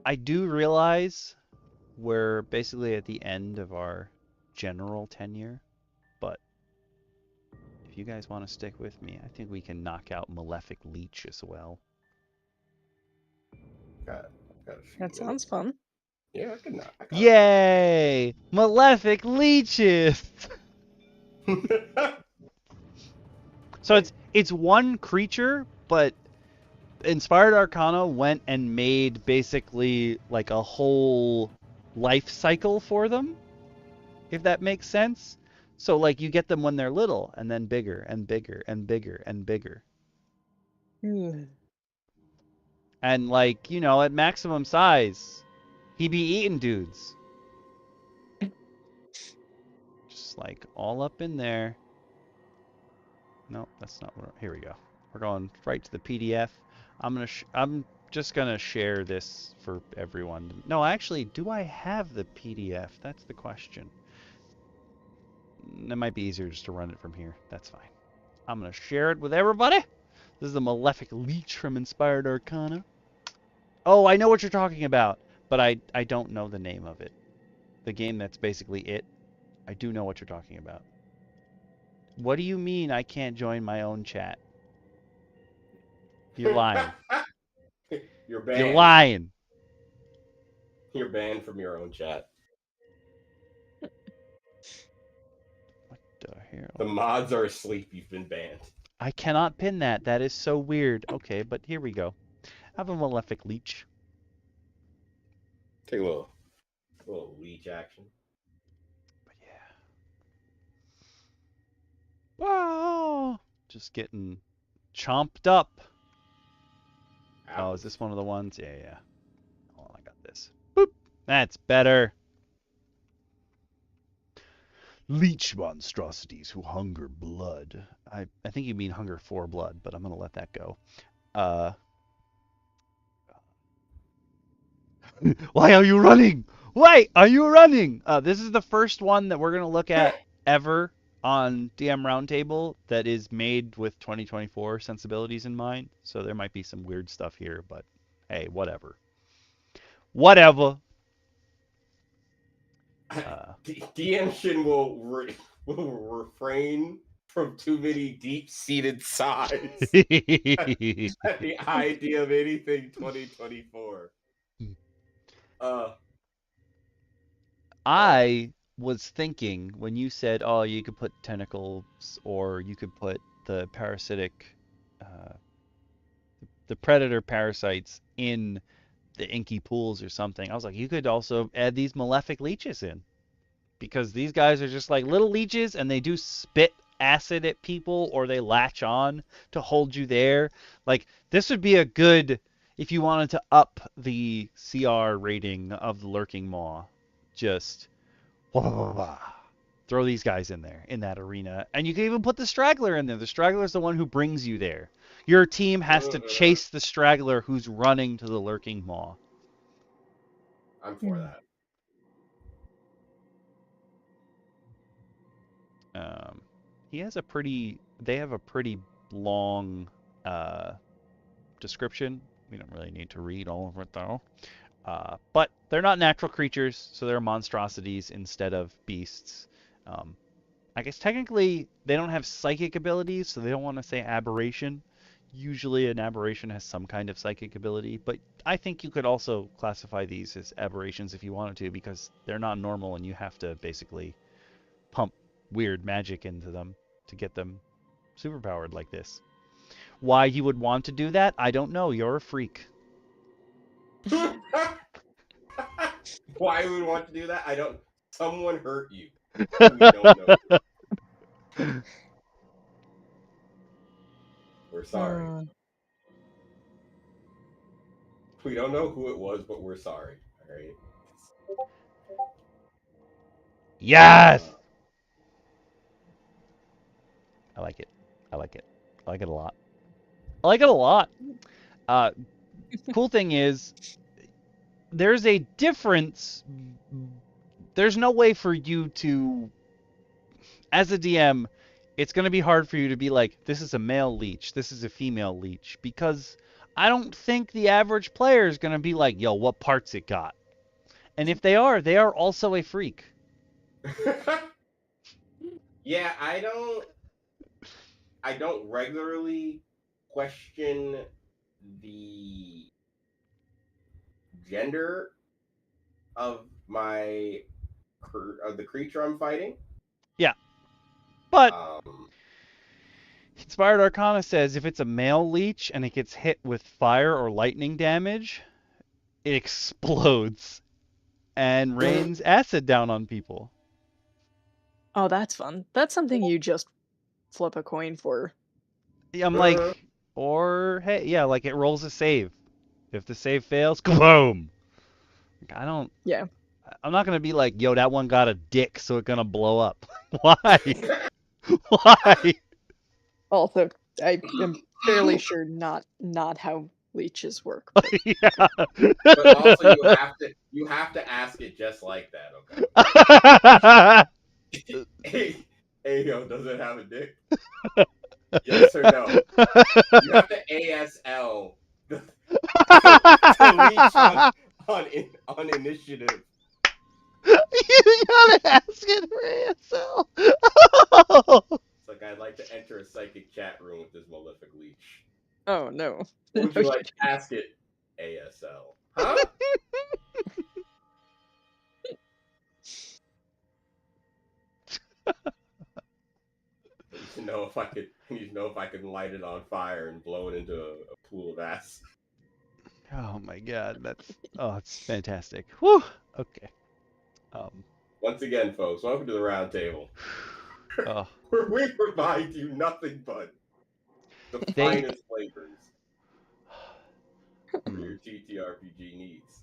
I do realize we're basically at the end of our general tenure, but if you guys want to stick with me, I think we can knock out Malefic Leech as well. Got a few That sounds minutes. fun. Yeah, I could not. Yay! Malefic Leeches! So it's one creature, but Inspired Arcana went and made basically like a whole life cycle for them, if that makes sense. So like you get them when they're little and then bigger and bigger and bigger and bigger. And like, you know, at maximum size, he be eating dudes. Just like all up in there. No, that's not what. Here we go. We're going right to the PDF. I'm just gonna share this for everyone. No, actually, do I have the PDF? That's the question. It might be easier just to run it from here. That's fine. I'm gonna share it with everybody. This is the Malefic Leech from Inspired Arcana. Oh, I know what you're talking about, but I don't know the name of it. The game that's basically it. I do know what you're talking about. What do you mean I can't join my own chat? You're lying. You're banned. You're lying. You're banned from your own chat. What the hell? The mods are asleep. You've been banned. I cannot pin that. That is so weird. Okay, but here we go. I have a Malefic Leech. Take a little leech action. But yeah. Oh, just getting chomped up. Oh, is this one of the ones? Yeah. Oh, I got this. Boop. That's better. Leech monstrosities who hunger blood. I think you mean hunger for blood, but I'm gonna let that go. Why are you running? Why are you running? This is the first one that we're gonna look at ever on DM Roundtable that is made with 2024 sensibilities in mind. So there might be some weird stuff here, but hey, whatever. Whatever. DM Shin will refrain from too many deep-seated sighs at the idea of anything 2024. I was thinking when you said, oh, you could put tentacles or you could put the parasitic, the predator parasites in the inky pools or something. I was like, you could also add these malefic leeches in because these guys are just like little leeches and they do spit acid at people or they latch on to hold you there. Like this would be a good if you wanted to up the CR rating of the lurking maw. Just throw these guys in there in that arena, and you can even put the straggler in there. The straggler is the one who brings you there. Your team has to chase the straggler who's running to the lurking maw. I'm for that. He has a pretty. They have a pretty long description. We don't really need to read all of it though. But they're not natural creatures, so they're monstrosities instead of beasts. I guess technically they don't have psychic abilities, so they don't want to say aberration. Usually an aberration has some kind of psychic ability, but I think you could also classify these as aberrations if you wanted to, because they're not normal and you have to basically pump weird magic into them to get them superpowered like this. Why you would want to do that, I don't know. You're a freak. Why we would want to do that? I don't. Someone hurt you. We don't know. We're sorry. We don't know who it was, but we're sorry. All right. Yes. I like it. I like it. I like it a lot. I like it a lot. Cool thing is, there's a difference. There's no way for you to, as a DM, it's going to be hard for you to be like, this is a male leech, this is a female leech, because I don't think the average player is going to be like, yo, what parts it got? And if they are also a freak. Yeah, I don't regularly question the gender of the creature I'm fighting. Yeah. But Inspired Arcana says if it's a male leech and it gets hit with fire or lightning damage, it explodes and rains acid down on people. Oh, that's fun. That's something you just flip a coin for. I'm like, or hey, yeah, like it rolls a save. If the save fails, boom. I don't. Yeah. I'm not gonna be like, yo, that one got a dick, so it's gonna blow up. Why? Why? Also, I am fairly sure not how leeches work. Yeah. But also, you have to ask it just like that, okay? Hey, yo, does it have a dick? Yes or no? You have to ASL the leech on initiative. You gotta ask it for ASL. It's like, I'd like to enter a psychic chat room with this Malefic leech. Oh no. Would you like to ask it ASL? Huh? I need to know if I could light it on fire and blow it into a pool of acid. Oh my god, it's fantastic. Whew. Okay. Once again, folks, welcome to the Roundtable. Where we provide you nothing but the finest flavors for your TTRPG needs.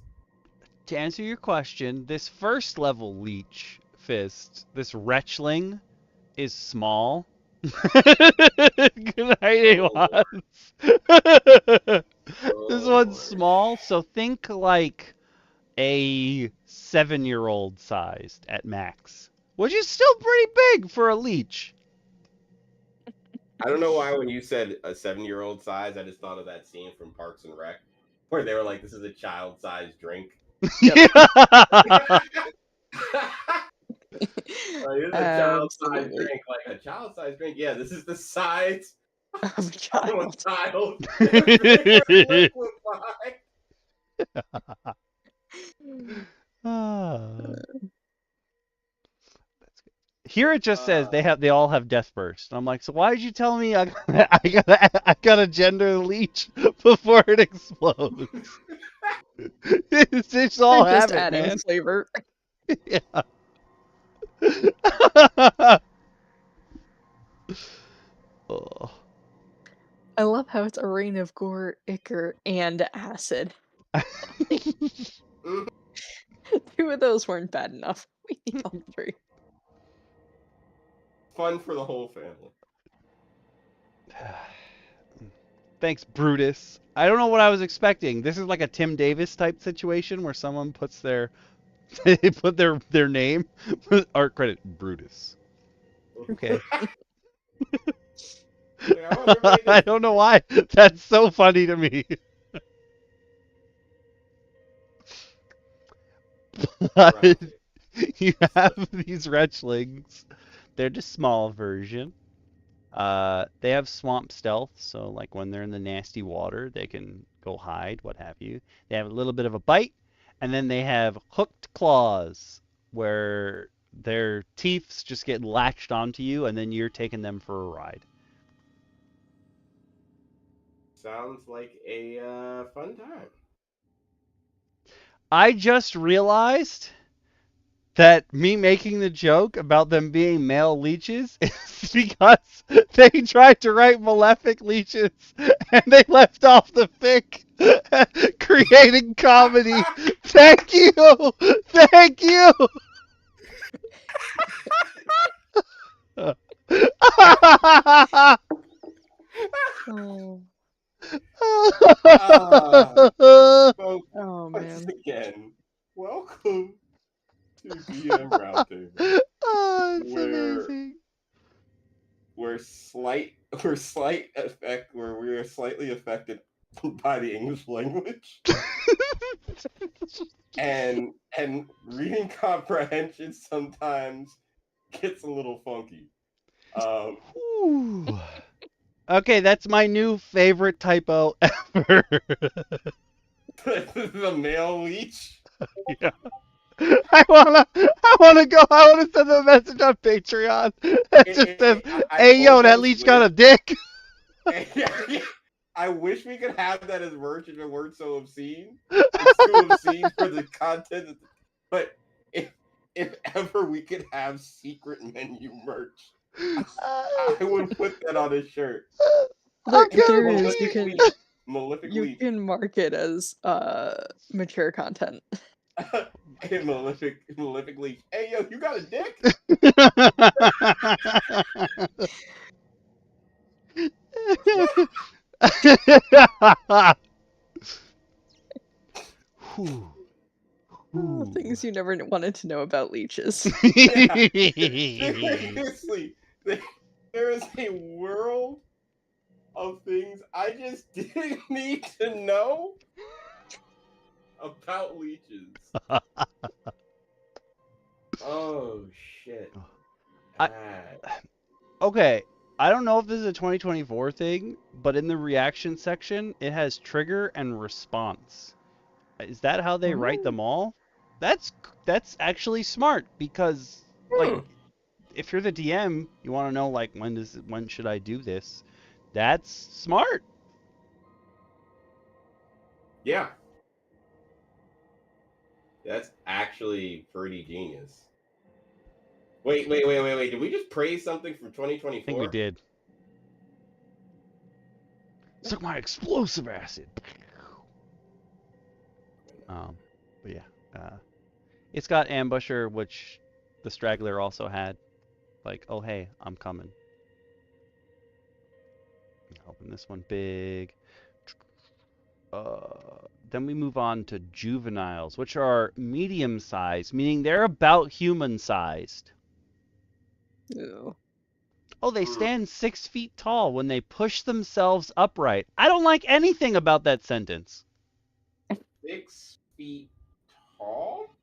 To answer your question, this first level Leech Fist, this Wretchling, is small. Good night, This one's small, so think like a 7-year-old sized at max, which is still pretty big for a leech. I don't know why when you said a 7-year-old size, I just thought of that scene from Parks and Rec where they were like, "This is a child-sized drink." Yeah. Like, this is a child-sized drink, like a child-sized drink. Yeah, this is the size of a child. Here it just says they all have death burst. I'm like, so why did you tell me I gotta gender the leech before it explodes? It's just all just habit, adding man. flavor. Yeah. Oh. I love how it's a rain of gore, ichor, and acid. 2 of those weren't bad enough. We need all 3. Fun for the whole family. Thanks, Brutus. I don't know what I was expecting. This is like a Tim Davis type situation where someone puts their their name, art credit Brutus. Okay. I don't know why. That's so funny to me. But you have these wretchlings they're the small version. They have swamp stealth, so like when they're in the nasty water, they can go hide, what have you. They have a little bit of a bite, and then they have hooked claws, where their teeth just get latched onto you, and then you're taking them for a ride. Sounds like a fun time. I just realized that me making the joke about them being male leeches is because they tried to write Malefic leeches and they left off the fic, creating comedy. Thank you! Thank you! Oh, Folks, oh once man. again, welcome to DM Roundtable, Oh, it's where amazing. we are slightly affected by the English language, and reading comprehension sometimes gets a little funky. Ooh. Okay, that's my new favorite typo ever. The male leech. Yeah. I wanna send them a message on Patreon that just says, I "Hey yo, that almost leech got a wish- dick." I wish we could have that as merch if it weren't so obscene. It's too obscene for the content. But if ever we could have secret menu merch, I would put that on a shirt. There is. You can Malefic you Leech. can mark it as mature content. Hey, Malefic Leech. Hey yo, you got a dick? Whew. Oh, things you never wanted to know about leeches. Yeah. Seriously, there is a world of things I just didn't need to know about leeches. Oh shit. I- Okay, I don't know if this is a 2024 thing, but in the reaction section, it has trigger and response. Is that how they write them all? That's actually smart because like if you're the DM, you want to know like when should I do this? That's smart. Yeah. That's actually pretty genius. Wait. Did we just praise something from 2024? I think we did. Suck my explosive acid. But yeah, it's got ambusher, which the Straggler also had. Like, oh hey, I'm coming. Open this one big. Then we move on to juveniles, which are medium-sized, meaning they're about human-sized. Ew. Oh, they stand 6 feet tall when they push themselves upright. I don't like anything about that sentence. 6 feet tall?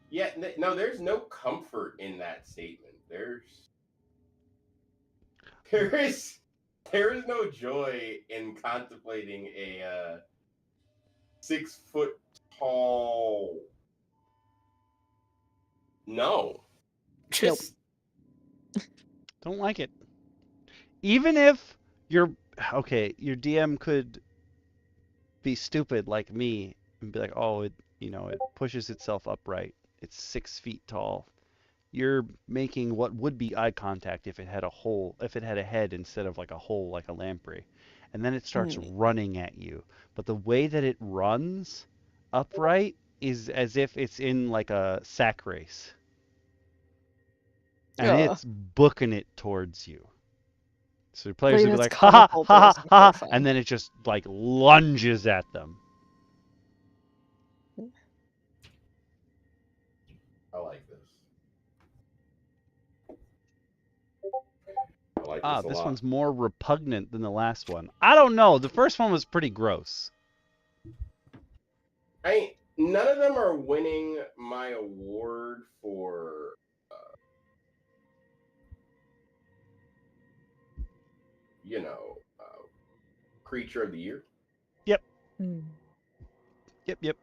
Yeah, no, there's no comfort in that statement. There is no joy in contemplating a 6 foot tall. No, just Don't like it. Even if your DM could be stupid like me and be like, oh, it pushes itself upright. It's 6 feet tall. You're making what would be eye contact if it had a hole, if it had a head instead of like a hole, like a lamprey. And then it starts running at you. But the way that it runs upright is as if it's in like a sack race. And it's booking it towards you. So the players will be like, ha ha ha ha ha, and then it just like lunges at them. I like this. I like this a This lot. one's more repugnant than the last one. I don't know. The first one was pretty gross. None of them are winning my award for creature of the year. Yep. Mm. Yep.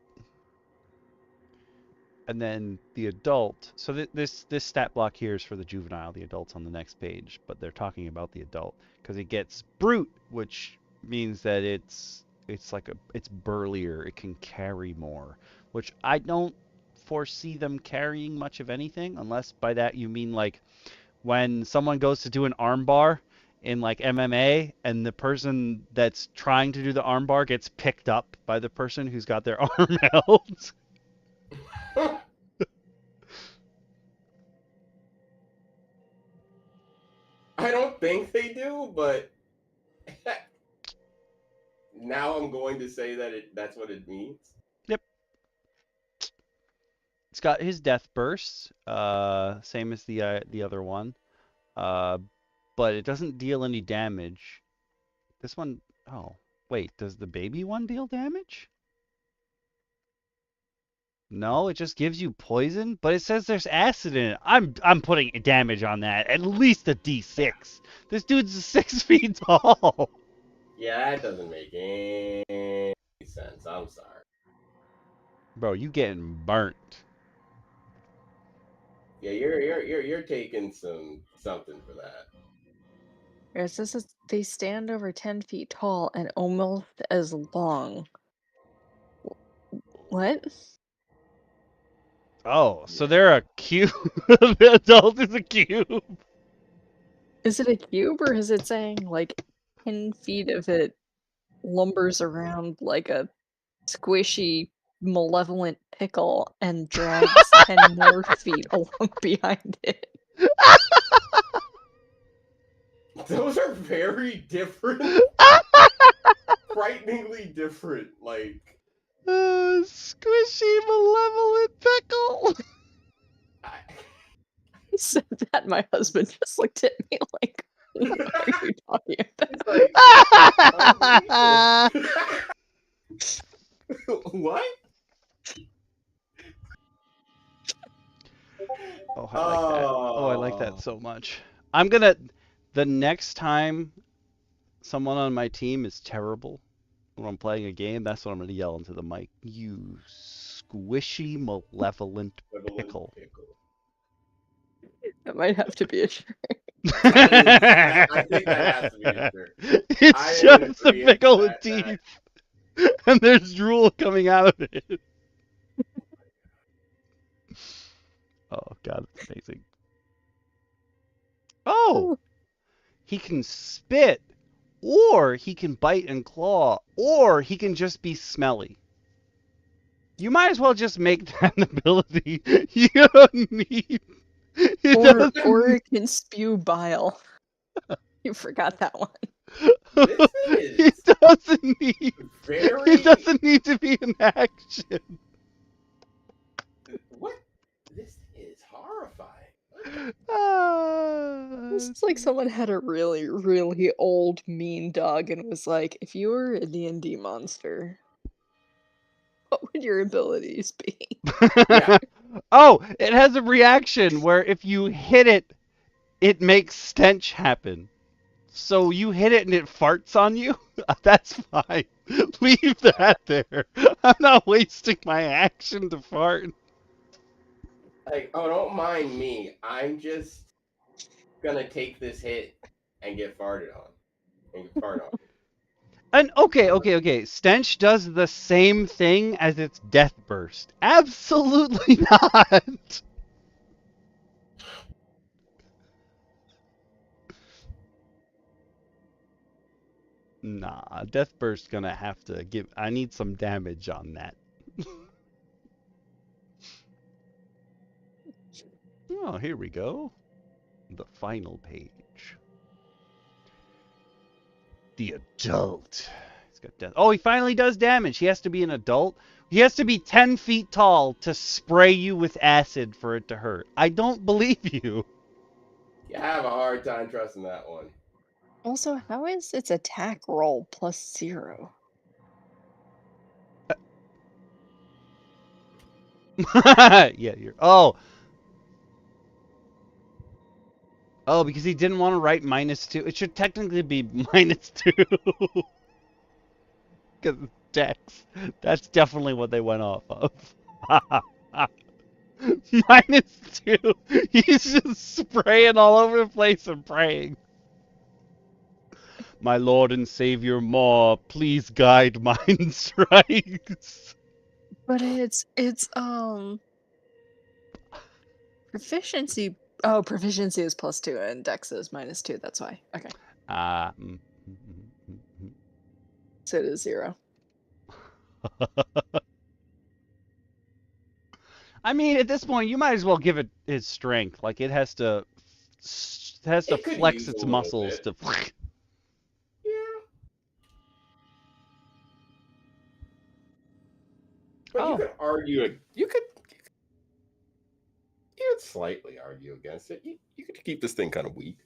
And then the adult. So this stat block here is for the juvenile. The adult's on the next page, but they're talking about the adult because it gets brute, which means that it's burlier. It can carry more, which I don't foresee them carrying much of anything, unless by that you mean like when someone goes to do an armbar in like MMA and the person that's trying to do the armbar gets picked up by the person who's got their arm held. I don't think they do, but now I'm going to say that that's what it means. Yep. It's got his death bursts, same as the other one, but it doesn't deal any damage. This one, oh wait, does the baby one deal damage? No, it just gives you poison, but it says there's acid in it. I'm putting damage on that. At least a D6. This dude's 6 feet tall. Yeah, that doesn't make any sense. I'm sorry. Bro, you getting burnt. Yeah, you're taking something for that. It says they stand over 10 feet tall and almost as long. What? Oh, so they're a cube. The adult is a cube. Is it a cube or is it saying like 10 feet of it lumbers around like a squishy, malevolent pickle and drags 10 more feet along behind it? Those are very different. Frighteningly different. Like, squishy malevolent pickle. I said that, my husband just looked at me like, what are you talking about? What? Oh, I like that. Oh, I like that so much. The next time someone on my team is terrible when I'm playing a game, that's what I'm gonna yell into the mic. You squishy malevolent pickle. That might have to be a shirt. I think that has to be a shirt. It's just a pickle with teeth. And there's drool coming out of it. Oh god, it's amazing. Oh! He can spit, or he can bite and claw, or he can just be smelly. You might as well just make that an ability. You don't need... Or it can spew bile. You forgot that one. It doesn't need to be an action. What? This is horrifying. This is like someone had a really, really old mean dog and was like, if you were a D&D monster, what would your abilities be? Yeah. Oh, it has a reaction where if you hit it, it makes stench happen. So you hit it and it farts on you? That's fine. Leave that there. I'm not wasting my action to fart. Like, oh, don't mind me. I'm just gonna take this hit and get farted on. And get farted on. And okay. Stench does the same thing as its death burst. Absolutely not. Nah, death burst gonna have to give. I need some damage on that. Oh, here we go. The final page. The adult. He's got death. Oh, he finally does damage. He has to be an adult. He has to be 10 feet tall to spray you with acid for it to hurt. I don't believe you. You have a hard time trusting that one. Also, how is its attack roll +0? Yeah, you're... Oh. Oh, because he didn't want to write -2. It should technically be -2. Because Dex. That's definitely what they went off of. -2. He's just spraying all over the place and praying. My Lord and Savior Maw, please guide mine strikes. But it's proficiency. Oh, proficiency is +2 and Dex is -2. That's why. Okay. So it is 0. I mean, at this point, you might as well give it its strength. Like it has to It could flex use a its little muscles bit. to. Yeah. But you Oh, could argue. You could slightly argue against it. You could keep this thing kind of weak.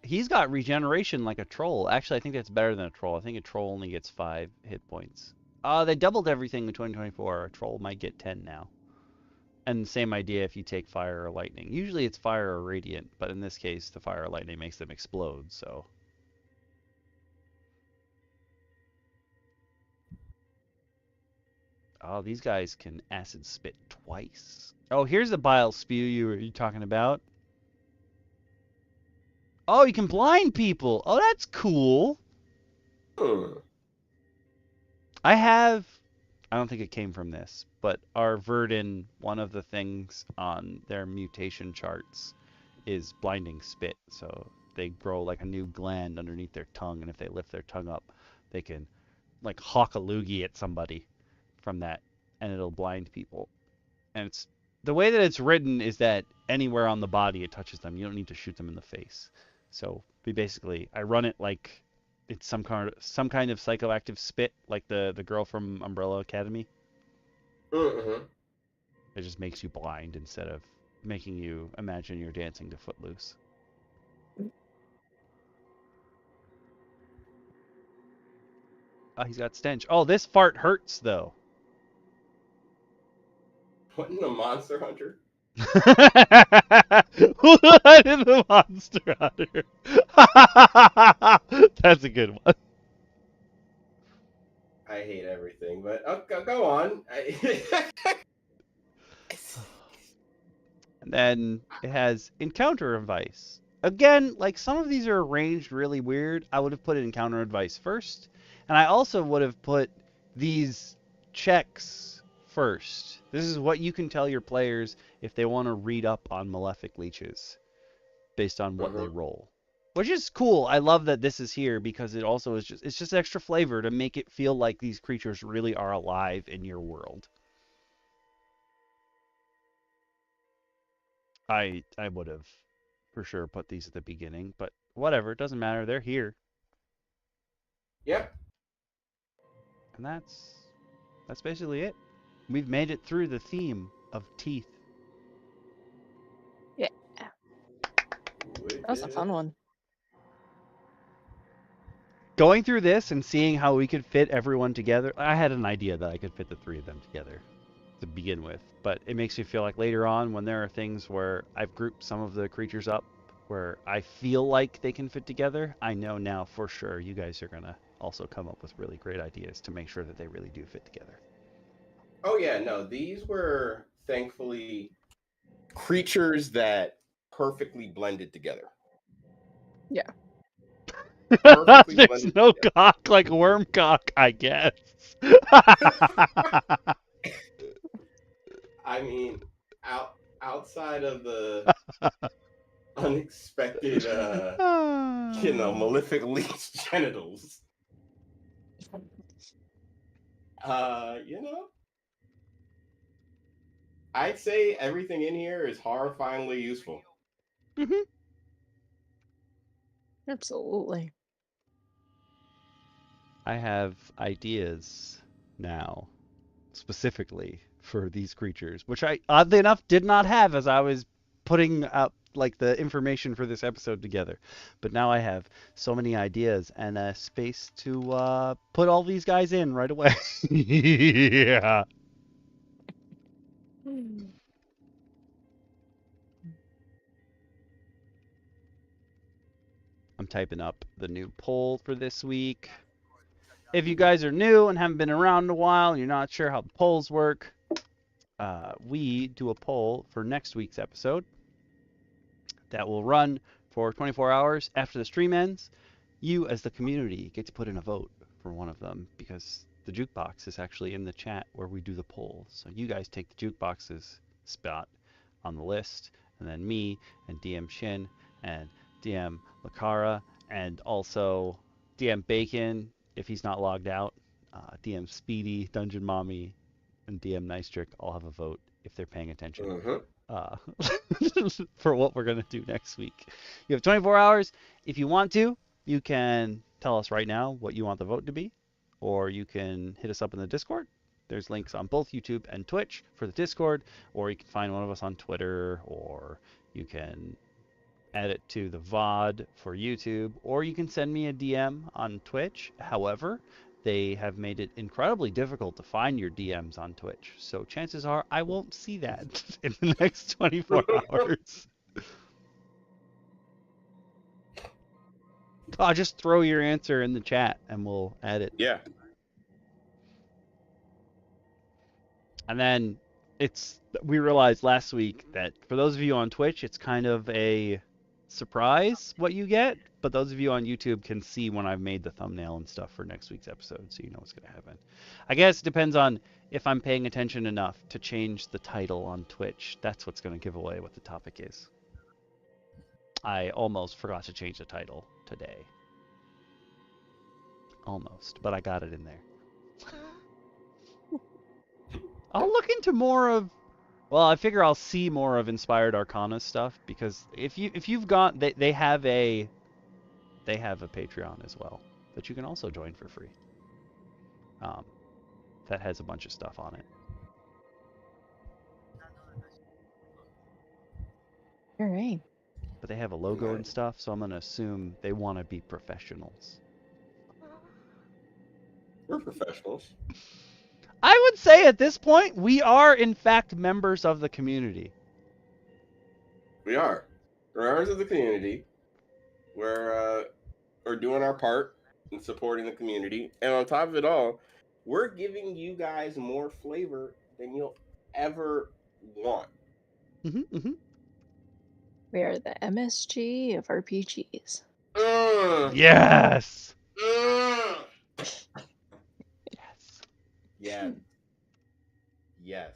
he's got regeneration like a troll. Actually, I think that's better than a troll. I think a troll only gets 5 hit points. They doubled everything in 2024. A troll might get 10 now. And same idea if you take fire or lightning. Usually it's fire or radiant, but in this case, the fire or lightning makes them explode, so. Oh, these guys can acid spit twice. Oh, here's the bile spew you were talking about. Oh, you can blind people. Oh, that's cool. I don't think it came from this, but our Verdin, one of the things on their mutation charts is blinding spit. So they grow like a new gland underneath their tongue, and if they lift their tongue up, they can like hawk a loogie at somebody from that, and it'll blind people. And it's the way that it's written is that anywhere on the body it touches them, you don't need to shoot them in the face. So I run it like it's some kind of psychoactive spit, like the girl from Umbrella Academy. Mm-hmm. It just makes you blind instead of making you imagine you're dancing to Footloose. Oh, he's got stench. Oh, this fart hurts though. Wasn't a Monster Hunter? What is the Monster Hunter? That's a good one. I hate everything, but go on. And then it has encounter advice. Again, like some of these are arranged really weird. I would have put encounter advice first, and I also would have put these checks first. This is what you can tell your players if they want to read up on Malefic Leeches based on what they roll. Which is cool. I love that this is here because it also is it's just extra flavor to make it feel like these creatures really are alive in your world. I would have for sure put these at the beginning, but whatever, it doesn't matter. They're here. Yep. And that's basically it. We've made it through the theme of teeth. Yeah. That was a fun one. Going through this and seeing how we could fit everyone together, I had an idea that I could fit the 3 of them together to begin with, but it makes me feel like later on when there are things where I've grouped some of the creatures up where I feel like they can fit together, I know now for sure you guys are going to also come up with really great ideas to make sure that they really do fit together. Oh yeah, no, these were thankfully creatures that perfectly blended together. Yeah. There's no cock like worm cock, I guess. I mean, outside of the unexpected, malefic leech genitals, I'd say everything in here is horrifyingly useful. Mm-hmm. Absolutely. I have ideas now, specifically for these creatures, which I, oddly enough, did not have as I was putting up like the information for this episode together. But now I have so many ideas and a space to put all these guys in right away. Yeah. I'm typing up the new poll for this week. If you guys are new and haven't been around in a while and you're not sure how the polls work, we do a poll for next week's episode that will run for 24 hours after the stream ends. You, as the community, get to put in a vote for one of them because the jukebox is actually in the chat where we do the poll. So you guys take the jukebox's spot on the list, and then me and DM Shin and DM Lacara and also DM Bacon if he's not logged out, DM Speedy, Dungeon Mommy, and DM Nice Trick all have a vote if they're paying attention for what we're going to do next week. You have 24 hours. If you want to, you can tell us right now what you want the vote to be, or you can hit us up in the Discord. There's links on both YouTube and Twitch for the Discord, or you can find one of us on Twitter, or you can add it to the VOD for YouTube, or you can send me a DM on Twitch. However, they have made it incredibly difficult to find your DMs on Twitch, so chances are I won't see that in the next 24 hours. I'll just throw your answer in the chat and we'll add it. Yeah. And then we realized last week that for those of you on Twitch, it's kind of a surprise what you get, but those of you on YouTube can see when I've made the thumbnail and stuff for next week's episode, so you know what's going to happen. I guess it depends on if I'm paying attention enough to change the title on Twitch. That's what's going to give away what the topic is. I almost forgot to change the title today. Almost, but I got it in there. I'll look into more of, well, I figure I'll see more of Inspired Arcana stuff, because if you've got, they have a Patreon as well that you can also join for free. That has a bunch of stuff on it. All right. But they have a logo and stuff, so I'm gonna assume they want to be professionals. We're professionals. I would say at this point, we are in fact members of the community. We are. We're members of the community. We're doing our part in supporting the community. And on top of it all, we're giving you guys more flavor than you'll ever want. We are the MSG of RPGs. Yes! Yes. Yes. Yes.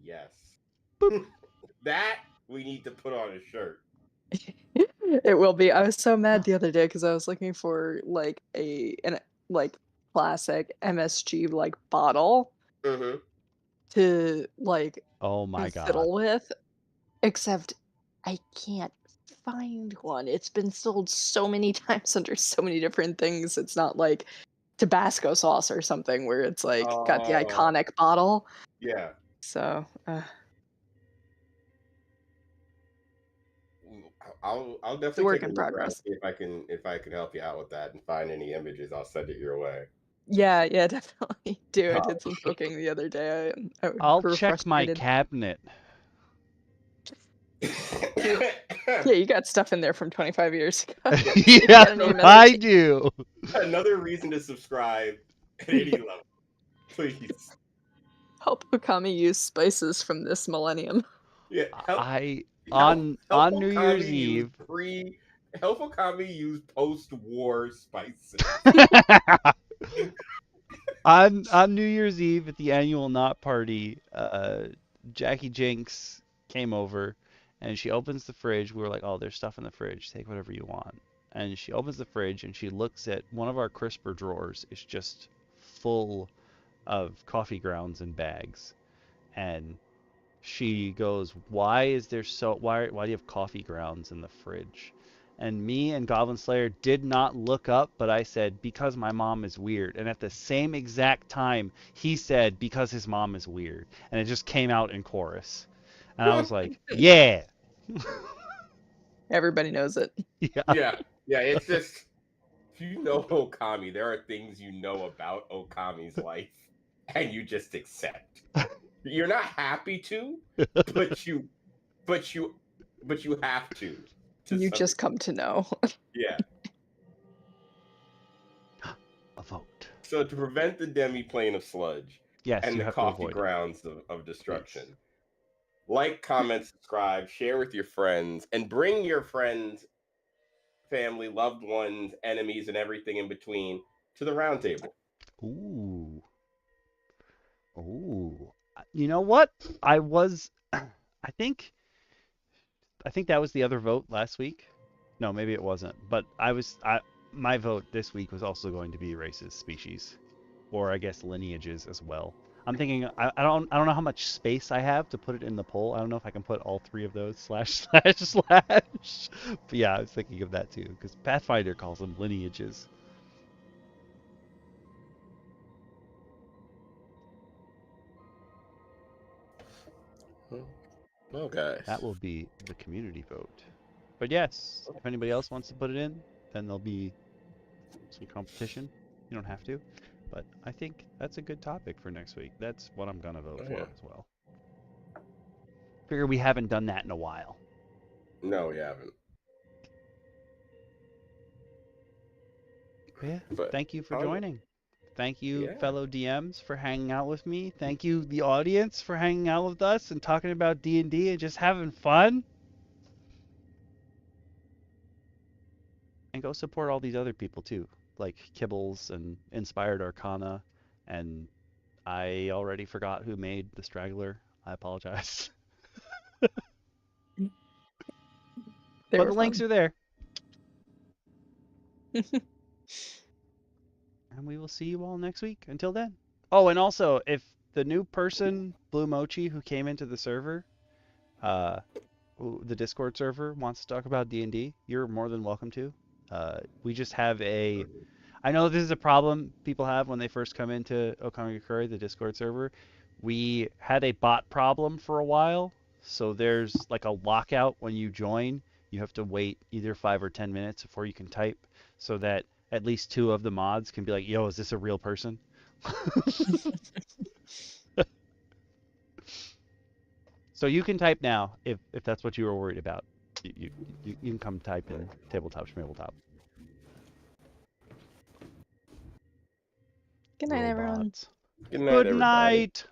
Yes. That we need to put on a shirt. It will be. I was so mad the other day because I was looking for like an classic MSG like bottle to like oh my god fiddle with, except I can't find one. It's been sold so many times under so many different things. It's not like Tabasco sauce or something where it's like got the iconic bottle. Yeah. So I'll definitely it's a work in progress. See if I can help you out with that and find any images. I'll send it your way. Yeah, definitely do. I did some cooking the other day. I'll check my cabinet. Yeah, you got stuff in there from 25 years ago. Yeah, I do. Another reason to subscribe at any level, please. Help Okami use spices from this millennium. Yeah, on New Year's Eve. Help Okami use post-war spices. on New Year's Eve at the annual Knot Party, Jackie Jinx came over and she opens the fridge. We were like, oh, there's stuff in the fridge. Take whatever you want. And she opens the fridge and she looks at one of our crisper drawers. It's just full of coffee grounds and bags. And she goes, why do you have coffee grounds in the fridge? And me and Goblin Slayer did not look up, but I said, because my mom is weird. And at the same exact time, he said, because his mom is weird. And it just came out in chorus. And I was like, yeah. Everybody knows it. Yeah. It's just, if you know Okami, there are things you know about Okami's life, and you just accept. You're not happy to, but you have to You some just come to know. Yeah. A vote. So to prevent the demi-plane of sludge Yes, and you the have to coffee avoid it. grounds of destruction, Yes. like, comment, subscribe, share with your friends, and bring your friends, family, loved ones, enemies, and everything in between to the roundtable. Ooh. Ooh. You know what? I think that was the other vote last week. No, maybe it wasn't. But my vote this week was also going to be races, species, or I guess lineages as well. I'm thinking I don't know how much space I have to put it in the poll. I don't know if I can put all three of those slash slash slash. But yeah, I was thinking of that too because Pathfinder calls them lineages. Well, guys. That will be the community vote. But yes, if anybody else wants to put it in, then there'll be some competition. You don't have to. But I think that's a good topic for next week. That's what I'm going to vote for as well. Figure we haven't done that in a while. No, we haven't. But yeah, thank you for joining. Thank you, Yeah. fellow DMs, for hanging out with me. Thank you, the audience, for hanging out with us and talking about D&D and just having fun. And go support all these other people too, like Kibbles and Inspired Arcana. And I already forgot who made the Straggler. I apologize. But the links are there. And we will see you all next week. Until then. Oh, and also, if the new person, Blue Mochi, who came into the server, the Discord server, wants to talk about D&D, you're more than welcome to. We just have I know this is a problem people have when they first come into Okangakure, the Discord server. We had a bot problem for a while, so there's like a lockout when you join. You have to wait either 5 or 10 minutes before you can type, so that at least 2 of the mods can be like, yo, is this a real person? So you can type now if that's what you were worried about. You can come type in tabletop schmabletop. Good night, everyone. Good night, Good everybody. night.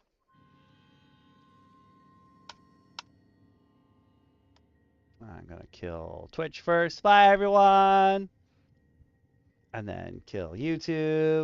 I'm gonna kill Twitch first. Bye, everyone. And then kill YouTube.